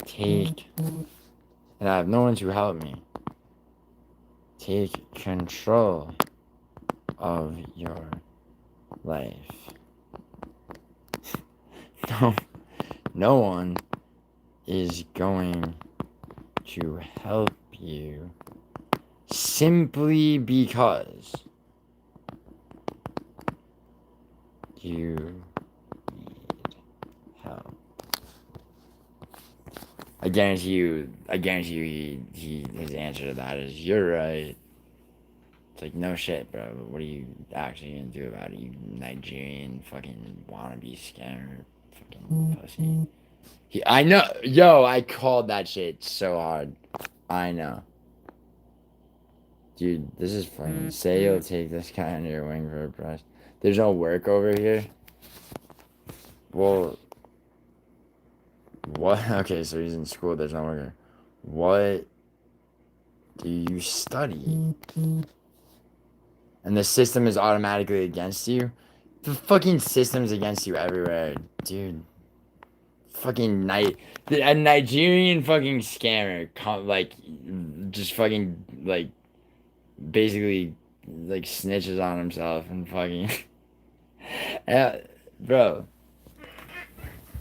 take, and I have no one to help me, take control of your life. No one is going to help you simply because you need help. I guarantee you, his answer to that is, you're right. It's like, no shit, bro. What are you actually gonna do about it, you Nigerian fucking wannabe scammer fucking pussy? I know, yo, I called that shit so hard. I know. Dude, this is funny. Say you'll take this guy under your wing for a price. There's no work over here? Well, what? Okay, so he's in school, there's no work here. What do you study? And the system is automatically against you? The fucking system's against you everywhere, dude. Fucking a Nigerian fucking scammer, like, just fucking, like, basically, like, snitches on himself and fucking, yeah, bro.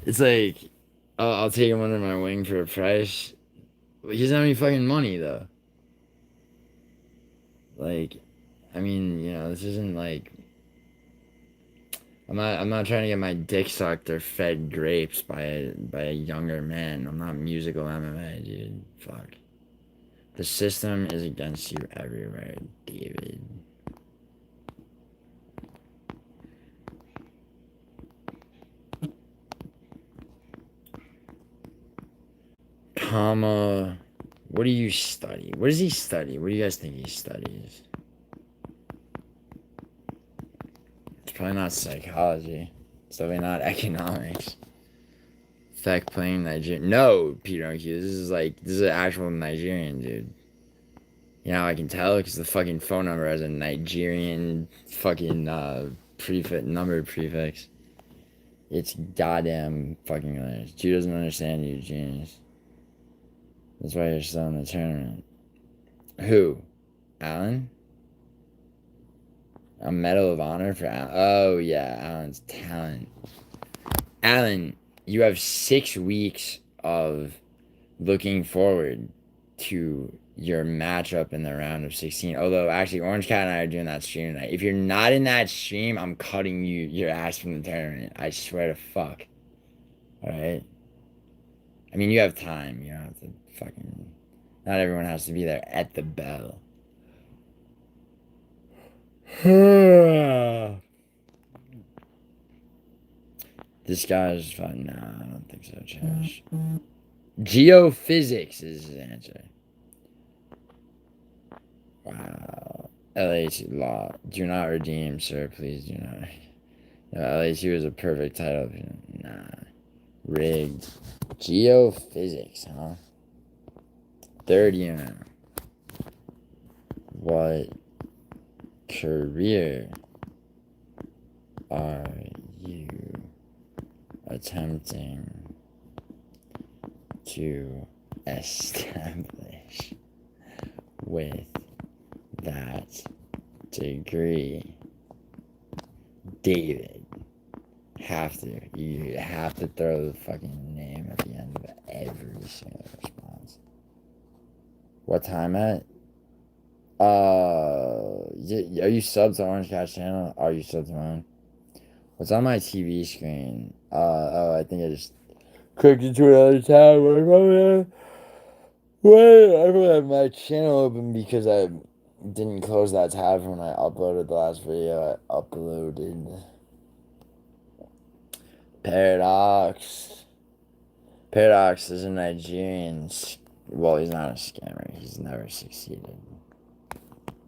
It's like, I'll take him under my wing for a price. He doesn't have any fucking money though. Like, I mean, this isn't like, I'm not trying to get my dick sucked or fed grapes by a younger man. I'm not musical MMA, dude. Fuck. The system is against you everywhere, David. Comma. What do you study? What does he study? What do you guys think he studies? It's probably not psychology. It's definitely not economics. Fact playing Nigerian. No, Peter Q. This is an actual Nigerian dude. You know how I can tell? Because the fucking phone number has a Nigerian fucking number prefix. It's goddamn fucking hilarious. Dude doesn't understand you, genius. That's why you're still in the tournament. Who? Alan? A Medal of Honor for Alan? Oh, yeah, Alan's talent. Alan, you have 6 weeks of looking forward to your matchup in the round of 16. Although, actually, Orange Cat and I are doing that stream tonight. If you're not in that stream, I'm cutting your ass from the tournament. I swear to fuck. Alright? I mean, you have time. You don't have to fucking... Not everyone has to be there at the bell. This guy's fun. Nah, I don't think so, Trash. Geophysics is his answer. Wow. LH law. Do not redeem, sir. Please do not. No, LHU is a perfect title. Nah. Rigged. Geophysics, huh? Third unit. What career are you attempting to establish with that degree? David. You have to throw the fucking name at the end of every single response. What time at? Are you subbed to Orange Cat's channel? Are you subbed to mine? What's on my TV screen? I think I just clicked into another tab. Wait, I don't have my channel open because I didn't close that tab when I uploaded the last video. I uploaded Paradox. Paradox is a Nigerian. Well, he's not a scammer. He's never succeeded.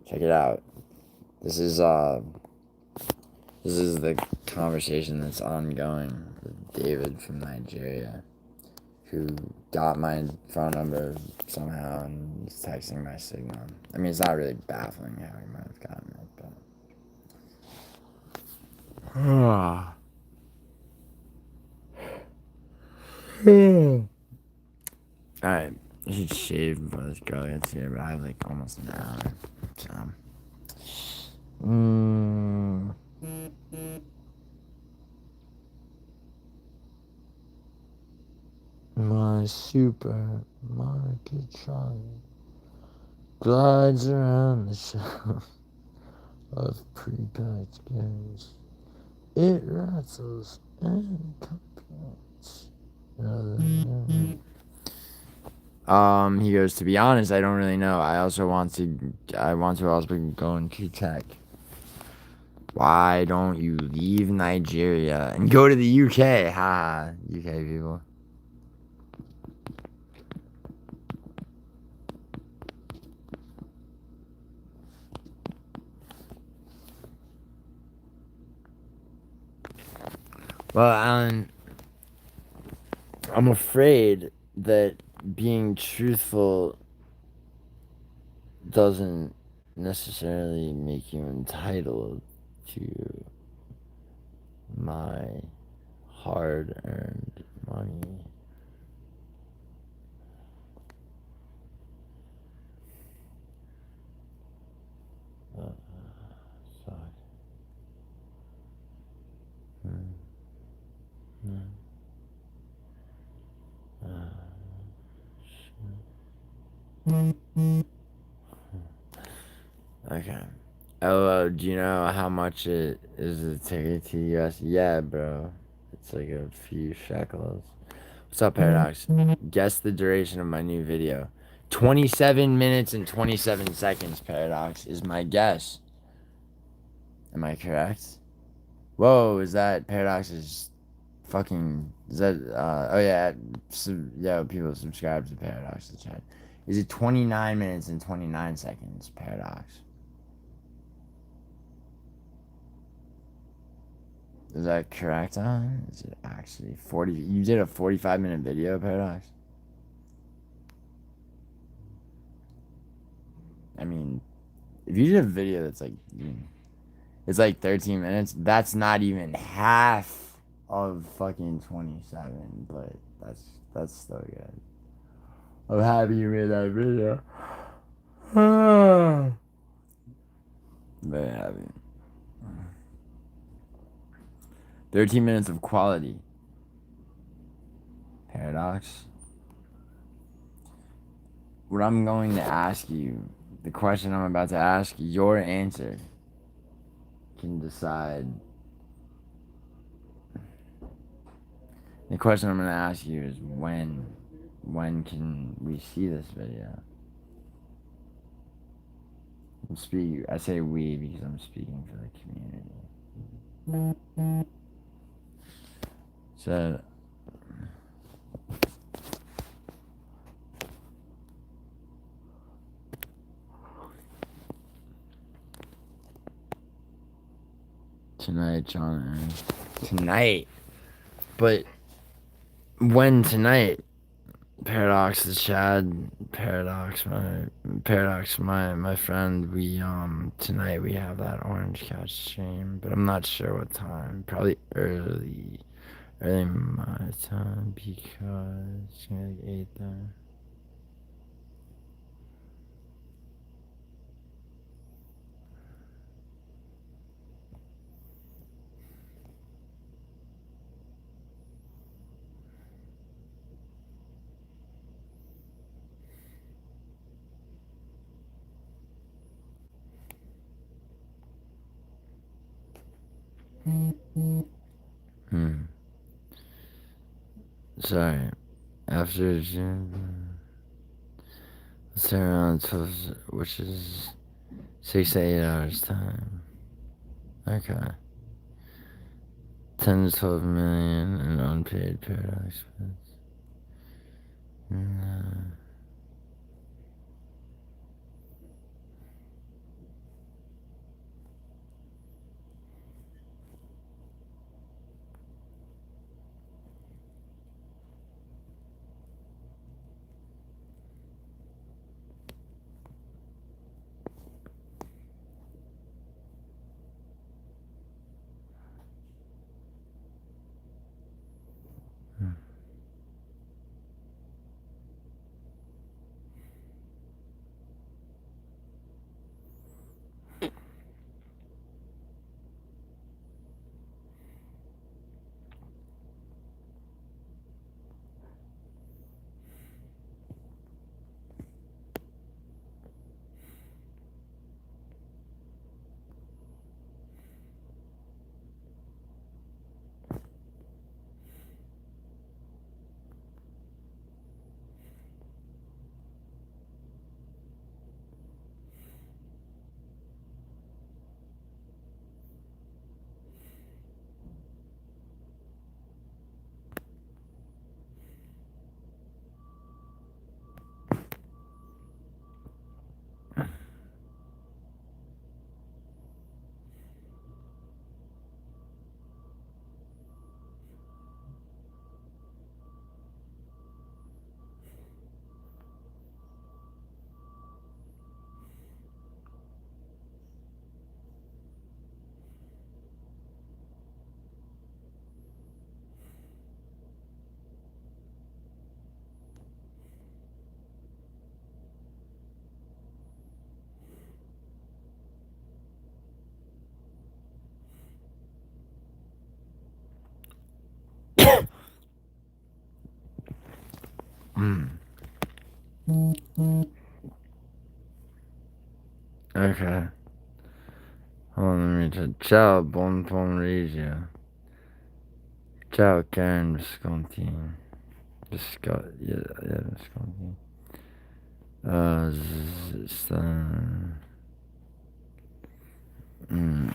Check it out. This is the conversation that's ongoing with David from Nigeria, who got my phone number somehow and is texting my signal. I mean, it's not really baffling how he might have gotten it, but. Alright, I should shave before this girl gets here, but I have like almost an hour. So. My supermarket trolley glides around the shelf of pre-packed goods. It rattles and complains. He goes, to be honest, I don't really know. I want to also go into tech. Why don't you leave Nigeria and go to the UK? Ha, UK people. Well, Alan, I'm afraid that being truthful doesn't necessarily make you entitled to my hard-earned money. Okay. Oh, do you know how much it is a ticket to the US? Yeah, bro. It's like a few shekels. What's up, Paradox? Guess the duration of my new video. 27 minutes and 27 seconds, Paradox, is my guess. Am I correct? Whoa, is that Paradox's fucking... Is that... oh, yeah. Yeah, people subscribe to Paradox the chat. Is it 29 minutes and 29 seconds, Paradox? Is that correct, Is it actually 40? You did a 45-minute video, Paradox? I mean, if you did a video that's like... It's like 13 minutes. That's not even half of fucking 27, but that's still good. I'm happy you made that video. Very happy. 13 minutes of quality. Paradox. What I'm going to ask you, the question I'm about to ask, your answer can decide. The question I'm going to ask you is when can we see this video? I say we because I'm speaking for the community. So tonight, John. Tonight. But when tonight? Paradox is Chad. Paradox, my friend. We tonight we have that Orange Couch stream, but I'm not sure what time. Probably early my time because it's gonna be like 8 there. Sorry. After June, let's say around 12, which is 6 to 8 hours time. Okay. 10 to 12 million in unpaid paradox expense. No. Okay. Hold on, let me just. Ciao, buon pomeriggio. Ciao, Karen Visconti. Yeah, Visconti. Stan. Mm.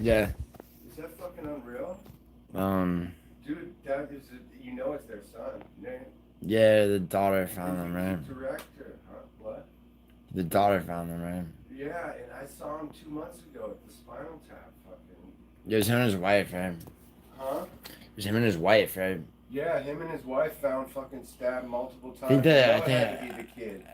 Yeah. Is that fucking unreal? Dude, that is, you know it's their son. Yeah, the daughter found them, right? Director, huh? What? The daughter found them, right? Yeah, and I saw him 2 months ago at the Spinal Tap fucking. It was him and his wife, right? Huh? It was him and his wife, right? Yeah, him and his wife found fucking stabbed multiple times. I think that, I I think, had to be the kid.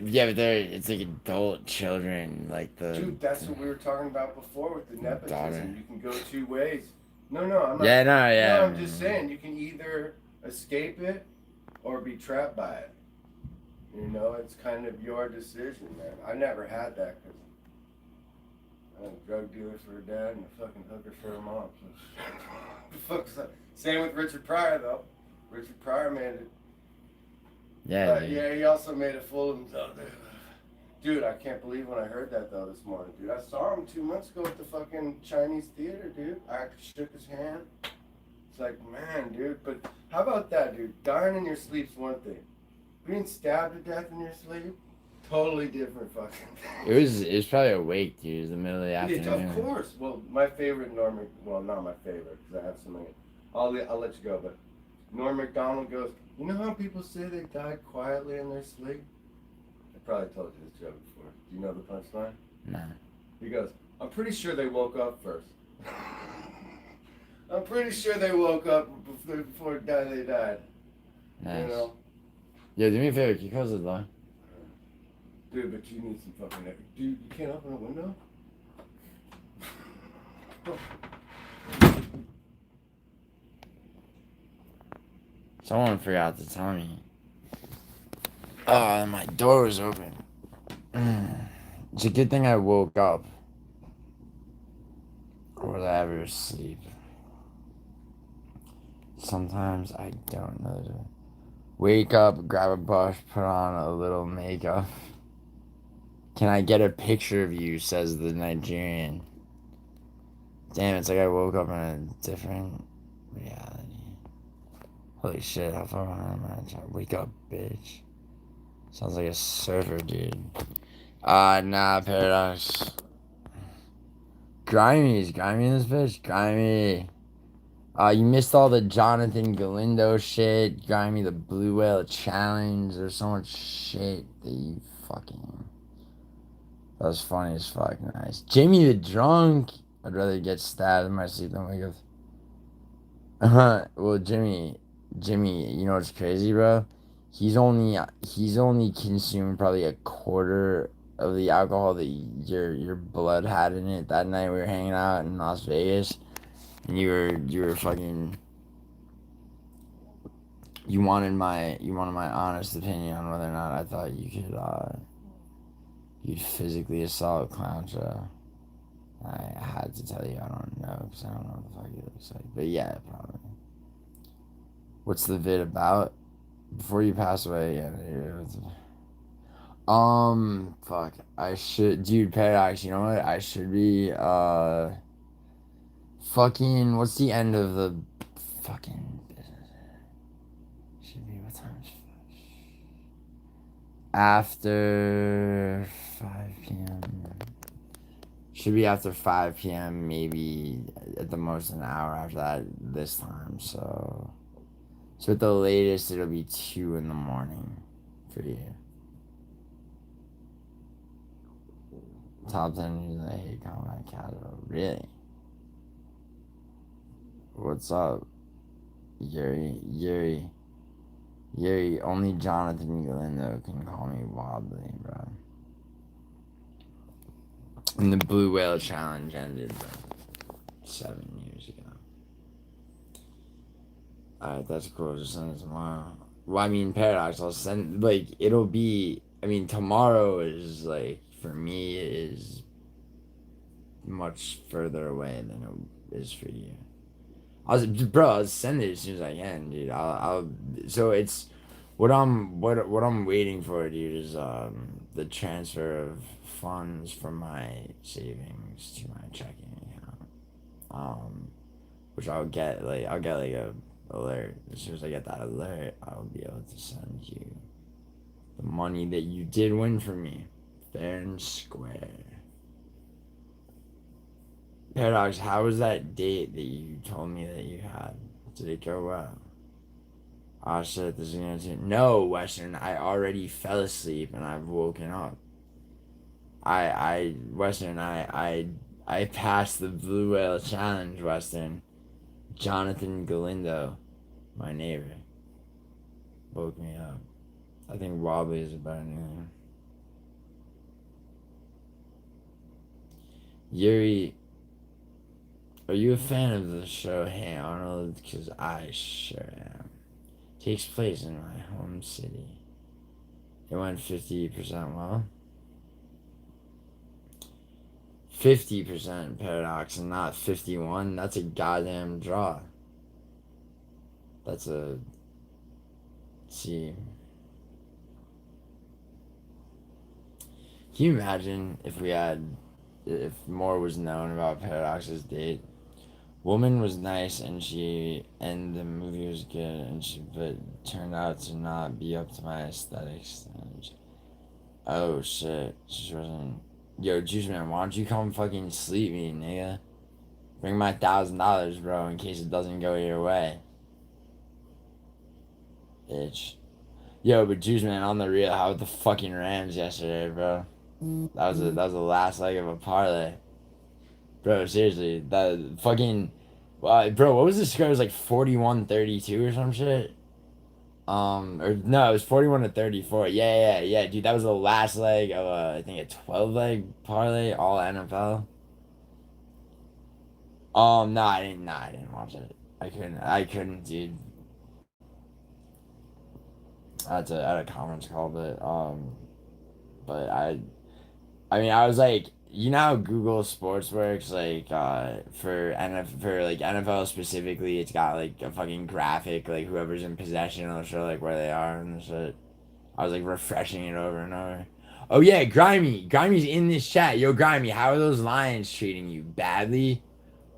yeah, but it's like adult children, like the. Dude, that's what we were talking about before with the nepotism. Daughter. You can go two ways. No, I'm not. Yeah, no, yeah. No, I'm just saying you can either escape it or be trapped by it. You know, it's kind of your decision, man. I never had that because I had a drug dealer for a dad and a fucking hooker for a mom. So, same with Richard Pryor, though. Richard Pryor made it. Yeah, Yeah, he also made a fool of himself. Dude, I can't believe when I heard that, though, this morning, dude. I saw him 2 months ago at the fucking Chinese theater, dude. I shook his hand. It's like, man, dude. But how about that, dude? Dying in your sleep's one thing. Being stabbed to death in your sleep, totally different fucking thing. It was probably awake, dude. It was the middle of the afternoon. Of course. Well, my favorite well, not my favorite, because I have so many. I'll let you go, but Norm Macdonald goes, you know how people say they died quietly in their sleep? I probably told you this joke before. Do you know the punchline? No. He goes, I'm pretty sure they woke up first. I'm pretty sure they woke up before they died. Nice. You know? Yeah, do me a favor, can you close the door? Dude, but you need some fucking... Dude, you can't open a window? Someone forgot to tell me. Oh, my door was open. It's a good thing I woke up. Or would I ever sleep? Sometimes I don't know. Wake up, grab a brush, put on a little makeup. Can I get a picture of you, says the Nigerian. Damn, it's like I woke up in a different reality. Holy shit, how far am I? Wake up, bitch. Sounds like a surfer, dude. Nah, Paradox. Grimy, is Grimy in this bitch? Grimy. You missed all the Jonathan Galindo shit. Grimy, the Blue Whale Challenge. There's so much shit that you fucking... That was funny as fuck. Nice. Jimmy the Drunk. I'd rather get stabbed in my sleep than wake up. Well, Jimmy, you know what's crazy, bro? He's only consumed probably a quarter of the alcohol that your blood had in it that night we were hanging out in Las Vegas, and you were fucking. You wanted my honest opinion on whether or not I thought you could you'd physically assault Clown Show. I had to tell you I don't know because I don't know what the fuck he looks like. But yeah, probably. What's the vid about? Before you pass away, yeah. Fuck. I should, dude. Paradox. You know what? I should be. Fucking. What's the end of the fucking business? Should be what time? After 5 p.m. Should be after 5 p.m. Maybe at the most an hour after that this time. So at the latest it'll be 2 in the morning for you. Top 10 news I hate combat casual. Really? What's up, Yuri? Only Jonathan Galindo can call me wobbly, bro. And the Blue Whale Challenge ended 7 years ago. Alright, that's cool. Just send it tomorrow. Well, I mean, Paradox, I'll send, like, it'll be, I mean, tomorrow is, like, for me, is much further away than it is for you. I'll send it as soon as I can, dude. So it's, what I'm waiting for, dude, is, the transfer of funds from my savings to my checking account. Which I'll get like a alert. As soon as I get that alert, I'll be able to send you the money that you did win for me, fair and square. Paradox, how was that date that you told me that you had? Did it go well? Oh shit, this is gonna do. No, Western, I already fell asleep and I've woken up. Western, I passed the Blue Whale Challenge, Western. Jonathan Galindo, my neighbor, woke me up. I think wobbly is a better name. Yuri, are you a fan of the show Hey Arnold? Because I sure am. Takes place in my home city. It went 50% well. 50% Paradox and not 51. That's a goddamn draw. That's a... See... Can you imagine if more was known about Paradox's date? Woman was nice and the movie was good but turned out to not be up to my aesthetics. Oh shit, she wasn't. Yo, Juice Man, why don't you come fucking sleep me, nigga? Bring my $1,000, bro, in case it doesn't go your way. Bitch. Yo, but Juice Man, on the real, how with the fucking Rams yesterday, bro? That was the last leg of a parlay. Bro, seriously, that fucking... bro, what was the score? It was like 41-32 or some shit? Or no, it was 41-34. Yeah, dude, that was the last leg of I think a 12-leg parlay, all NFL. No, I didn't watch it. I couldn't, dude. I had a conference call, but I mean, I was like, you know how Google Sports works, like, for like NFL specifically, it's got like a fucking graphic, like whoever's in possession will show like where they are and shit. I was like refreshing it over and over. Oh yeah, Grimey's in this chat. Yo, Grimey, how are those lions treating you? Badly?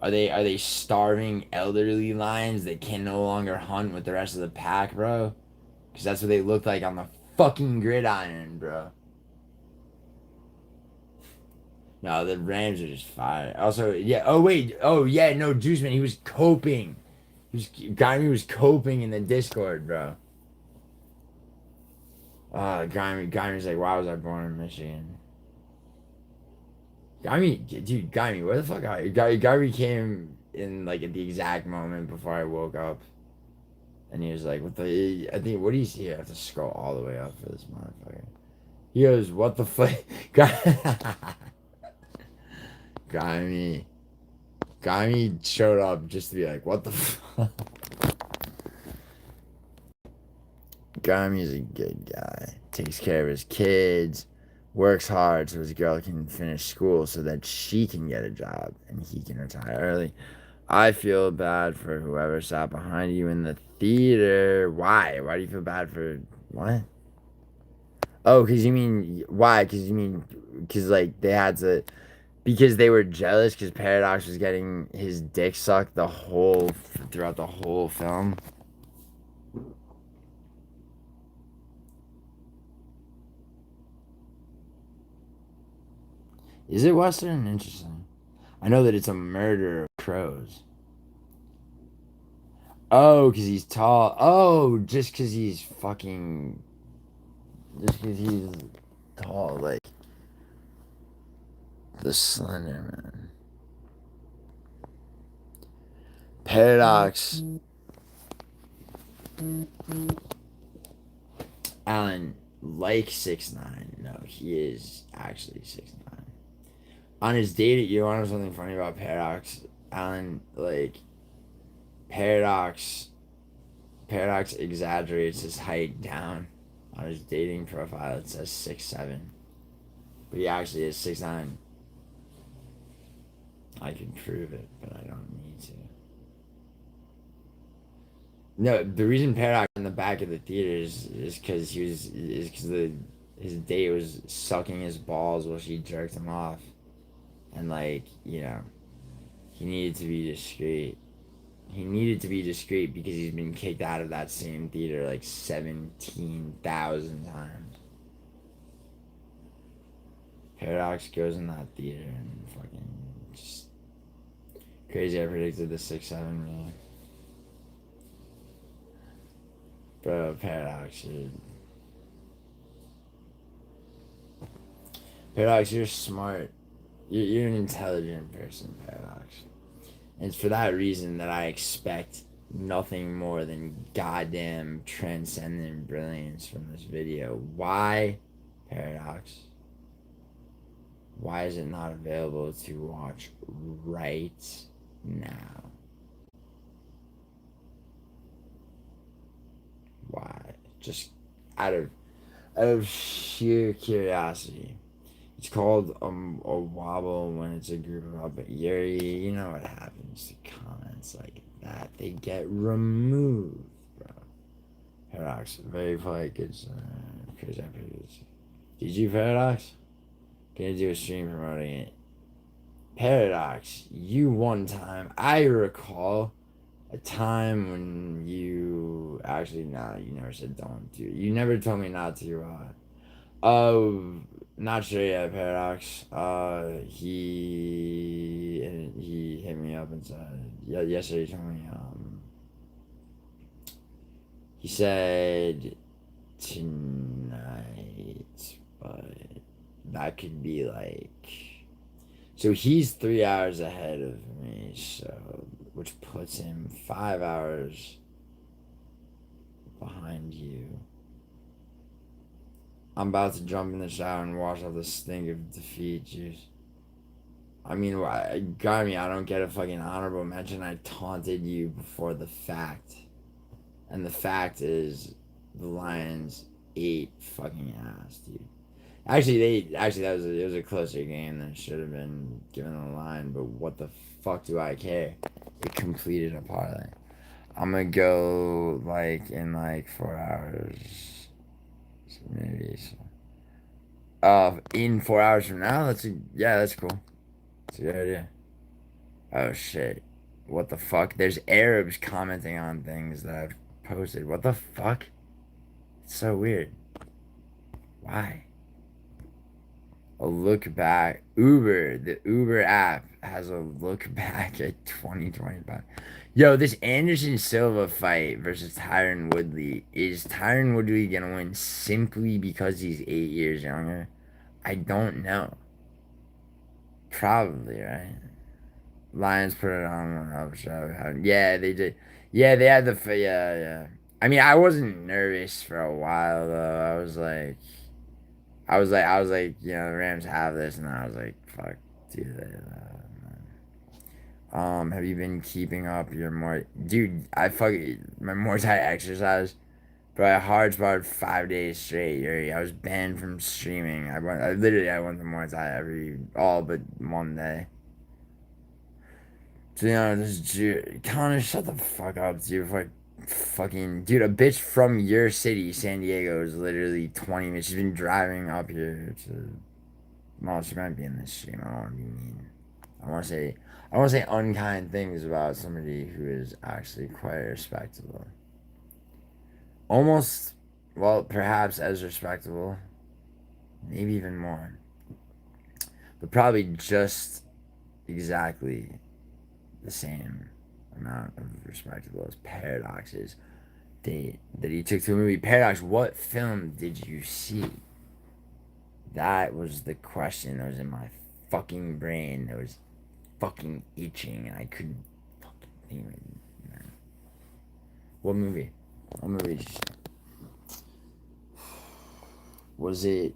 Are they starving elderly lions that can no longer hunt with the rest of the pack, bro? Because that's what they look like on the fucking gridiron, bro. No, the Rams are just fire. Also, yeah. Oh wait. Oh yeah. No, Juice Man. He was coping. Grimy was coping in the Discord, bro. Grimy's like, why was I born in Michigan? Grimy, where the fuck are you? Grimy came in like at the exact moment before I woke up, and he was like, "What the? I think what do you see? I have to scroll all the way up for this motherfucker." He goes, "What the fuck?" Grimy. Grimy showed up just to be like, what the fuck? Grimy's a good guy. Takes care of his kids. works hard so his girl can finish school so that she can get a job and he can retire early. I feel bad for whoever sat behind you in the theater. Why? Why do you feel bad for what? Oh, because you mean why? Because you mean because like they had to because they were jealous because Paradox was getting his dick sucked throughout the whole film. Is it Western? Interesting. I know that it's a murder of crows. Oh, because he's tall. Oh, just because he's fucking. Just because he's tall, like the Slender Man. Paradox. Alan, like 6'9". No, he is actually 6'9". On his date, you want to know something funny about Paradox? Alan, like, Paradox exaggerates his height down on his dating profile. It says 6'7", but he actually is 6'9". I can prove it, but I don't need to. No, the reason Paradox in the back of the theater is because his date was sucking his balls while she jerked him off, and like he needed to be discreet. He needed to be discreet because he's been kicked out of that same theater like 17,000 times. Paradox goes in that theater and fucking just crazy. I predicted the 6'7" man. Bro, Paradox, dude. Paradox, you're smart. You're an intelligent person, Paradox. And it's for that reason that I expect nothing more than goddamn transcendent brilliance from this video. Why, Paradox? Why is it not available to watch right now? Why? Just out of sheer curiosity. It's called a wobble when it's a group of but Yuri. You know what happens to comments like that? They get removed, bro. Paradox, very polite, good. Crazy, Did you Paradox? Gonna do a stream promoting it. Paradox, you one time, I recall a time when you actually, nah, you never said don't do it. You never told me not to, not sure yet, Paradox. He hit me up and said, yeah, yesterday he told me, he said tonight, but that could be like, so he's 3 hours ahead of me, so, which puts him 5 hours behind you. I'm about to jump in the shower and wash off the stink of defeat juice. I mean, got me. I don't get a fucking honorable mention. I taunted you before the fact. And the fact is, the Lions ate fucking ass, dude. Actually, it was a closer game than it should have been given the line, but what the fuck do I care? It completed a parlay. I'm gonna go, like, in, like, 4 hours. So maybe, in 4 hours from now? That's cool. That's a good idea. Oh shit. What the fuck? There's Arabs commenting on things that I've posted. What the fuck? It's so weird. Why? A look back. The Uber app has a look back at 2025. Yo, this Anderson Silva fight versus Tyron Woodley. Is Tyron Woodley gonna win simply because he's 8 years younger? I don't know. Probably, right? Lions put it on one up show. Yeah, they did. Yeah, they had yeah. I mean, I wasn't nervous for a while though. I was like, the Rams have this, and then I was like, fuck, dude. Have you been keeping up your more, dude? My Muay Thai exercise Bro, I hard barred 5 days straight, Yuri. I was banned from streaming. I went to Muay Thai all but one day. So, this dude, Connor, shut the fuck up, dude. Dude, a bitch from your city, San Diego, is literally 20 minutes. She's been driving up here well, she might be in this stream. I don't want to be mean. I want to say unkind things about somebody who is actually quite respectable. Almost, well, perhaps as respectable, maybe even more, but probably just exactly the same amount of respectable as Paradox's date that he took to a movie. Paradox, what film did you see? That was the question that was in my fucking brain. That was fucking itching, and I couldn't fucking think of it. Man. What movie? What movie did you see? Was it?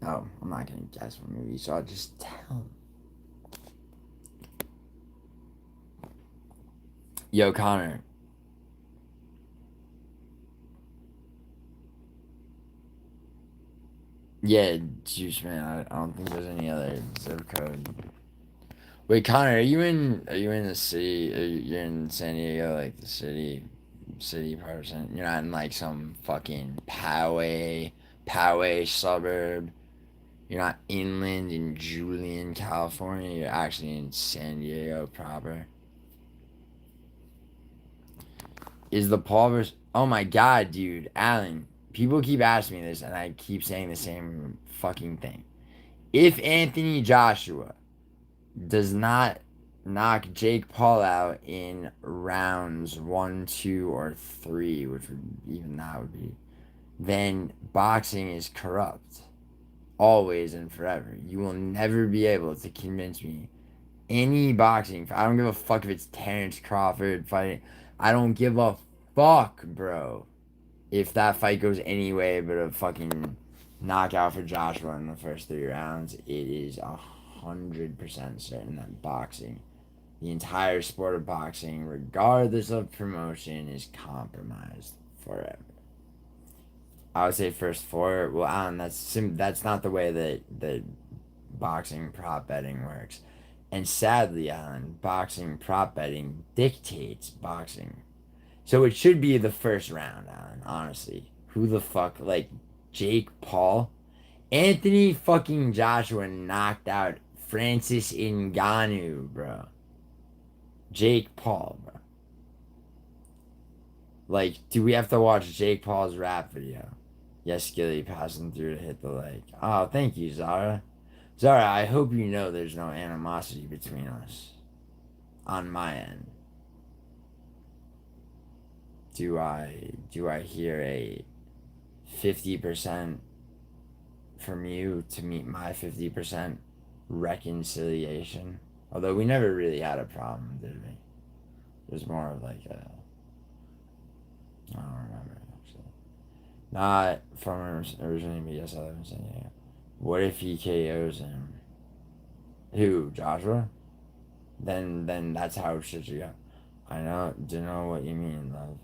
Oh, I'm not gonna guess what movie, so I'll just tell. Yo, Connor. Yeah, Juice Man. I don't think there's any other zip code. Wait, Connor, are you in the city? You're in San Diego, like the city person. You're not in like some fucking Poway suburb. You're not inland in Julian, California. You're actually in San Diego proper. Is the Pulvers? Oh my god, dude, Alan. People keep asking me this, and I keep saying the same fucking thing. If Anthony Joshua does not knock Jake Paul out in rounds 1, 2, or 3, which would even that would be, then boxing is corrupt. Always and forever. You will never be able to convince me any boxing. I don't give a fuck if it's Terrence Crawford fighting. I don't give a fuck, bro. If that fight goes any way but a fucking knockout for Joshua in the first 3 rounds, it is 100% certain that boxing, the entire sport of boxing, regardless of promotion, is compromised forever. I would say first 4. Well, Alan, that's not the way that boxing prop betting works. And sadly, Alan, boxing prop betting dictates boxing. So it should be the first round, Alan, honestly. Who the fuck, like, Jake Paul? Anthony fucking Joshua knocked out Francis Ngannou, bro. Jake Paul, bro. Like, do we have to watch Jake Paul's rap video? Yes, Gilly passing through to hit the leg. Oh, thank you, Zara. Zara, I hope you know there's no animosity between us. On my end. Do I hear a 50% from you to meet my 50% reconciliation? Although we never really had a problem, did we? It was more of like a... I don't remember, actually. Not from originally, but yes, I live in San Diego. What if he KOs him? Who, Joshua? Then that's how it should go. I do know what you mean, love.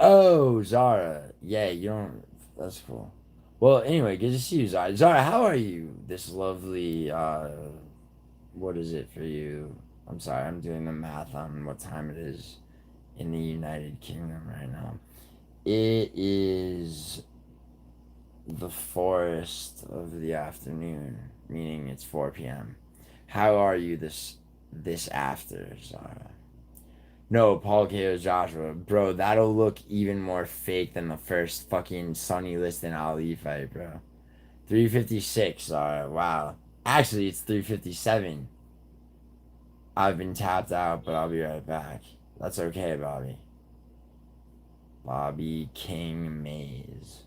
Oh, Zara. Yeah, you don't... That's cool. Well, anyway, good to see you, Zara. Zara, how are you? This lovely, what is it for you? I'm sorry, I'm doing the math on what time it is in the United Kingdom right now. It is the forest of the afternoon, meaning it's 4 p.m. How are you this after, Zara? No, Paul KO's Joshua. Bro, that'll look even more fake than the first fucking Sonny Liston Ali fight, bro. 356, wow. Actually, it's 357. I've been tapped out, but I'll be right back. That's okay, Bobby. Bobby King Mays.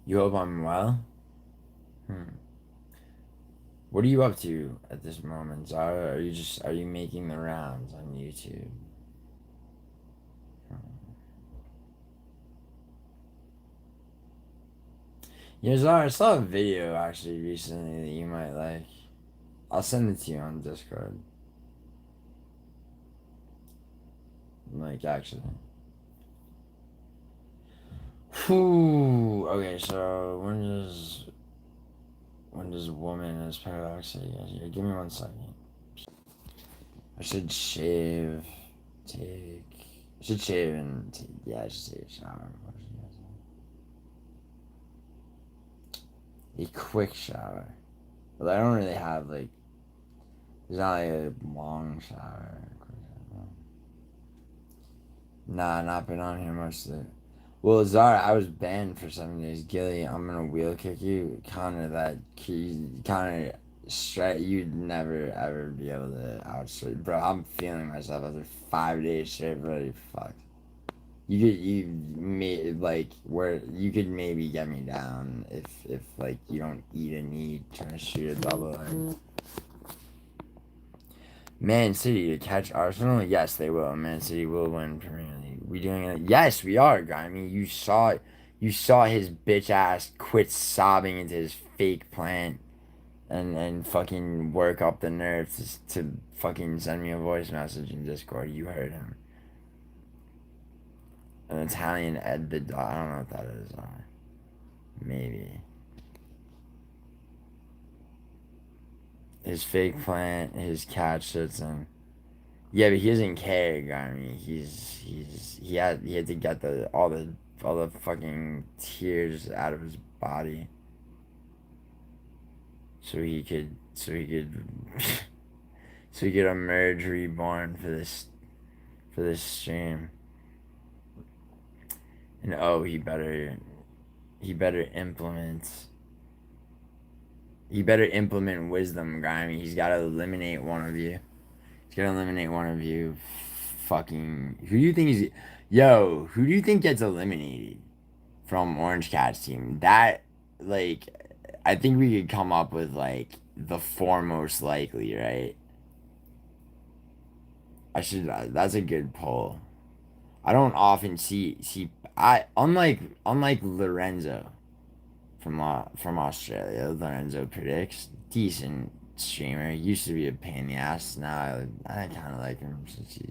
You hope I'm well? What are you up to at this moment, Zara? Are you making the rounds on YouTube? Yeah, Zara, I saw a video actually recently that you might like. I'll send it to you on Discord. Like, actually. Whew. Okay, so when does woman as paradox say yes? Yeah, give me 1 second. I should shave, take. I should shave and take. Yeah, I should take a shower. A quick shower. But I don't really have like. There's not like a long shower. Nah, not been on here much today. Well, Zara, I was banned for 7 days. Gilly, I'm gonna wheel kick you. Connor, straight. You'd never ever be able to outstraight, bro. I'm feeling myself after 5 days straight, bro. Fuck. You may like where you could maybe get me down if like you don't eat a knee trying to shoot a double leg. Man City to catch Arsenal? Yes, they will. Man City will win Premier League. We doing it? Yes, we are, guy. I mean, you saw his bitch ass quit sobbing into his fake plant and fucking work up the nerves to fucking send me a voice message in Discord. You heard him. An Italian Ed the dog. I don't know what that is. Maybe. His fake plant, his cat shits in. Yeah, but he doesn't care. I mean, he had to get all the fucking tears out of his body, so he could so he could emerge reborn for this stream. And oh, he better implement. He better implement wisdom, Grimy. He's got to eliminate one of you. He's gonna eliminate one of you. Fucking. Who do you think is. Yo, who do you think gets eliminated from Orange Cat's team? That, like. I think we could come up with, like, the 4 most likely, right? That's a good poll. I don't often see. Unlike Lorenzo from Australia, Lorenzo Predicts, decent streamer. Used to be a pain in the ass. Now I kind of like him since he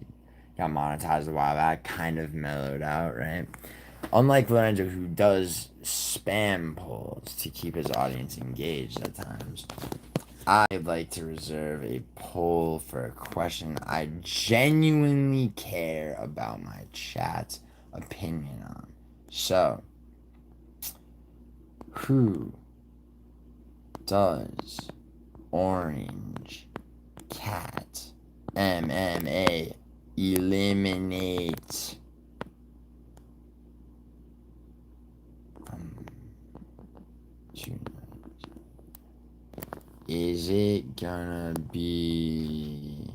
got monetized a while back. Kind of mellowed out, right? Unlike Lorenzo, who does spam polls to keep his audience engaged at times, I'd like to reserve a poll for a question I genuinely care about my chat's opinion on. So, who does Orange Cat MMA eliminate? Is it gonna be...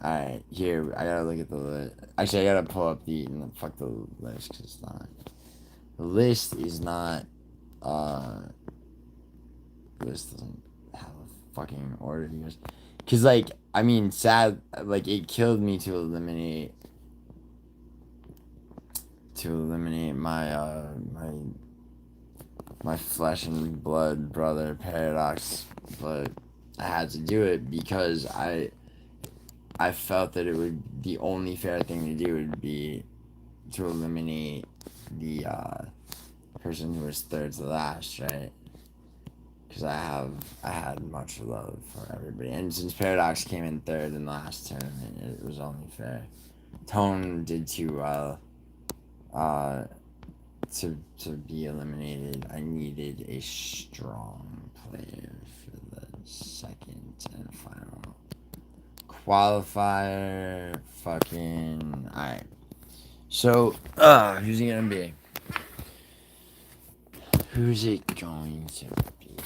Alright, here, I gotta look at the list. Actually, I gotta pull up fuck the list, because it's not... The list is not, the list doesn't have a fucking order, because... Because, like, I mean, like, it killed me to eliminate... my flesh and blood brother Paradox, but I had to do it because I felt that the only fair thing to do would be to eliminate the person who was third to last, right? Because I had much love for everybody, and since Paradox came in third in the last tournament, it was only fair. Tone did too well. To be eliminated, I needed a strong player for the second and final qualifier. Fucking alright. So, who's it gonna be? Who's it going to be?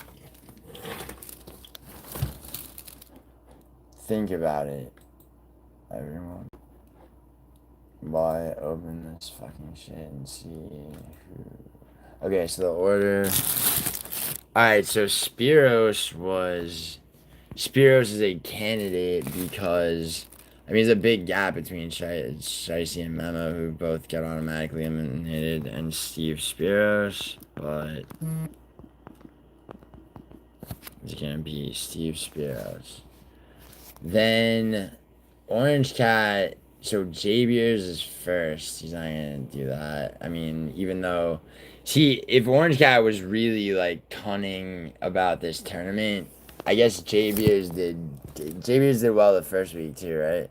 Think about it, everyone. While I open this fucking shit and see who... Okay, so the order... Alright, so Spiros is a candidate because... I mean, there's a big gap between Shicey and Memo, who both get automatically eliminated, and Steve Spiros, but... It's gonna be Steve Spiros. Then, Orange Cat... So JBeers is first. He's not gonna do that. I mean, even though, see, if Orange Cat was really like cunning about this tournament, I guess JBeers did well the first week too, right?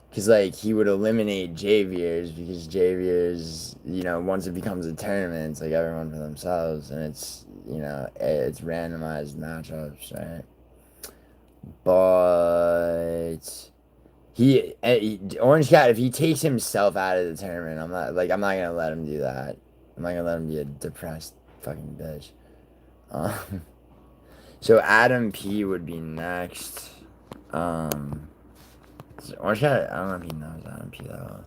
Because like he would eliminate JBeers because JBeers, once it becomes a tournament, it's like everyone for themselves, and it's randomized matchups, right? But Orange Cat, if he takes himself out of the tournament, I'm not gonna let him do that. I'm not gonna let him be a depressed fucking bitch. Um, so Adam P would be next. Orange Cat, I don't know if he knows Adam P though.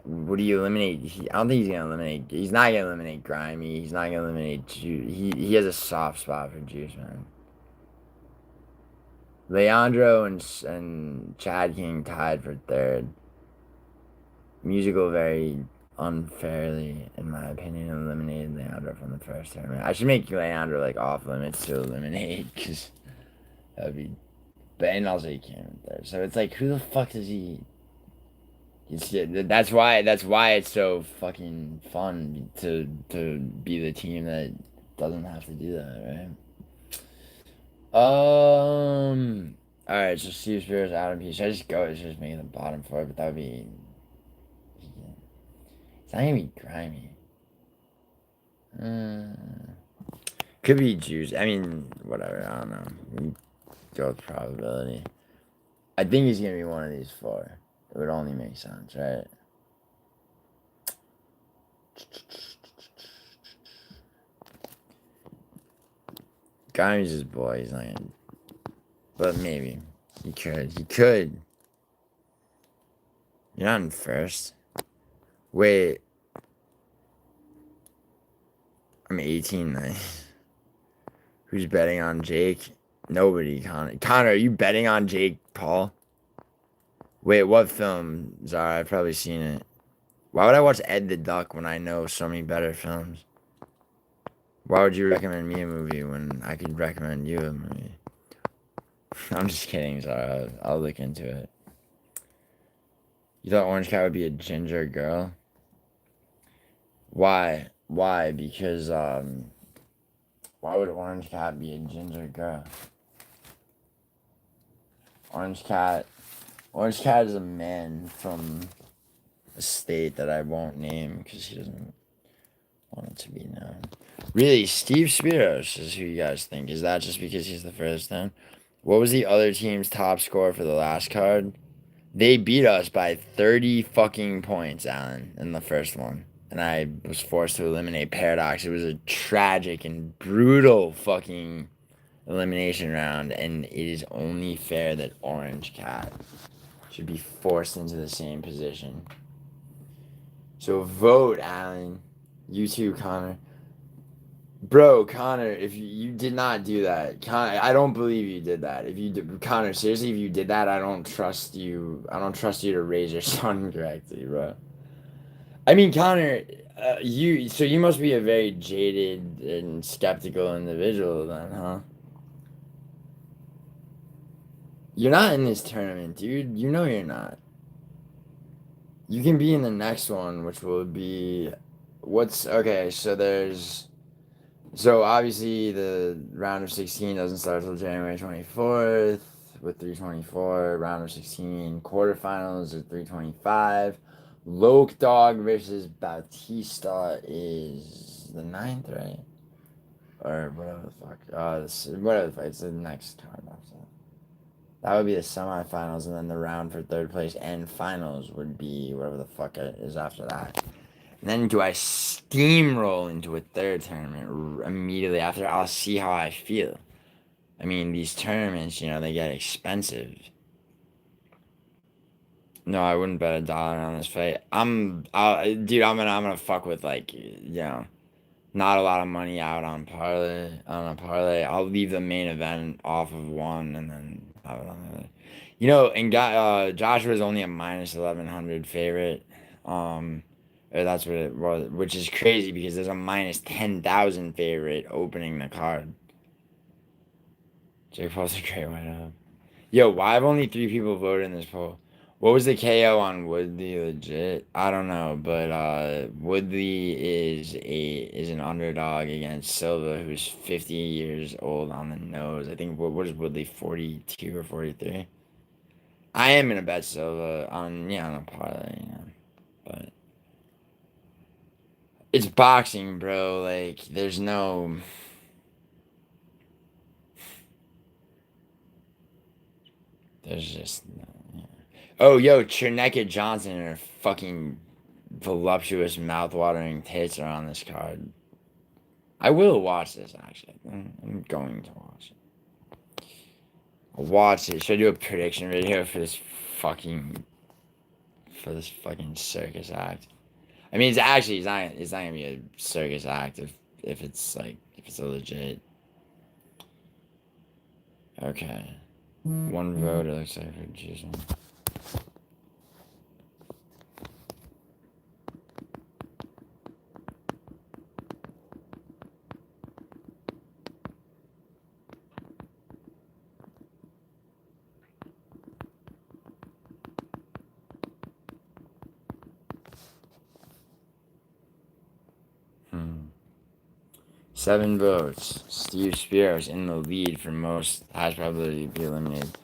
Would he eliminate? I don't think he's gonna eliminate. He's not gonna eliminate Grimy. He's not gonna eliminate Juice. He has a soft spot for Juice, man. Leandro and Chad King tied for third. Musical very unfairly, in my opinion, eliminated Leandro from the first tournament. I should make Leandro like off limits to eliminate because that would be. And also he came there, so it's like who the fuck does he? That's why it's so fucking fun to be the team that doesn't have to do that, right? All right. So Steve Spears, Adam P. Should I just go? Should I just make it the bottom four? But that would be. It's not gonna be Grimy. Could be Juice. I mean, whatever. I don't know. We go with probability. I think he's gonna be one of these four. It would only make sense, right? Grimy's his boy. He's not gonna. But maybe. He could. He could. You're not in first. Wait. I'm 18, nice. Who's betting on Jake? Nobody, Connor. Connor, are you betting on Jake Paul? Wait, what film, Zara? I've probably seen it. Why would I watch Ed the Duck when I know so many better films? Why would you recommend me a movie when I could recommend you a movie? I'm just kidding, Zara. I'll look into it. You thought Orange Cat would be a ginger girl? Why? Why? Because, why would Orange Cat be a ginger girl? Orange Cat is a man from a state that I won't name because he doesn't want it to be known. Really, Steve Spiros is who you guys think. Is that just because he's the first then? What was the other team's top score for the last card? They beat us by 30 fucking points, Alan, in the first one. And I was forced to eliminate Paradox. It was a tragic and brutal fucking elimination round. And it is only fair that Orange Cat should be forced into the same position. So vote, Alan. You too, Connor. Bro, Connor, if you did not do that, Connor, I don't believe you did that. If you did, Connor, seriously, if you did that, I don't trust you. I don't trust you to raise your son correctly, bro. I mean, Connor, you must be a very jaded and skeptical individual then, huh? You're not in this tournament, dude. You know you're not. You can be in the next one, which will be okay, so obviously the round of 16 doesn't start until January 24th with 324. Round of 16 quarterfinals are 325. Loke Dog versus Bautista is the 9th, right? Or whatever the fuck. Whatever the fuck. It's the next card. That would be the semifinals, and then the round for third place and finals would be whatever the fuck it is after that. And then do I steamroll into a third tournament immediately after? I'll see how I feel. I mean, these tournaments, they get expensive. No, I wouldn't bet $1 on this fight. Dude, I'm gonna fuck with not a lot of money out on parlay. I'll leave the main event off of one and then have it on the other. And Joshua's only a minus 1100 favorite. That's what it was, which is crazy because there's a minus 10,000 favorite opening the card. Jake Paul's a great winner. Yo, why have only 3 people voted in this poll? What was the KO on Woodley legit? I don't know, but Woodley is an underdog against Silva, who's 50 years old on the nose. I think what is Woodley, 42 or 43? I am gonna bet Silva on on a parlay, but it's boxing, bro. Like there's no. There's just no. Oh, yo, Cherneka Johnson and her fucking voluptuous, mouth-watering tits are on this card. I will watch this, actually. I'm going to watch it. I'll watch it. Should I do a prediction video fucking... for this fucking circus act? I mean, it's not gonna be a circus act if it's, like, if it's a legit... Okay. One vote, it looks like, for Jason. Hmm. 7 votes. Steve Spiros in the lead for most highest probability to be eliminated.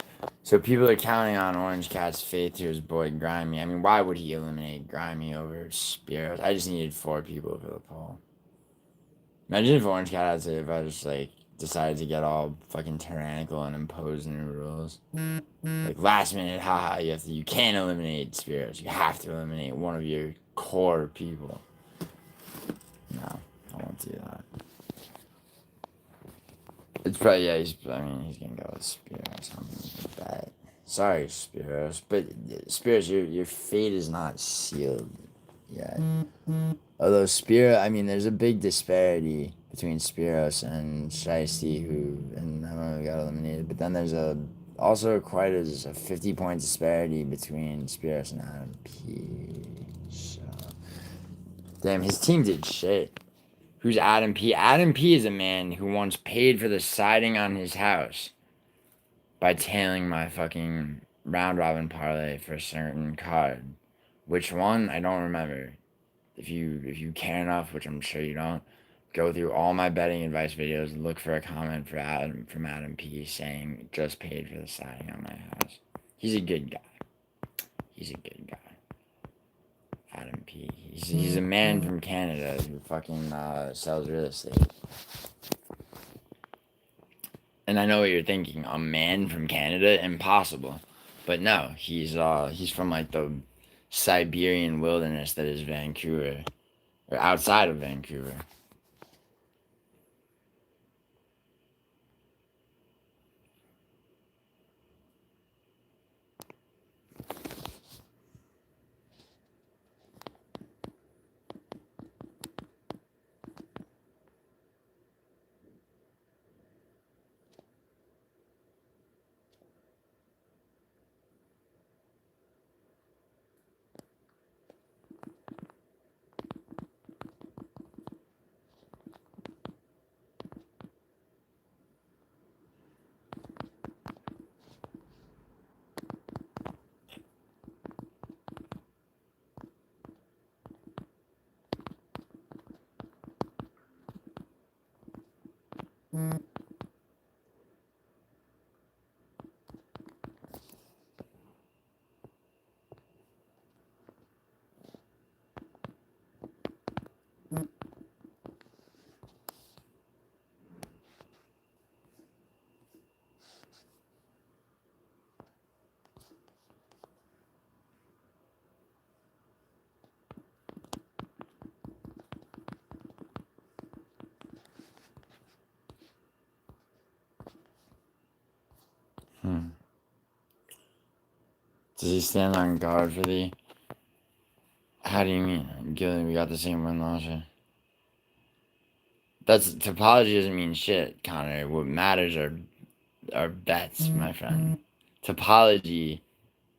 So people are counting on Orange Cat's faith to his boy Grimy. I mean, why would he eliminate Grimy over Spiros? I just needed 4 people for the poll. Imagine if Orange Cat had to, if I just like decided to get all fucking tyrannical and impose new rules. Like last minute, haha, you can't eliminate Spiros. You have to eliminate one of your core people. No, I won't do that. It's probably, he's gonna go with Spiros. I'm gonna bet. Sorry, Spiros, but Spiros, your fate is not sealed yet. Although there's a big disparity between Spiros and Shiesty, and I don't know, got eliminated. But then there's also quite a 50-point disparity between Spiros and Adam P. So, damn, his team did shit. Who's Adam P? Adam P is a man who once paid for the siding on his house by tailing my fucking round robin parlay for a certain card. Which one? I don't remember. If you care enough, which I'm sure you don't, go through all my betting advice videos, look for a comment from Adam P saying just paid for the siding on my house. He's a good guy. He's a good guy. Adam P. He's a man from Canada who fucking sells real estate. And I know what you're thinking. A man from Canada? Impossible. But no, he's from like the Siberian wilderness that is Vancouver. Or outside of Vancouver. Does he stand on guard for the... How do you mean? Gillian, we got the same win last year. Topology doesn't mean shit, Connor. What matters are bets, my friend. Topology,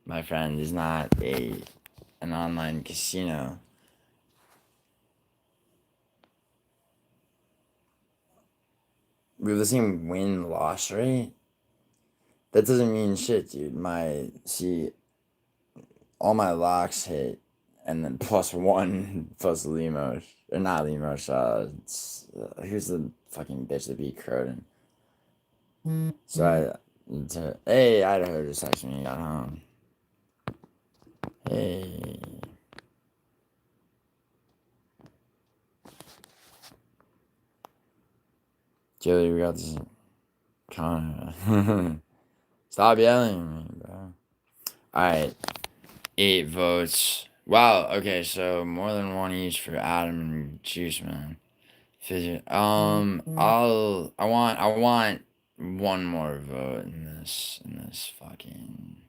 my friend, is not an online casino. We have the same win-loss rate? That doesn't mean shit, dude. all my locks hit, and then +1 plus Lemos. Or not Lemos, here's the fucking bitch that beat Croden. So hey, Idaho just texted me, got home. Hey. Joey, we got this. Stop yelling at me, bro. Alright. 8 votes. Wow, okay, so more than one each for Adam and Juice Man. I want one more vote in this fucking,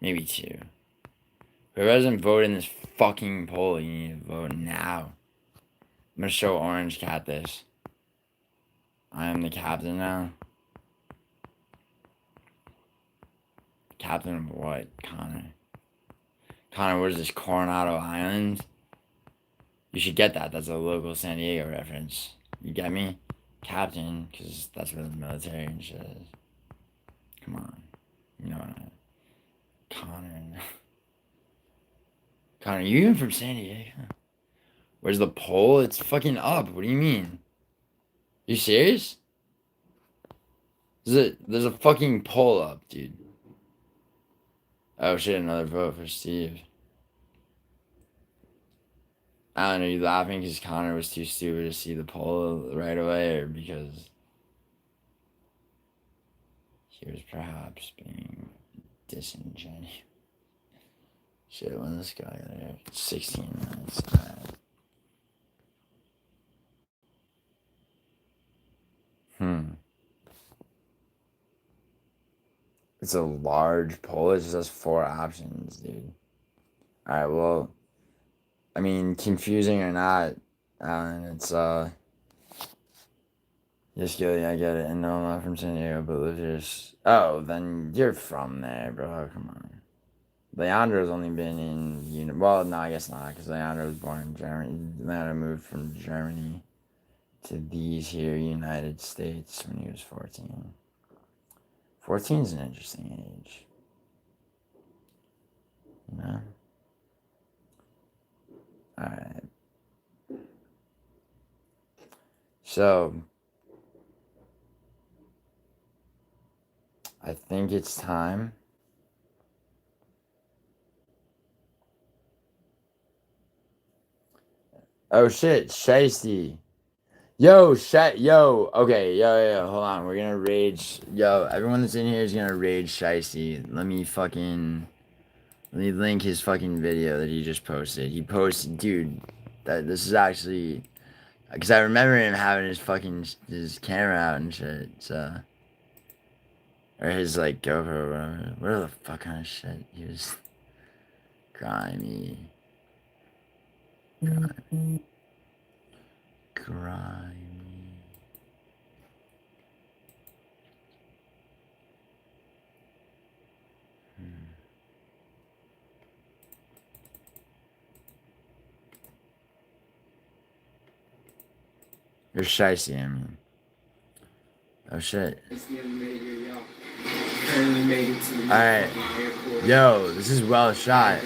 maybe 2. Whoever doesn't vote in this fucking poll, you need to vote now. I'm gonna show Orange Cat this. I am the captain now. Captain of what, Connor? Connor, what is this, Coronado Island? You should get that. That's a local San Diego reference. You get me? Captain, because that's where the military and shit is. Come on. You know what I mean. Connor. Connor, you even from San Diego? Where's the poll? It's fucking up. What do you mean? You serious? There's a fucking poll up, dude. Oh shit, another vote for Steve. I don't know, are you laughing because Connor was too stupid to see the poll right away, or because he was perhaps being disingenuous? Shit, when this guy got here? 16 minutes. It's a large poll. It just has 4 options, dude. Alright, well, I mean, confusing or not, Alan, it's, yes, Gilly, I get it. And no, I'm not from San Diego, but live here. Oh, then you're from there, bro. Come on. Leandro's only been in, well, no, I guess not, because Leandro was born in Germany. Leandro moved from Germany to these here United States when he was 14. 14 is an interesting age. You know? Alright. So, I think it's time. Oh shit, Shiesty. Yo, okay, yo, hold on. We're gonna rage. Yo, everyone that's in here is gonna rage Shiesty. Let me link his fucking video that he just posted. He posted, dude, this is actually, because I remember him having his camera out and shit, so, or his, like, GoPro or whatever the fuck kind of shit he was, grimy. You're Shiesty, I mean. Oh shit. Alright. Yo, this is well shot.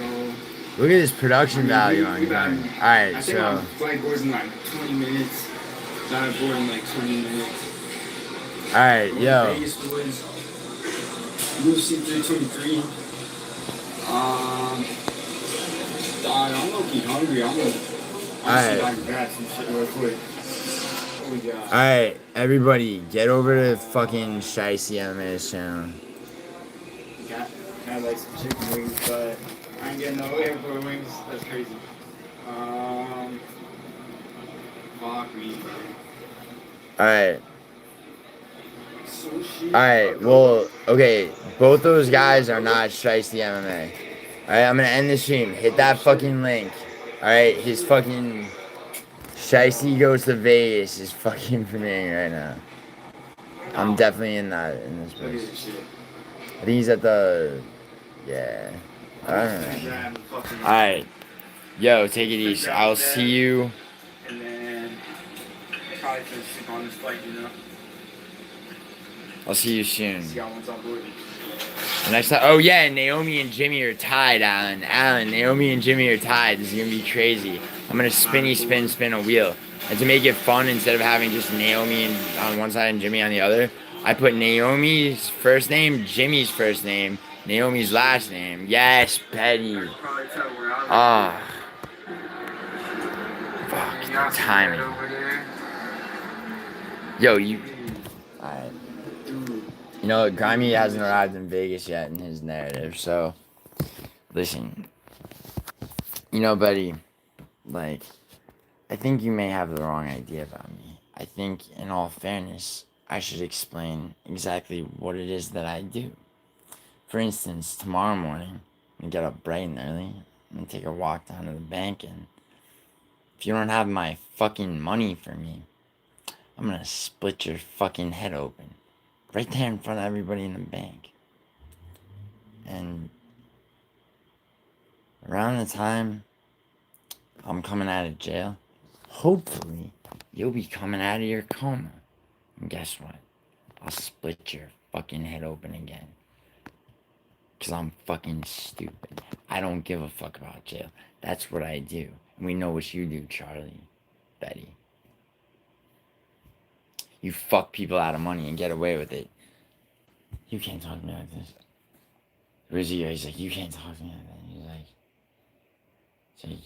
Look at this production value on here. Alright, so. Flight board's in like 20 minutes. Got aboard in like 20 minutes. Alright, yo. Vegas was UFC 323. I'm low-key hungry. I'm gonna see if I can grab some shit real quick. What we got? Alright, everybody, get over to fucking Shiesty MMA's channel. Got like some chicken wings, but I ain't getting no airport wings. That's crazy. Fuck me. Alright. Alright, well, okay, both those guys are not Shiesty MMA. Alright, I'm gonna end the stream. Hit that fucking link. Alright, his fucking Shiesty Goes to Vegas is fucking premiering right now. I'm definitely in this place. I think he's at the, yeah. I don't know. Alright. Yo, take it easy. I'll see you. And then probably just stick on this flight, you know? I'll see you soon. See y'all once on board. And I saw, oh yeah, Naomi and Jimmy are tied, Alan. Alan, Naomi and Jimmy are tied. This is gonna be crazy. I'm gonna spin a wheel. And to make it fun, instead of having just Naomi on one side and Jimmy on the other, I put Naomi's first name, Jimmy's first name, Naomi's last name. Yes, Betty. Ah. Fuck, the timing. Yo, you... Alright. You know, Grimy hasn't arrived in Vegas yet in his narrative, so... Listen. You know, buddy, like, I think you may have the wrong idea about me. I think, in all fairness, I should explain exactly what it is that I do. For instance, tomorrow morning, I get up bright and early and take a walk down to the bank, and if you don't have my fucking money for me, I'm gonna split your fucking head open. Right there in front of everybody in the bank. And around the time I'm coming out of jail, hopefully you'll be coming out of your coma. And guess what? I'll split your fucking head open again. Because I'm fucking stupid. I don't give a fuck about jail. That's what I do. And we know what you do, Charlie. Betty. You fuck people out of money and get away with it. You can't talk to me like this. Rizzy, he's like, you can't talk to me like that. He's like,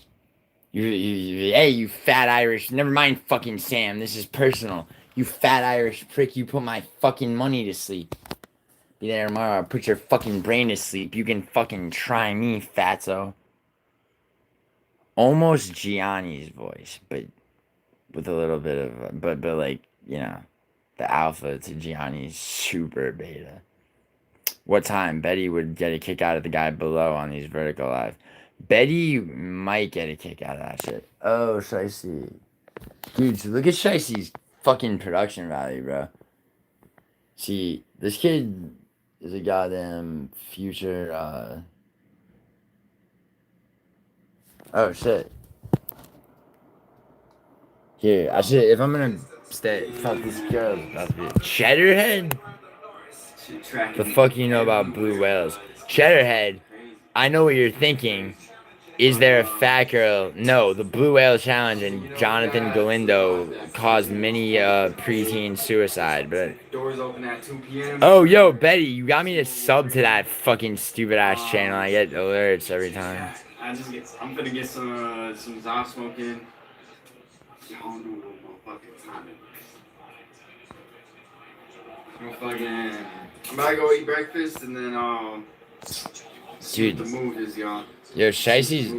hey, you fat Irish. Never mind fucking Sam. This is personal. You fat Irish prick. You put my fucking money to sleep. Be there tomorrow. I'll put your fucking brain to sleep. You can fucking try me, fatso. Almost Gianni's voice, but with a little bit of, but like, you know, the alpha to Gianni's super beta. What time Betty would get a kick out of the guy below on these vertical live? Betty might get a kick out of that shit. Oh, Shicey. Dude, look at Shicey's fucking production value, bro. See, this kid is a goddamn future, Oh, shit. Here, I should, if I'm gonna stay, fuck this girl, about to be Cheddarhead? The fuck you know about blue whales? Cheddarhead, I know what you're thinking. Is there a fat girl? No, the Blue Whale Challenge and Jonathan Galindo caused many preteen suicide, but... Doors open at 2 p.m. Oh, yo, Betty, you got me to sub to that fucking stupid-ass channel. I get alerts every time. I'm gonna get some Zob smoking. I don't know no fucking time. I'm about to go eat breakfast and then Dude. The move is, y'all. Yo, Shicey's...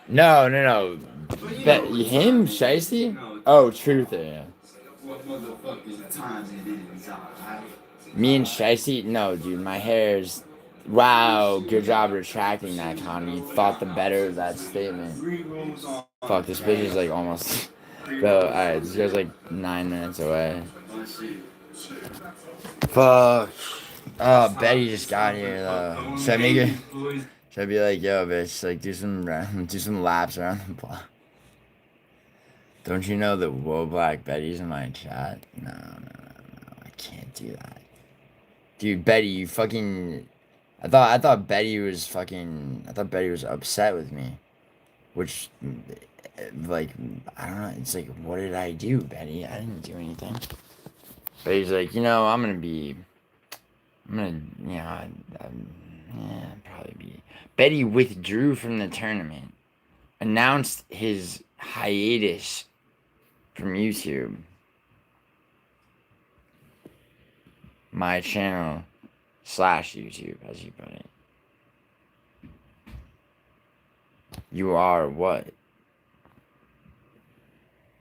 No. Him? Shicey? No. Oh, Truther, yeah. What motherfucking time it is, alright? Me and Shicey? No, dude, my hair's... Wow, good job retracting that, Connor. You thought the better of that statement. Fuck, this bitch is like almost... Bro, alright, this girl's like 9 minutes away. Fuck. Oh, Betty just got here, though. Should I make her... Should I be like, yo, bitch, like, do some laps around the block? Don't you know that Whoa Black Betty's in my chat? No, I can't do that. Dude, Betty, you fucking... I thought Betty was fucking... I thought Betty was upset with me. Which, like, I don't know, it's like, what did I do, Betty? I didn't do anything. Betty's like, you know, I'm gonna, you know, yeah, probably be... Betty withdrew from the tournament. Announced his hiatus from YouTube. My channel / YouTube, as you put it. You are what?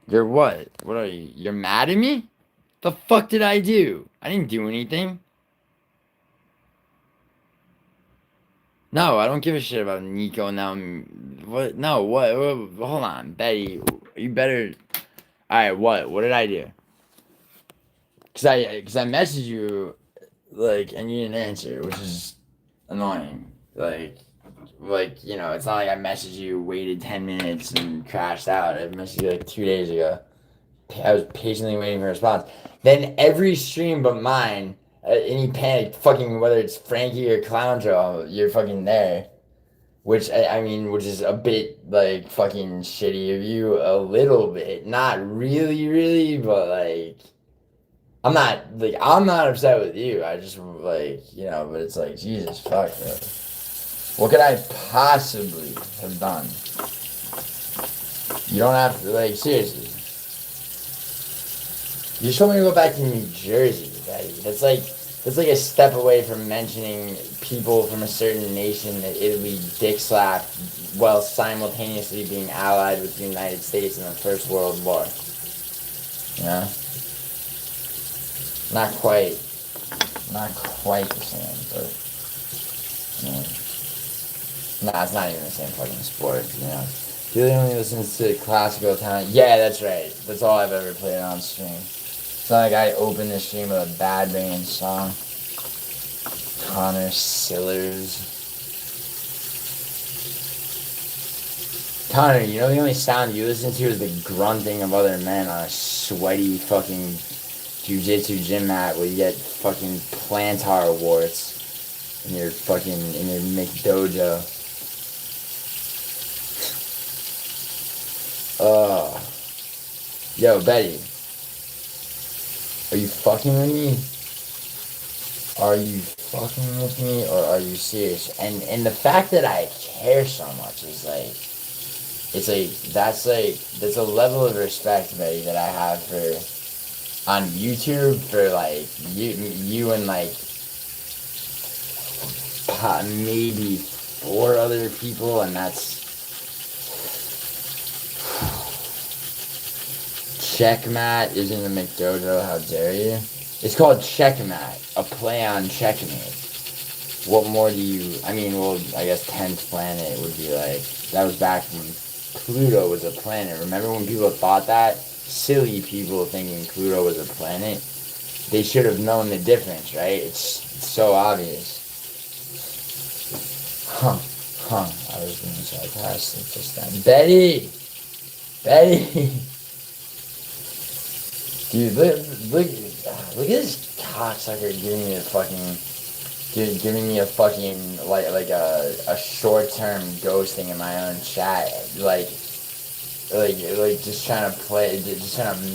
You're what? What are you? You're mad at me? The fuck did I do? I didn't do anything. No, I don't give a shit about Nico now. What? No, what? Hold on, Betty. You better... Alright, what? What did I do? Cause I messaged you, like, and you didn't answer, which is annoying. Like, you know, it's not like I messaged you, waited 10 minutes, and crashed out. I messaged you, like, 2 days ago. I was patiently waiting for a response. Then every stream but mine, any panic, fucking whether it's Frankie or Clown Joe, you're fucking there. Which I mean, which is a bit like fucking shitty of you, a little bit. Not really, really, but like I'm not upset with you. I just like but it's like Jesus fuck, bro. What could I possibly have done? You don't have to like seriously. You just told me to go back to New Jersey, Betty. That's like a step away from mentioning people from a certain nation that Italy dick slapped while simultaneously being allied with the United States in the First World War. You know? Not quite the same, but nah, it's not even the same fucking sport, He only listens to classical talent. Yeah, that's right. That's all I've ever played on stream. It's not like I opened the stream with a Bad Band song. Connor Sillers. Connor, the only sound you listen to is the grunting of other men on a sweaty fucking jiu-jitsu gym mat where you get fucking plantar warts in your McDojo. Yo, Betty. Are you fucking with me? Are you fucking with me or are you serious? And the fact that I care so much is that's a level of respect, Betty, that I have for on YouTube for you and maybe 4 other people, and that's Checkmat isn't a McDojo, how dare you? It's called Checkmat, a play on checkmate. What more do you... I mean, well, I guess 10th Planet would be like... That was back when Pluto was a planet. Remember when people thought that? Silly people thinking Pluto was a planet. They should have known the difference, right? It's so obvious. I was being sarcastic just then. Betty! Dude, look at this cocksucker giving me a fucking like a short-term ghosting in my own chat, like just trying to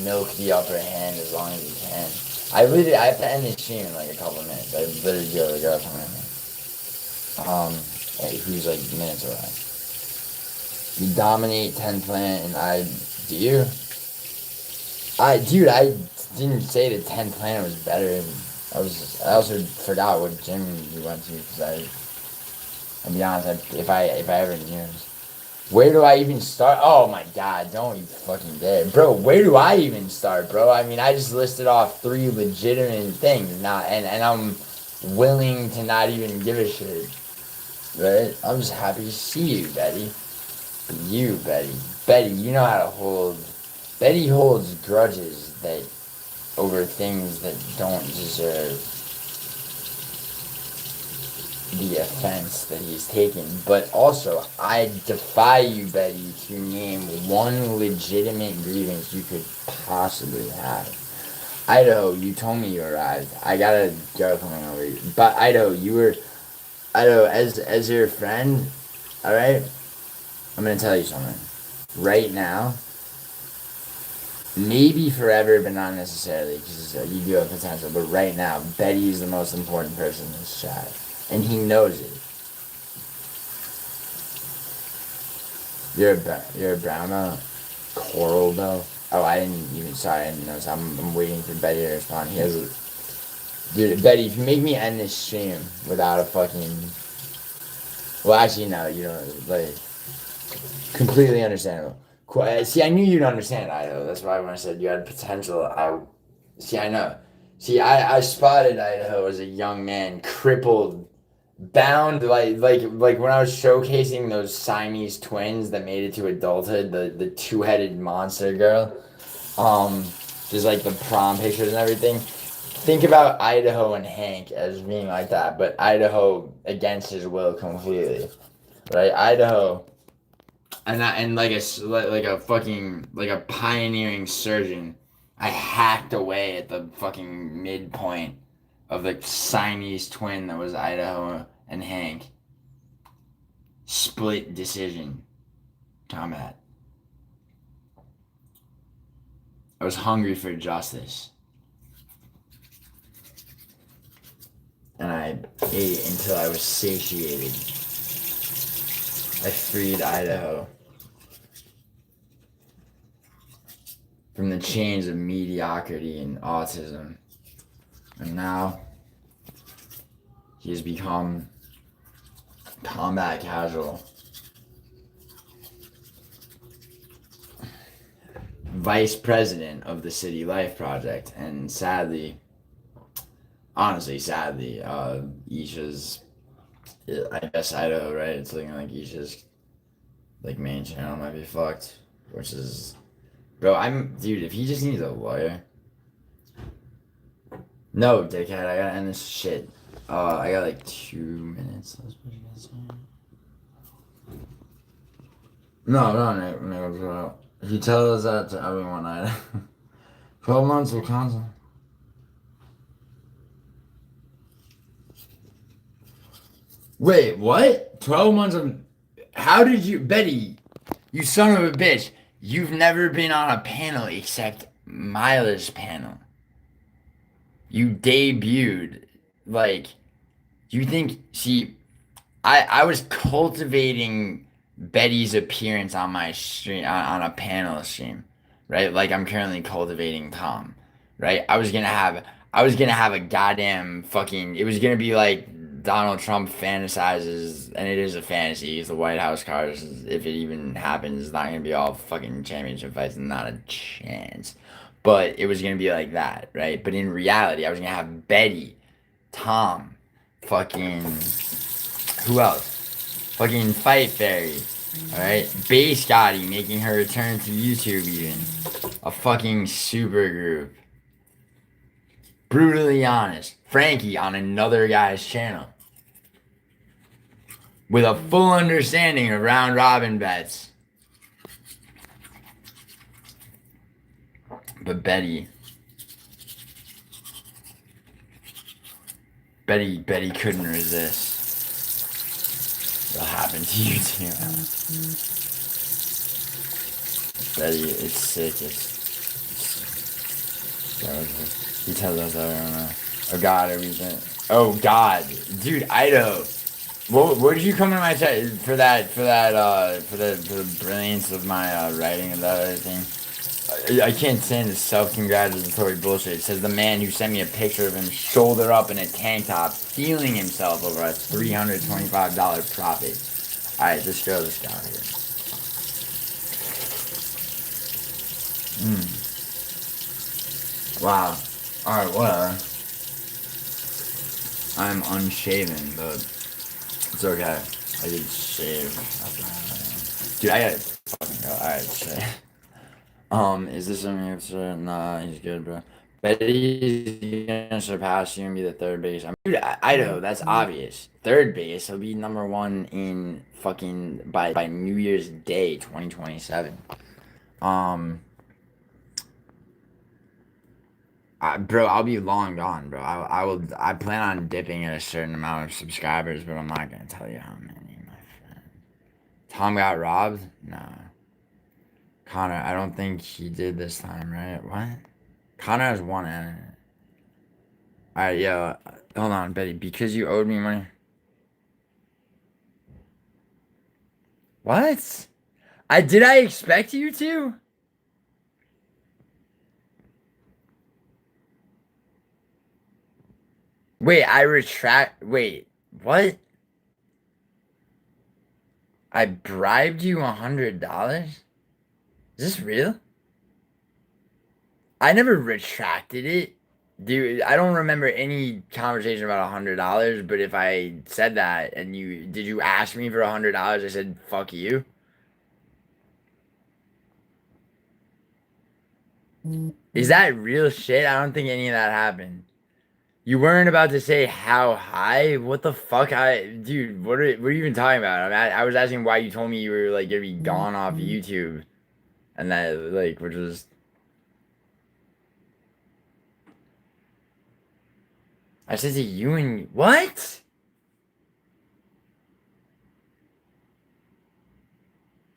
milk the upper hand as long as you can. I have to end this stream in like a couple minutes. I literally go to go who's like minutes away. You dominate 10 Planet and do you? I didn't say the 10th Planet was better. I also forgot what gym you went to because I'll be honest, if I ever knew. Where do I even start? Oh my god, don't you fucking dare. Bro, where do I even start, bro? I mean, I just listed off 3 legitimate things now, and I'm willing to not even give a shit. Right? I'm just happy to see you, Betty. You, Betty. Betty, you know how to hold... Betty holds grudges over things that don't deserve the offense that he's taken. But also, I defy you, Betty, to name one legitimate grievance you could possibly have. Idaho, you told me you arrived. I gotta go coming over you. But Idaho, as your friend, alright? I'm gonna tell you something. Right now, maybe forever, but not necessarily, because you do have potential. But right now, Betty is the most important person in this chat, and he knows it. You're a Browno? Coral, though? Oh, I didn't notice. I'm waiting for Betty to respond. Dude, Betty, if you make me end this stream without a fucking... Well, actually, no, you don't, completely understandable. See, I knew you'd understand, Idaho. That's why when I said you had potential, I know. See, I spotted Idaho as a young man, crippled, bound, like when I was showcasing those Siamese twins that made it to adulthood, the 2-headed monster girl, just like the prom pictures and everything. Think about Idaho and Hank as being like that, but Idaho against his will completely, right? Idaho. And like a pioneering surgeon, I hacked away at the fucking midpoint of the Siamese twin that was Idaho and Hank. Split decision combat. I was hungry for justice. And I ate until I was satiated. I freed Idaho from the chains of mediocrity and autism. And now he has become combat casual. Vice president of the City Life Project. And sadly, Isha's, I guess Idaho, right? It's looking like Isha's like main channel might be fucked, which is, bro, dude, if he just needs a lawyer. No, dickhead, I gotta end this shit. I got like 2 minutes. No, he tells that to everyone. 12 months of counsel. Wait, what? 12 months of... How did you... Betty, you son of a bitch. You've never been on a panel except Mila's panel. You debuted. Like, you think... See, I was cultivating Betty's appearance on my stream, on a panel stream, right? Like I'm currently cultivating Tom, right? I was gonna have a goddamn fucking... It was gonna be like Donald Trump fantasizes, and it is a fantasy. He's the White House cars. If it even happens, it's not gonna be all fucking championship fights. Not a chance. But it was gonna be like that, right? But in reality, I was gonna have Betty, Tom, fucking... Who else? Fucking Fight Fairy. Alright? Bay Scotty making her return to YouTube even. A fucking super group. Brutally honest. Frankie on another guy's channel. With a full understanding of round robin bets. But Betty couldn't resist. What happened to you too? Betty, it's sick. He tells us everyone. Oh God, everything. Oh God, dude, Idaho. What did you come to my chat for the brilliance of my writing and that other thing? I can't stand this self-congratulatory bullshit. It says the man who sent me a picture of him shoulder up in a tank top, feeling himself over a $325 profit. Alright, this girl just got here. Wow. Alright, whatever. I'm unshaven, but it's okay. I did shave. Dude, I gotta fucking go. Alright, shit. Is this something you've said? Nah, he's good, bro. Betty's gonna surpass you and be the third biggest. Dude, Idaho, that's obvious. Third biggest. He'll be number one in fucking by New Year's Day, 2027. Bro, I'll be long gone, bro. I plan on dipping at a certain amount of subscribers, but I'm not gonna tell you how many, my friend. Tom got robbed? No. Connor, I don't think he did this time, right? What? Connor has one enemy. Alright, yo, hold on, Betty. Because you owed me money. What? Did I expect you to? Wait, wait, what? I bribed you $100? Is this real? I never retracted it. Dude, I don't remember any conversation about $100, but if I said that and did you ask me for $100? I said, fuck you. Is that real shit? I don't think any of that happened. You weren't about to say how high? What the fuck? Dude, what are you even talking about? I was asking why you told me you were like gonna be gone off YouTube, and that like, which was. I said to you and what?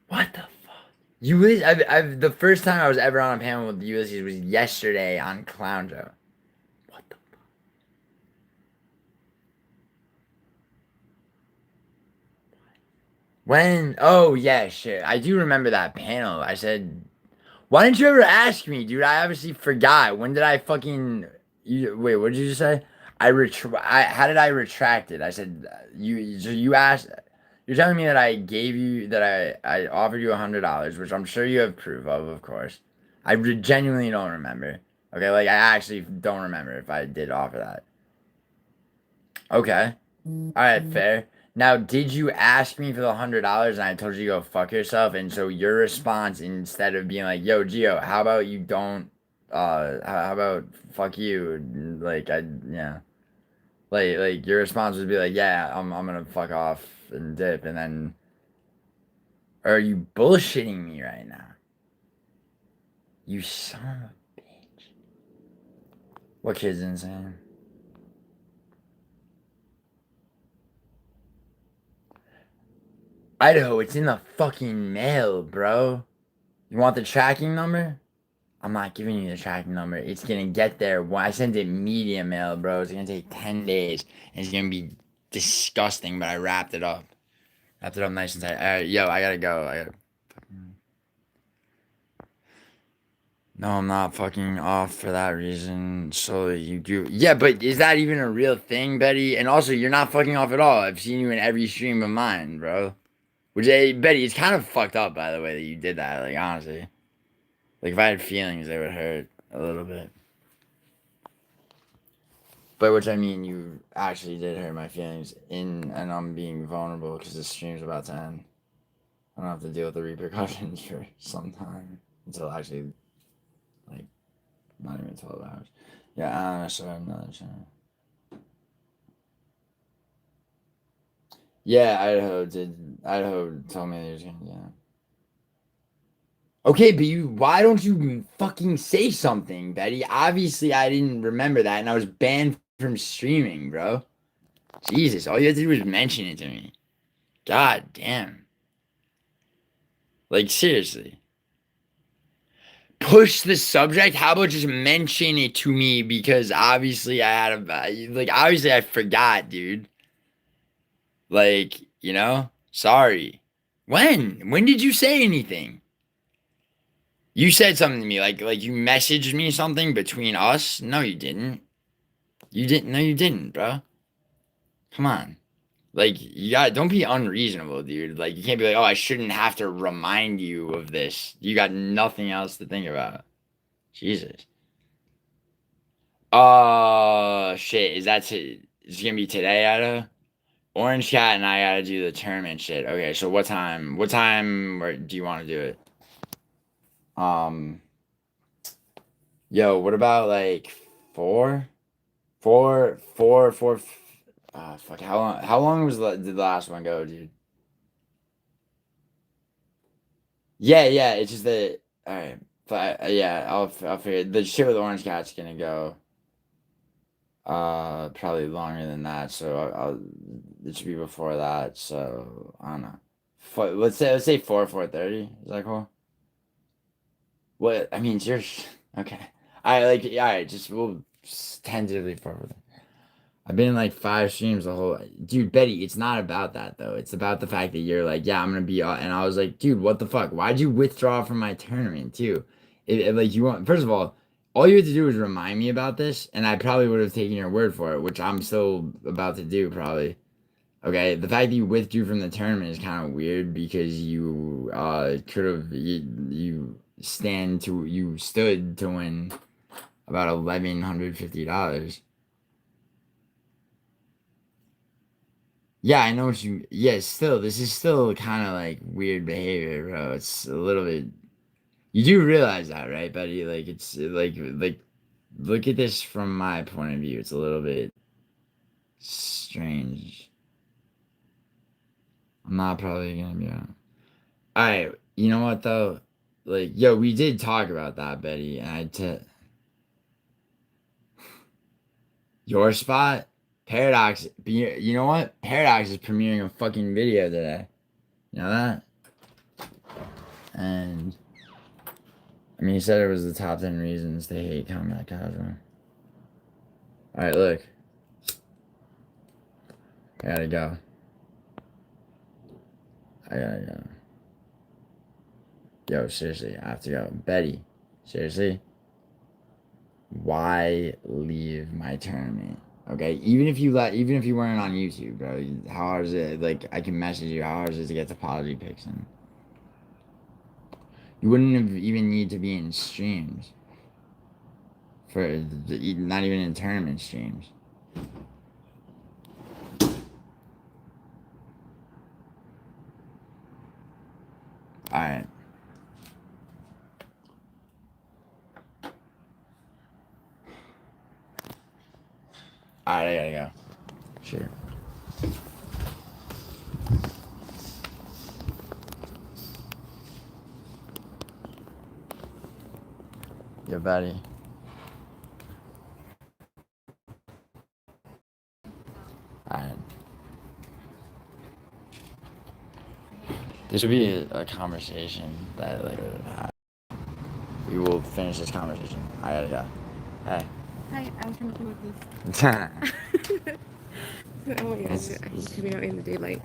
What the fuck? Ulysses, the first time I was ever on a panel with Ulysses was yesterday on Clown Joe. What the fuck? When? Oh, yeah, shit. I do remember that panel. I said, why didn't you ever ask me, dude? I obviously forgot. When did I fucking. Wait, what did you just say? How did I retract it? I said, you asked. You're telling me that I gave you, that I offered you $100, which I'm sure you have proof of course. I genuinely don't remember. Okay, like, I actually don't remember if I did offer that. Okay. Alright, fair. Now, did you ask me for the $100 and I told you to go fuck yourself? And so your response, instead of being like, yo, Gio, how about you don't, how about fuck you? Like, yeah. Like your response would be like, yeah, I'm gonna fuck off and dip, and then, or are you bullshitting me right now? You son of a bitch. What kid's insane? Idaho, it's in the fucking mail, bro. You want the tracking number? I'm not giving you the tracking number. It's gonna get there. When I sent it media mail, bro, it's gonna take 10 days. And it's gonna be disgusting, but I wrapped it up. Wrapped it up nice and tight. Alright, yo, I gotta go. No, I'm not fucking off for that reason. So you do. Yeah, but is that even a real thing, Betty? And also, you're not fucking off at all. I've seen you in every stream of mine, bro. Which, hey, Betty, it's kind of fucked up, by the way, that you did that. Like, honestly. Like, if I had feelings, they would hurt a little bit. By which I mean, you actually did hurt my feelings and I'm being vulnerable because the stream's about to end. I don't have to deal with the repercussions for some time until actually, like, not even 12 hours. Yeah, I don't know, sorry, another channel. Yeah, Idaho told me he was gonna, yeah. Okay, but why don't you fucking say something, Betty? Obviously, I didn't remember that, and I was banned from streaming, bro. Jesus, all you had to do was mention it to me. God damn. Like, seriously. Push the subject? How about just mention it to me? Because obviously obviously I forgot, dude. Like, sorry. When did you say anything? You said something to me, like you messaged me something between us? No, you didn't. No, you didn't, bro. Come on. Like, don't be unreasonable, dude. Like, you can't be like, oh, I shouldn't have to remind you of this. You got nothing else to think about. Jesus. Oh, shit. It's gonna be today, Ada? Orange Cat and I gotta do the tournament shit. Okay, so what time? Do you want to do it? Yo, what about like 4? 4. Fuck. How long did the last one go, dude? Yeah. It's just that. All right. But yeah, I'll figure the shit with Orange Cat's gonna go. Probably longer than that. So it should be before that. So I don't know. Let's say 4:30. Is that cool? What I mean, it's your okay. I like. All right. We'll tentatively 4:30. I've been in like 5 streams the whole. Dude, Betty, it's not about that though. It's about the fact that you're like, yeah, I'm gonna be. And I was like, dude, what the fuck? Why'd you withdraw from my tournament too? Like you want. First of all you had to do was remind me about this, and I probably would have taken your word for it, which I'm still about to do probably. Okay, the fact that you withdrew from the tournament is kind of weird because you could have you stood to win about $1,150. Yeah, I know what you. Yeah, still, this is still kind of like weird behavior, bro. It's a little bit. You do realize that, right, buddy? Like, it's like, look at this from my point of view. It's a little bit strange. I'm not probably gonna be on. All right, you know what though? Like, yo, we did talk about that, Betty, and Your spot? Paradox. You know what? Paradox is premiering a fucking video today. You know that? And I mean, he said it was the top 10 reasons they hate combat casual. Alright, look. I gotta go. I gotta go. Yo, seriously, I have to go. Betty, seriously? Why leave my tournament? Okay, even if you weren't on YouTube, bro, how hard is it? Like, I can message you. How hard is it to get the apology pics in? You wouldn't have even need to be in streams for not even in tournament streams. All right. Alright, I gotta go. Sure. Yo, buddy. Alright. This would be a conversation that like we will finish this conversation. I gotta go. Hey. Hi, I'm trying to come with this. It's- Oh my gosh, I'm coming out in the daylight.